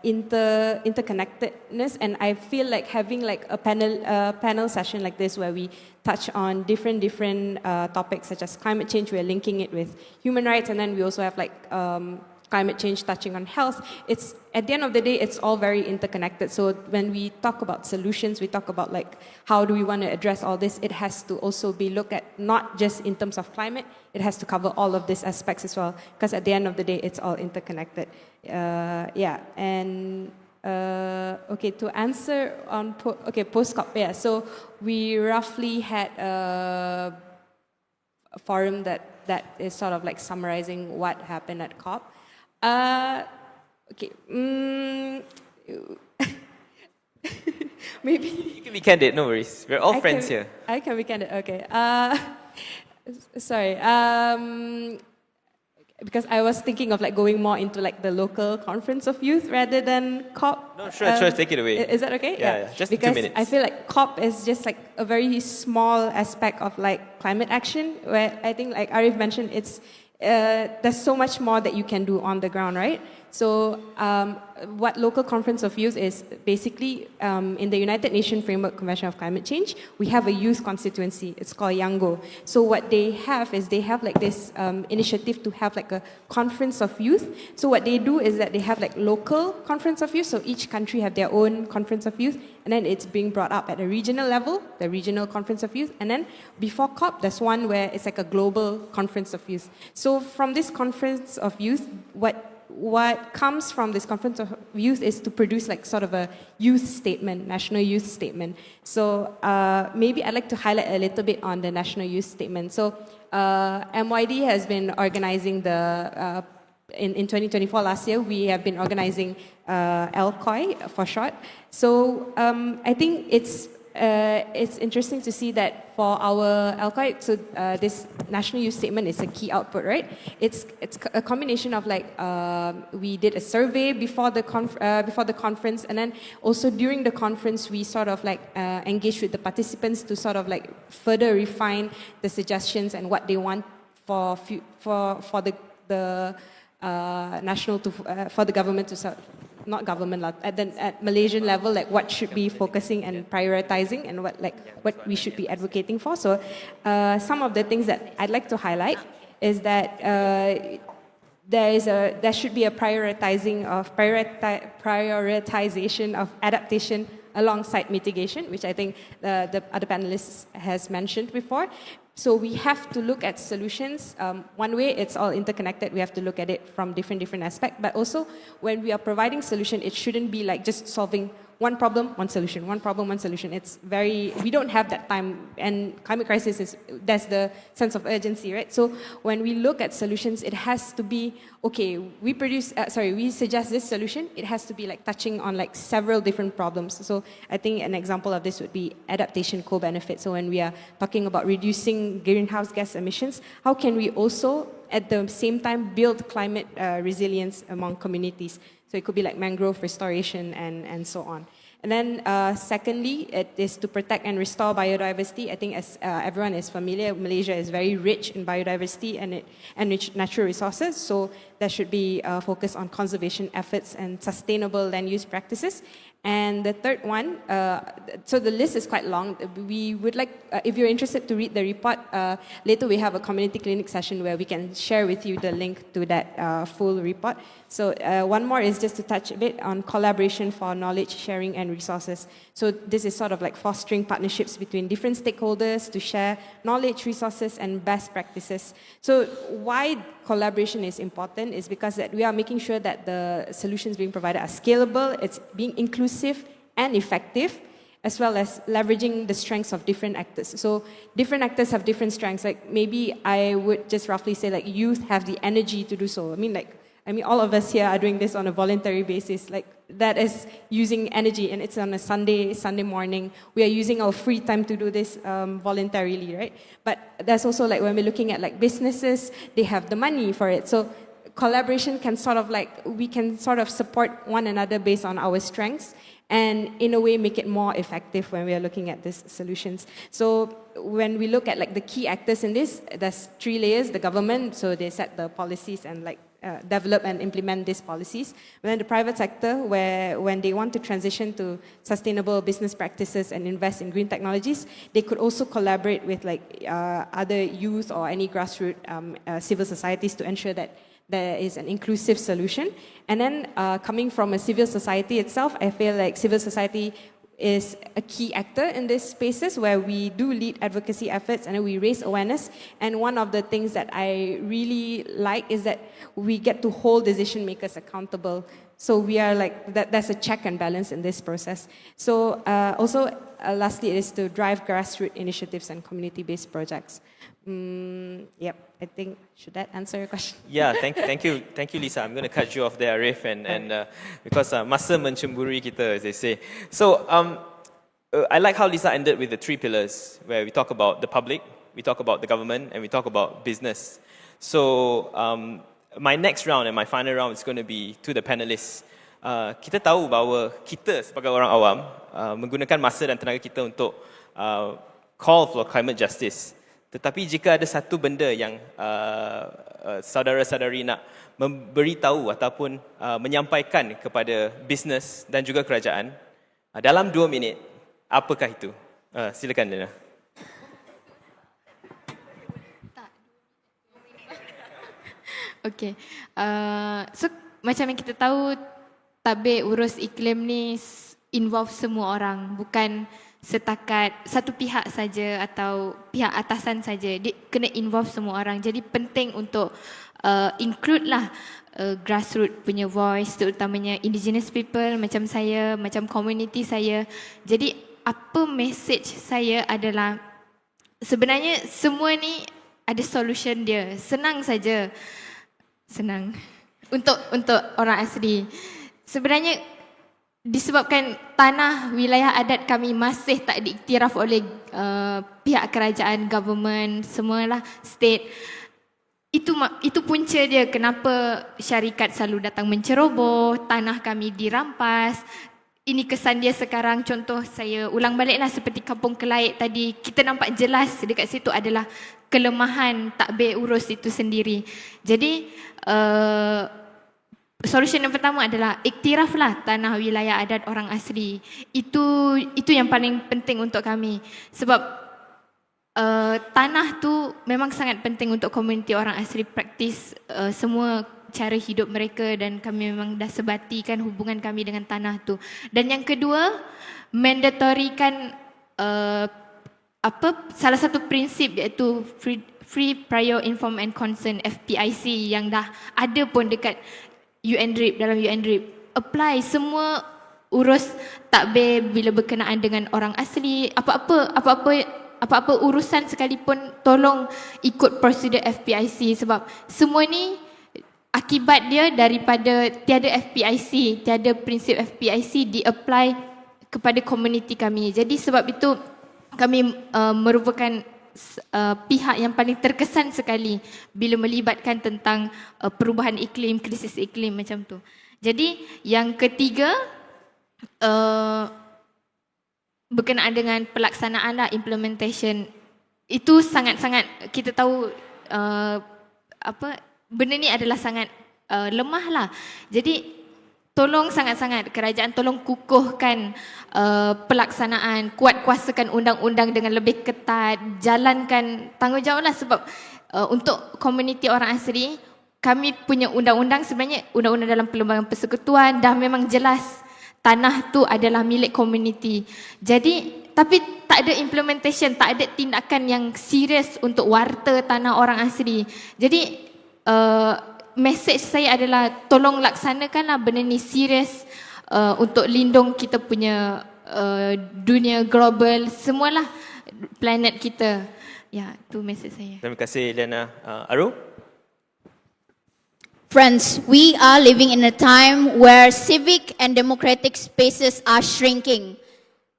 interconnectedness, and I feel like having like a panel session like this where we touch on different topics such as climate change, we're linking it with human rights, and then we also have like climate change touching on health. It's at the end of the day, it's all very interconnected. So when we talk about solutions, we talk about like how do we want to address all this. It has to also be looked at not just in terms of climate. It has to cover all of these aspects as well, because at the end of the day, it's all interconnected. Yeah, and okay, to answer on post-COP, yeah. So we roughly had a forum that is sort of like summarizing what happened at COP. Okay. Maybe you can be candid. No worries. We're all friends here. I can be candid. Okay. Sorry. Because I was thinking of like going more into like the local conference of youth rather than COP. No, sure. Take it away. Is that okay? Yeah. Just because 2 minutes. I feel like COP is just like a very small aspect of like climate action, where I think like Arif mentioned, it's there's so much more that you can do on the ground, right? So what local conference of youth is basically in the United Nations Framework Convention of Climate Change, we have a youth constituency. It's called Yango. So what they have is they have like this initiative to have like a conference of youth. So what they do is that they have like local conference of youth. So each country have their own conference of youth, and then it's being brought up at a regional level, the regional conference of youth. And then before COP, there's one where it's like a global conference of youth. So from this conference of youth, what comes from this conference of youth is to produce like sort of a youth statement, national youth statement. So maybe I'd like to highlight a little bit on the national youth statement. So MYD has been organizing in 2024 last year, we have been organizing AICHR for short. So I think it's interesting to see that for our AICHR, so this national youth statement is a key output, right? It's a combination of like we did a survey before the conference, and then also during the conference we sort of like engaged with the participants to sort of like further refine the suggestions and what they want for the national for the government to not government at Malaysian level, like what should be focusing and prioritizing, and what we should be advocating for. So some of the things that I'd like to highlight is that there should be a prioritization of adaptation alongside mitigation, which I think the other panelists has mentioned before. So we have to look at solutions. One way, it's all interconnected. We have to look at it from different aspects. But also, when we are providing solution, it shouldn't be like just solving one problem, one solution, one problem, one solution. We don't have that time. And climate crisis that's the sense of urgency, right? So when we look at solutions, it has to be, okay, we suggest this solution. It has to be like touching on like several different problems. So I think an example of this would be adaptation co-benefit. So when we are talking about reducing greenhouse gas emissions, how can we also at the same time build climate resilience among communities? So it could be like mangrove restoration and so on. And then secondly, it is to protect and restore biodiversity. I think as everyone is familiar, Malaysia is very rich in biodiversity and natural resources. So there should be a focus on conservation efforts and sustainable land use practices. And the third one, so the list is quite long. We would like, if you're interested to read the report, later we have a community clinic session where we can share with you the link to that full report. So one more is just to touch a bit on collaboration for knowledge sharing and resources. So this is sort of like fostering partnerships between different stakeholders to share knowledge, resources, and best practices. So why collaboration is important is because that we are making sure that the solutions being provided are scalable, it's being inclusive and effective, as well as leveraging the strengths of different actors. So different actors have different strengths. Like maybe I would just roughly say like youth have the energy to do so. I mean, all of us here are doing this on a voluntary basis. Like that is using energy, and it's on a Sunday morning. We are using our free time to do this voluntarily, right? But there's also like when we're looking at like businesses, they have the money for it. So collaboration can sort of like, we can sort of support one another based on our strengths and in a way make it more effective when we are looking at these solutions. So when we look at like the key actors in this, there's 3 layers: the government, so they set the policies and like develop and implement these policies. And then the private sector, where when they want to transition to sustainable business practices and invest in green technologies, they could also collaborate with like other youth or any grassroots civil societies to ensure that there is an inclusive solution. And then coming from a civil society itself, I feel like civil society is a key actor in these spaces where we do lead advocacy efforts and we raise awareness. And one of the things that I really like is that we get to hold decision makers accountable. So we are like, there's a check and balance in this process. So also, lastly, it is to drive grassroots initiatives and community-based projects. Yep, I think, should that answer your question? Yeah, thank you, Lisa. I'm going to cut you off there, Arif, and because masa mencemburi kita, as they say. So I like how Lisa ended with the 3 pillars, where we talk about the public, we talk about the government, and we talk about business. So my next round and my final round is going to be to the panelists. Kita tahu bahawa kita sebagai orang awam menggunakan masa dan tenaga kita untuk call for climate justice. Tetapi jika ada satu benda yang saudara-saudari nak memberitahu ataupun menyampaikan kepada bisnes dan juga kerajaan dalam 2 minit, apakah itu? Silakan, Dina. Okay. So macam yang kita tahu, tabik urus iklim ni involve semua orang, bukan setakat satu pihak saja atau pihak atasan saja. Dia kena involve semua orang. Jadi penting untuk include lah grassroots punya voice, terutamanya indigenous people macam saya, macam community saya. Jadi apa message saya adalah sebenarnya semua ni ada solution dia. Senang saja. Senang untuk orang asli. Sebenarnya disebabkan tanah wilayah adat kami masih tak diiktiraf oleh pihak kerajaan, government, semualah state. Itu punca dia kenapa syarikat selalu datang menceroboh, tanah kami dirampas. Ini kesan dia sekarang. Contoh saya ulang baliklah seperti Kampung Kelait tadi, kita nampak jelas dekat situ adalah kelemahan takbir urus itu sendiri. Jadi solution yang pertama adalah iktiraflah tanah wilayah adat orang asli. Itu yang paling penting untuk kami. Sebab tanah tu memang sangat penting untuk komuniti orang asli praktis semua cara hidup mereka, dan kami memang dah sebatikan hubungan kami dengan tanah tu. Dan yang kedua, mandatorikan salah satu prinsip iaitu free prior inform and consent, FPIC, yang dah ada pun dekat UNDP, dalam UNDP. Apply semua urus takbir bila berkenaan dengan orang asli, apa-apa urusan sekalipun tolong ikut prosedur FPIC, sebab semua ni akibat dia daripada tiada FPIC, tiada prinsip FPIC di-apply kepada komuniti kami. Jadi sebab itu kami merupakan pihak yang paling terkesan sekali bila melibatkan tentang perubahan iklim, krisis iklim macam tu. Jadi yang ketiga, berkenaan dengan pelaksanaan lah, implementation, itu sangat-sangat kita tahu benda ni adalah sangat lemah lah. Jadi tolong sangat-sangat kerajaan tolong kukuhkan pelaksanaan, kuatkuasakan undang-undang dengan lebih ketat, jalankan tanggungjawab lah, sebab untuk komuniti orang asli, kami punya undang-undang sebenarnya undang-undang dalam perlembagaan persekutuan dah memang jelas tanah tu adalah milik komuniti. Jadi tapi tak ada implementation, tak ada tindakan yang serius untuk warta tanah orang asli. Jadi message saya adalah tolong laksanakanlah benda ni serius untuk lindung kita punya dunia global, semualah planet kita. Ya, tu message saya. Terima kasih Liana. Aru? Friends, we are living in a time where civic and democratic spaces are shrinking.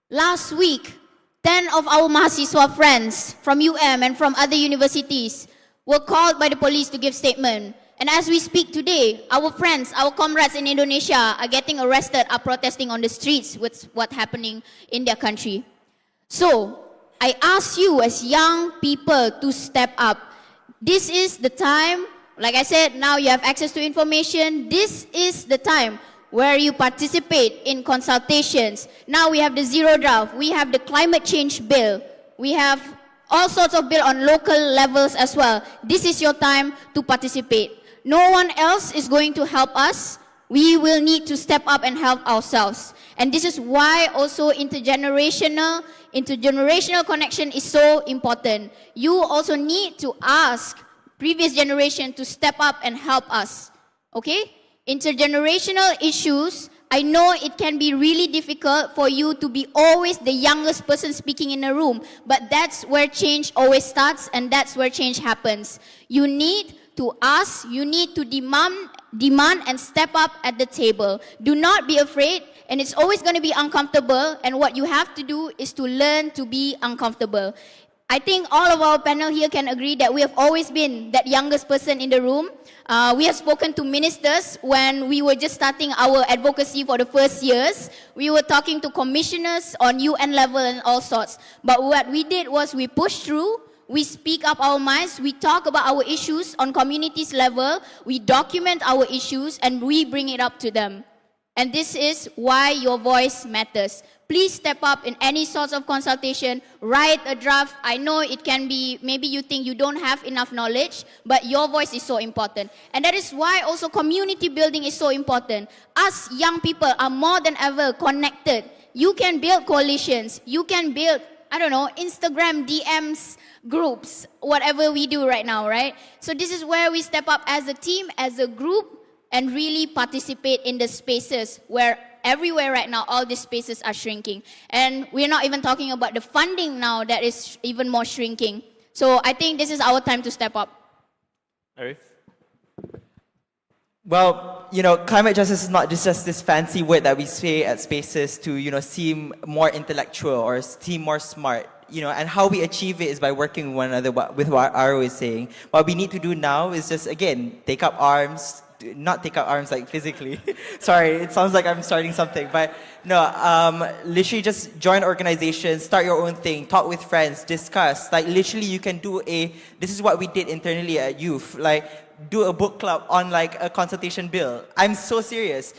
Last week, 10 of our mahasiswa friends from UM and from other universities were called by the police to give statement. And as we speak today, our friends, our comrades in Indonesia are getting arrested, are protesting on the streets with what's happening in their country. So, I ask you as young people to step up. This is the time. Like I said, now you have access to information. This is the time where you participate in consultations. Now we have the zero draft. We have the climate change bill. We have all sorts of bill on local levels as well. This is your time to participate. No one else is going to help us. We will need to step up and help ourselves. And this is why also intergenerational connection is so important. You also need to ask previous generation to step up and help us, okay? Intergenerational issues, I know it can be really difficult for you to be always the youngest person speaking in a room, but that's where change always starts and that's where change happens. You need to ask, you need to demand and step up at the table. Do not be afraid, and it's always going to be uncomfortable, and what you have to do is to learn to be uncomfortable. I think all of our panel here can agree that we have always been that youngest person in the room. We have spoken to ministers when we were just starting our advocacy for the first years. We were talking to commissioners on UN level and all sorts. But what we did was we pushed through, we speak up our minds, we talk about our issues on communities level, we document our issues, and we bring it up to them. And this is why your voice matters. Please step up in any sorts of consultation, write a draft. I know it can be, maybe you think you don't have enough knowledge, but your voice is so important. And that is why also community building is so important. Us young people are more than ever connected. You can build coalitions, you can build, I don't know, Instagram DMs, groups, whatever we do right now, right? So this is where we step up as a team, as a group, and really participate in the spaces where everywhere right now, all these spaces are shrinking. And we're not even talking about the funding now that is even more shrinking. So I think this is our time to step up. Arif? Well, climate justice is not just this fancy word that we say at spaces to, seem more intellectual or seem more smart. And how we achieve it is by working with one another, with what Aro is saying. What we need to do now is just, again, take up arms, not take up arms like physically. Sorry, it sounds like I'm starting something, but no, literally just join organizations, start your own thing, talk with friends, discuss. Like literally you can do this is what we did internally at youth, like do a book club on like a consultation bill. I'm so serious.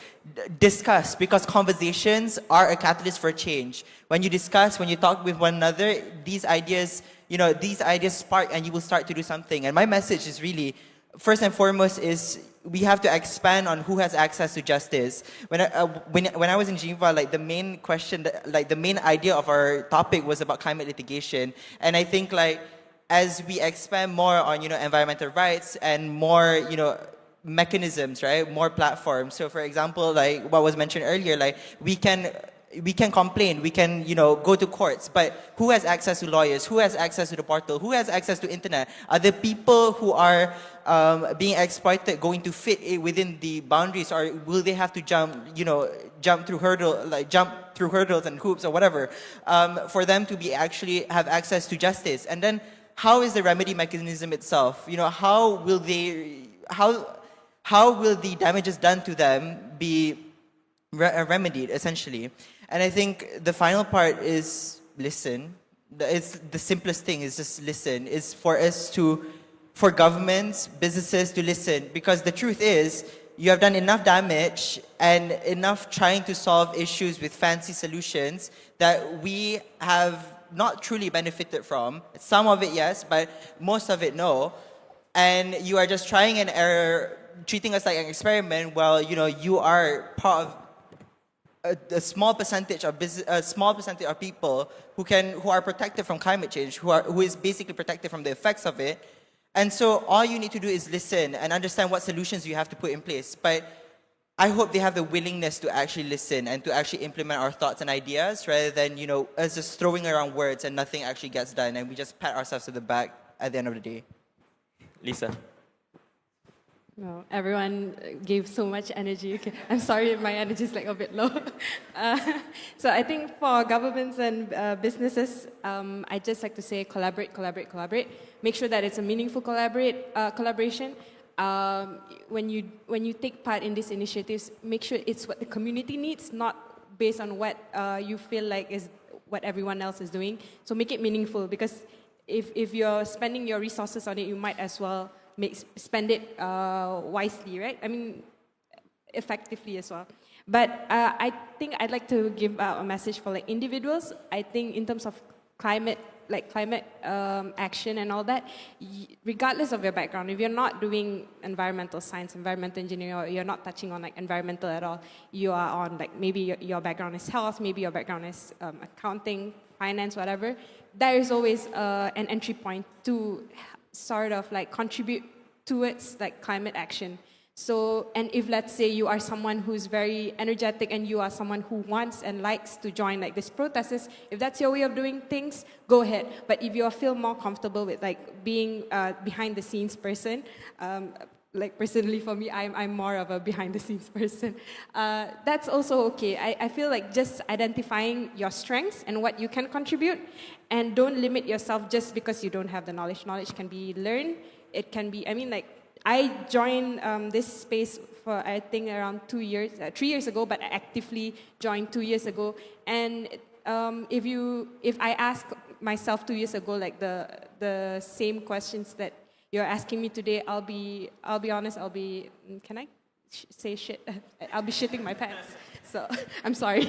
Discuss, because conversations are a catalyst for change. When you discuss, when you talk with one another, these ideas spark and you will start to do something. And my message is really, first and foremost, is we have to expand on who has access to justice. When I was in Geneva, like the main question, like the main idea of our topic was about climate litigation. And I think like as we expand more on environmental rights and more mechanisms, right, more platforms. So for example, like what was mentioned earlier, like we can complain, we can go to courts, but who has access to lawyers? Who has access to the portal? Who has access to internet? Are the people who are being exploited going to fit within the boundaries, or will they have to jump through hurdles and hoops or whatever for them to be actually have access to justice? And then how is the remedy mechanism itself? How will the damages done to them be remedied, essentially. And I think the final part is listen. It's the simplest thing is just listen. Is for governments, businesses to listen, because the truth is, you have done enough damage and enough trying to solve issues with fancy solutions that we have not truly benefited from. Some of it, yes, but most of it, no. And you are just trying and error, treating us like an experiment while, you are part of a small percentage of people who are protected from climate change, who is basically protected from the effects of it. And so all you need to do is listen and understand what solutions you have to put in place. But I hope they have the willingness to actually listen and to actually implement our thoughts and ideas rather than, us just throwing around words and nothing actually gets done and we just pat ourselves to the back at the end of the day. Lisa. No, everyone gave so much energy. Okay. I'm sorry if my energy is like a bit low. So I think for governments and businesses, I just like to say collaborate. Make sure that it's a meaningful collaboration. When you take part in these initiatives, make sure it's what the community needs, not based on what you feel like is what everyone else is doing. So make it meaningful, because if you're spending your resources on it, you might as well spend it wisely, right? I mean, effectively as well. But I think I'd like to give out a message for individuals. I think in terms of climate action and all that, regardless of your background, if you're not doing environmental science, environmental engineering, or you're not touching on environmental at all, you are on maybe your background is health, maybe your background is accounting, finance, whatever. There is always an entry point to sort of contribute towards climate action. So, and if let's say you are someone who's very energetic and you are someone who wants and likes to join these protests, if that's your way of doing things, go ahead. But if you feel more comfortable with being behind the scenes person, personally for me, I'm more of a behind the scenes person. That's also okay. I feel just identifying your strengths and what you can contribute, and don't limit yourself just because you don't have the knowledge. Knowledge can be learned. It can be, I joined this space for I think around 3 years ago, but I actively joined 2 years ago. And if I ask myself 2 years ago the same questions that you're asking me today, I'll be honest, can I say shit? I'll be shitting my pants. So, I'm sorry.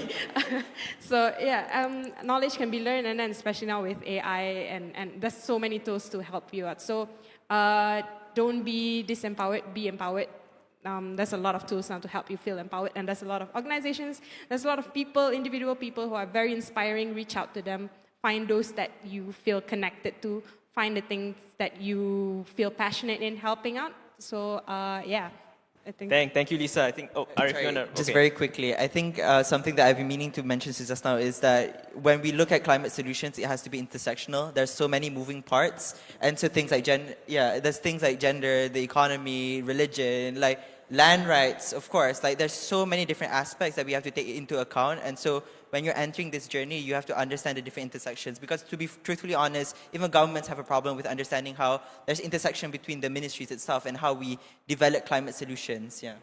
So, yeah, knowledge can be learned, and then especially now with AI, and there's so many tools to help you out. So, don't be disempowered, be empowered. There's a lot of tools now to help you feel empowered, and there's a lot of organizations, there's a lot of people, individual people who are very inspiring. Reach out to them, find those that you feel connected to, find the things that you feel passionate in helping out. So, yeah. I think. Thank you, Lisa. I think, Arif, just very quickly, I think something that I've been meaning to mention since just now is that when we look at climate solutions, it has to be intersectional. There's so many moving parts, and so things like there's things like gender, the economy, religion, land rights, of course. There's so many different aspects that we have to take into account, and so when you're entering this journey, you have to understand the different intersections. Because to be truthfully honest, even governments have a problem with understanding how there's intersection between the ministries itself and how we develop climate solutions. Yeah.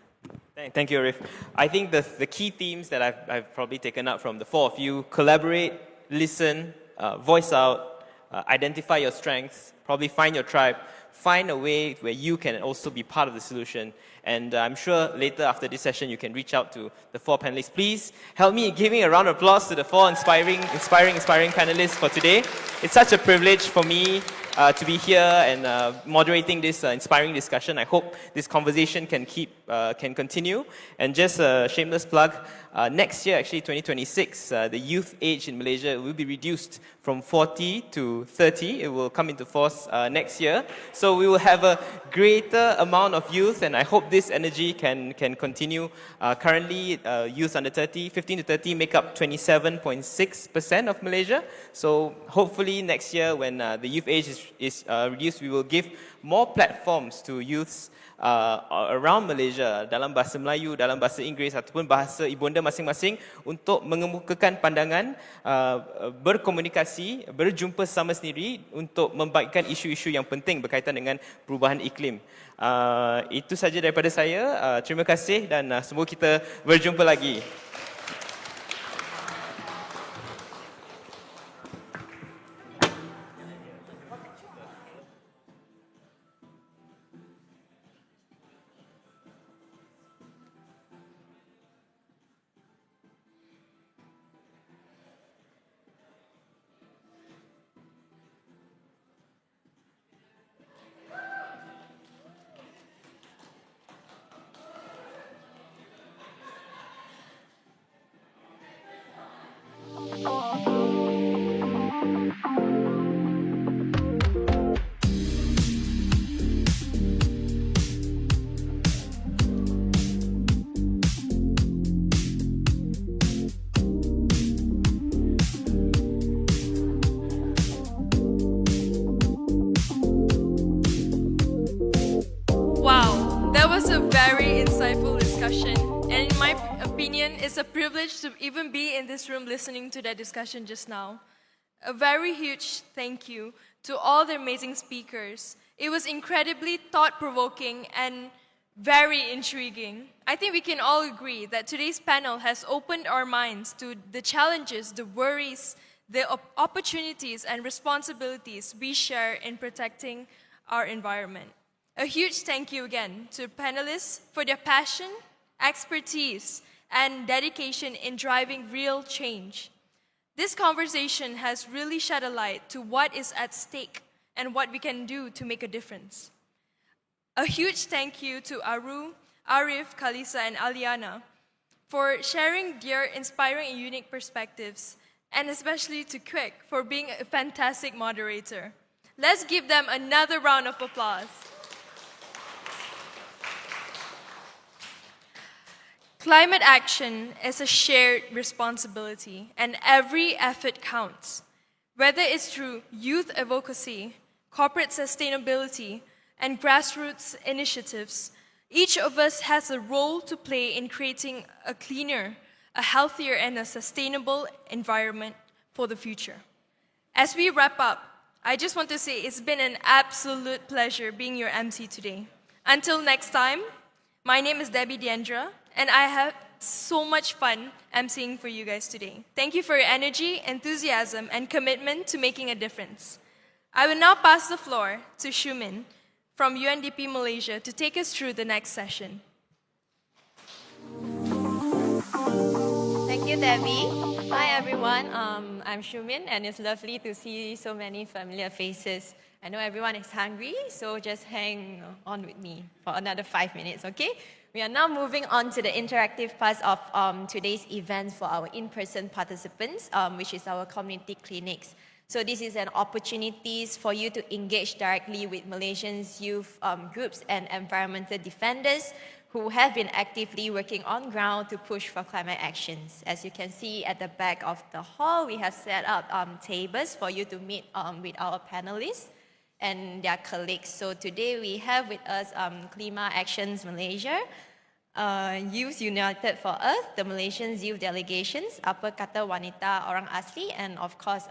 Thank you, Arif. I think the key themes that I've probably taken up from the four of you: collaborate, listen, voice out, identify your strengths, probably find your tribe, find a way where you can also be part of the solution. And I'm sure later after this session, you can reach out to the four panelists. Please help me giving a round of applause to the four inspiring panelists for today. It's such a privilege for me to be here and moderating this inspiring discussion. I hope this conversation can continue. And just a shameless plug, next year, actually 2026, the youth age in Malaysia will be reduced from 40 to 30. It will come into force next year. So we will have a greater amount of youth, and I hope this energy can continue. Currently, youth under 30, 15 to 30 make up 27.6% of Malaysia. So hopefully next year, when the youth age is reduced, we will give more platforms to youths around Malaysia dalam bahasa Melayu, dalam bahasa Inggeris ataupun bahasa ibunda masing-masing untuk mengemukakan pandangan, berkomunikasi, berjumpa sama sendiri untuk membaikkan isu-isu yang penting berkaitan dengan perubahan iklim. Itu saja daripada saya. Terima kasih dan semoga kita berjumpa lagi. opinion. It's a privilege to even be in this room listening to that discussion just now. A very huge thank you to all the amazing speakers. It was incredibly thought-provoking and very intriguing. I think we can all agree that today's panel has opened our minds to the challenges, the worries, the opportunities and responsibilities we share in protecting our environment. A huge thank you again to panelists for their passion, expertise, and dedication in driving real change. This conversation has really shed a light to what is at stake and what we can do to make a difference. A huge thank you to Aru, Arif, Kalisa, and Aliana for sharing their inspiring and unique perspectives, and especially to Kwek for being a fantastic moderator. Let's give them another round of applause. Climate action is a shared responsibility, and every effort counts. Whether it's through youth advocacy, corporate sustainability, and grassroots initiatives, each of us has a role to play in creating a cleaner, a healthier, and a sustainable environment for the future. As we wrap up, I just want to say it's been an absolute pleasure being your MC today. Until next time, my name is Debbie Diendra, and I had so much fun emceeing for you guys today. Thank you for your energy, enthusiasm, and commitment to making a difference. I will now pass the floor to Shumin from UNDP Malaysia to take us through the next session. Thank you, Debbie. Hi, everyone. I'm Shumin, and it's lovely to see so many familiar faces. I know everyone is hungry, so just hang on with me for another 5 minutes, okay? We are now moving on to the interactive part of today's event for our in-person participants, which is our community clinics. So this is an opportunity for you to engage directly with Malaysians youth groups and environmental defenders who have been actively working on ground to push for climate actions. As you can see at the back of the hall, we have set up tables for you to meet with our panelists and their colleagues. So today we have with us Klima Actions Malaysia, Youth United for Earth, the Malaysian Youth Delegations, Apa Kata Wanita Orang Asli, and of course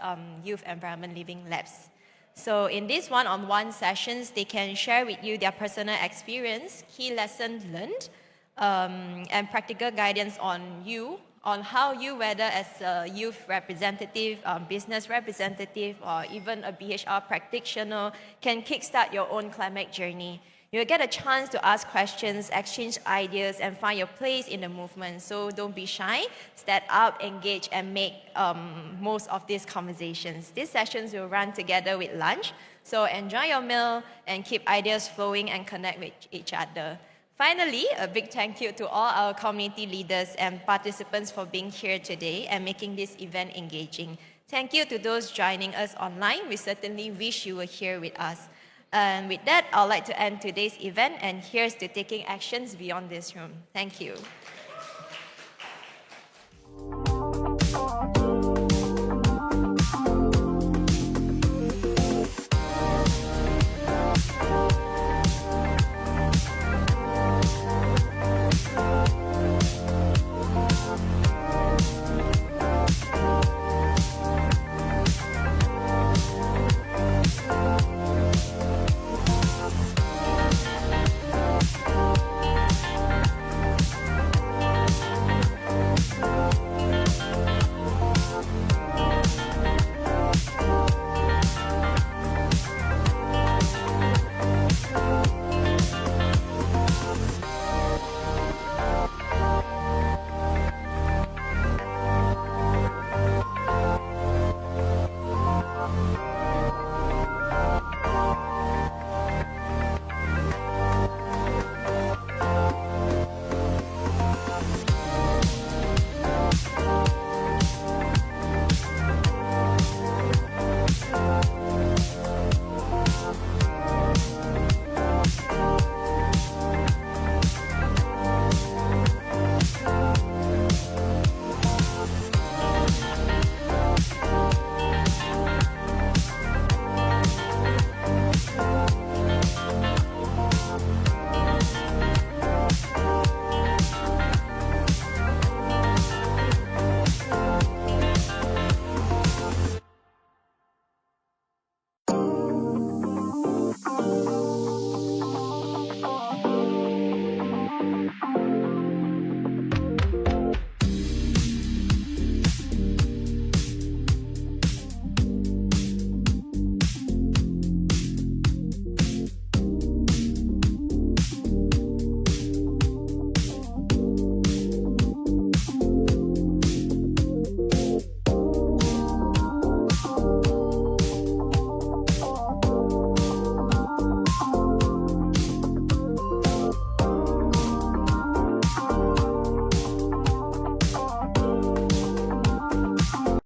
Youth Environment Living Labs. So in these one-on-one sessions, they can share with you their personal experience, key lessons learned, and practical guidance on how you, whether as a youth representative, business representative, or even a BHR practitioner, can kickstart your own climate journey. You'll get a chance to ask questions, exchange ideas, and find your place in the movement. So don't be shy, step up, engage, and make most of these conversations. These sessions will run together with lunch, so enjoy your meal and keep ideas flowing and connect with each other. Finally, a big thank you to all our community leaders and participants for being here today and making this event engaging. Thank you to those joining us online. We certainly wish you were here with us. And with that, I'd like to end today's event, and here's to taking actions beyond this room. Thank you.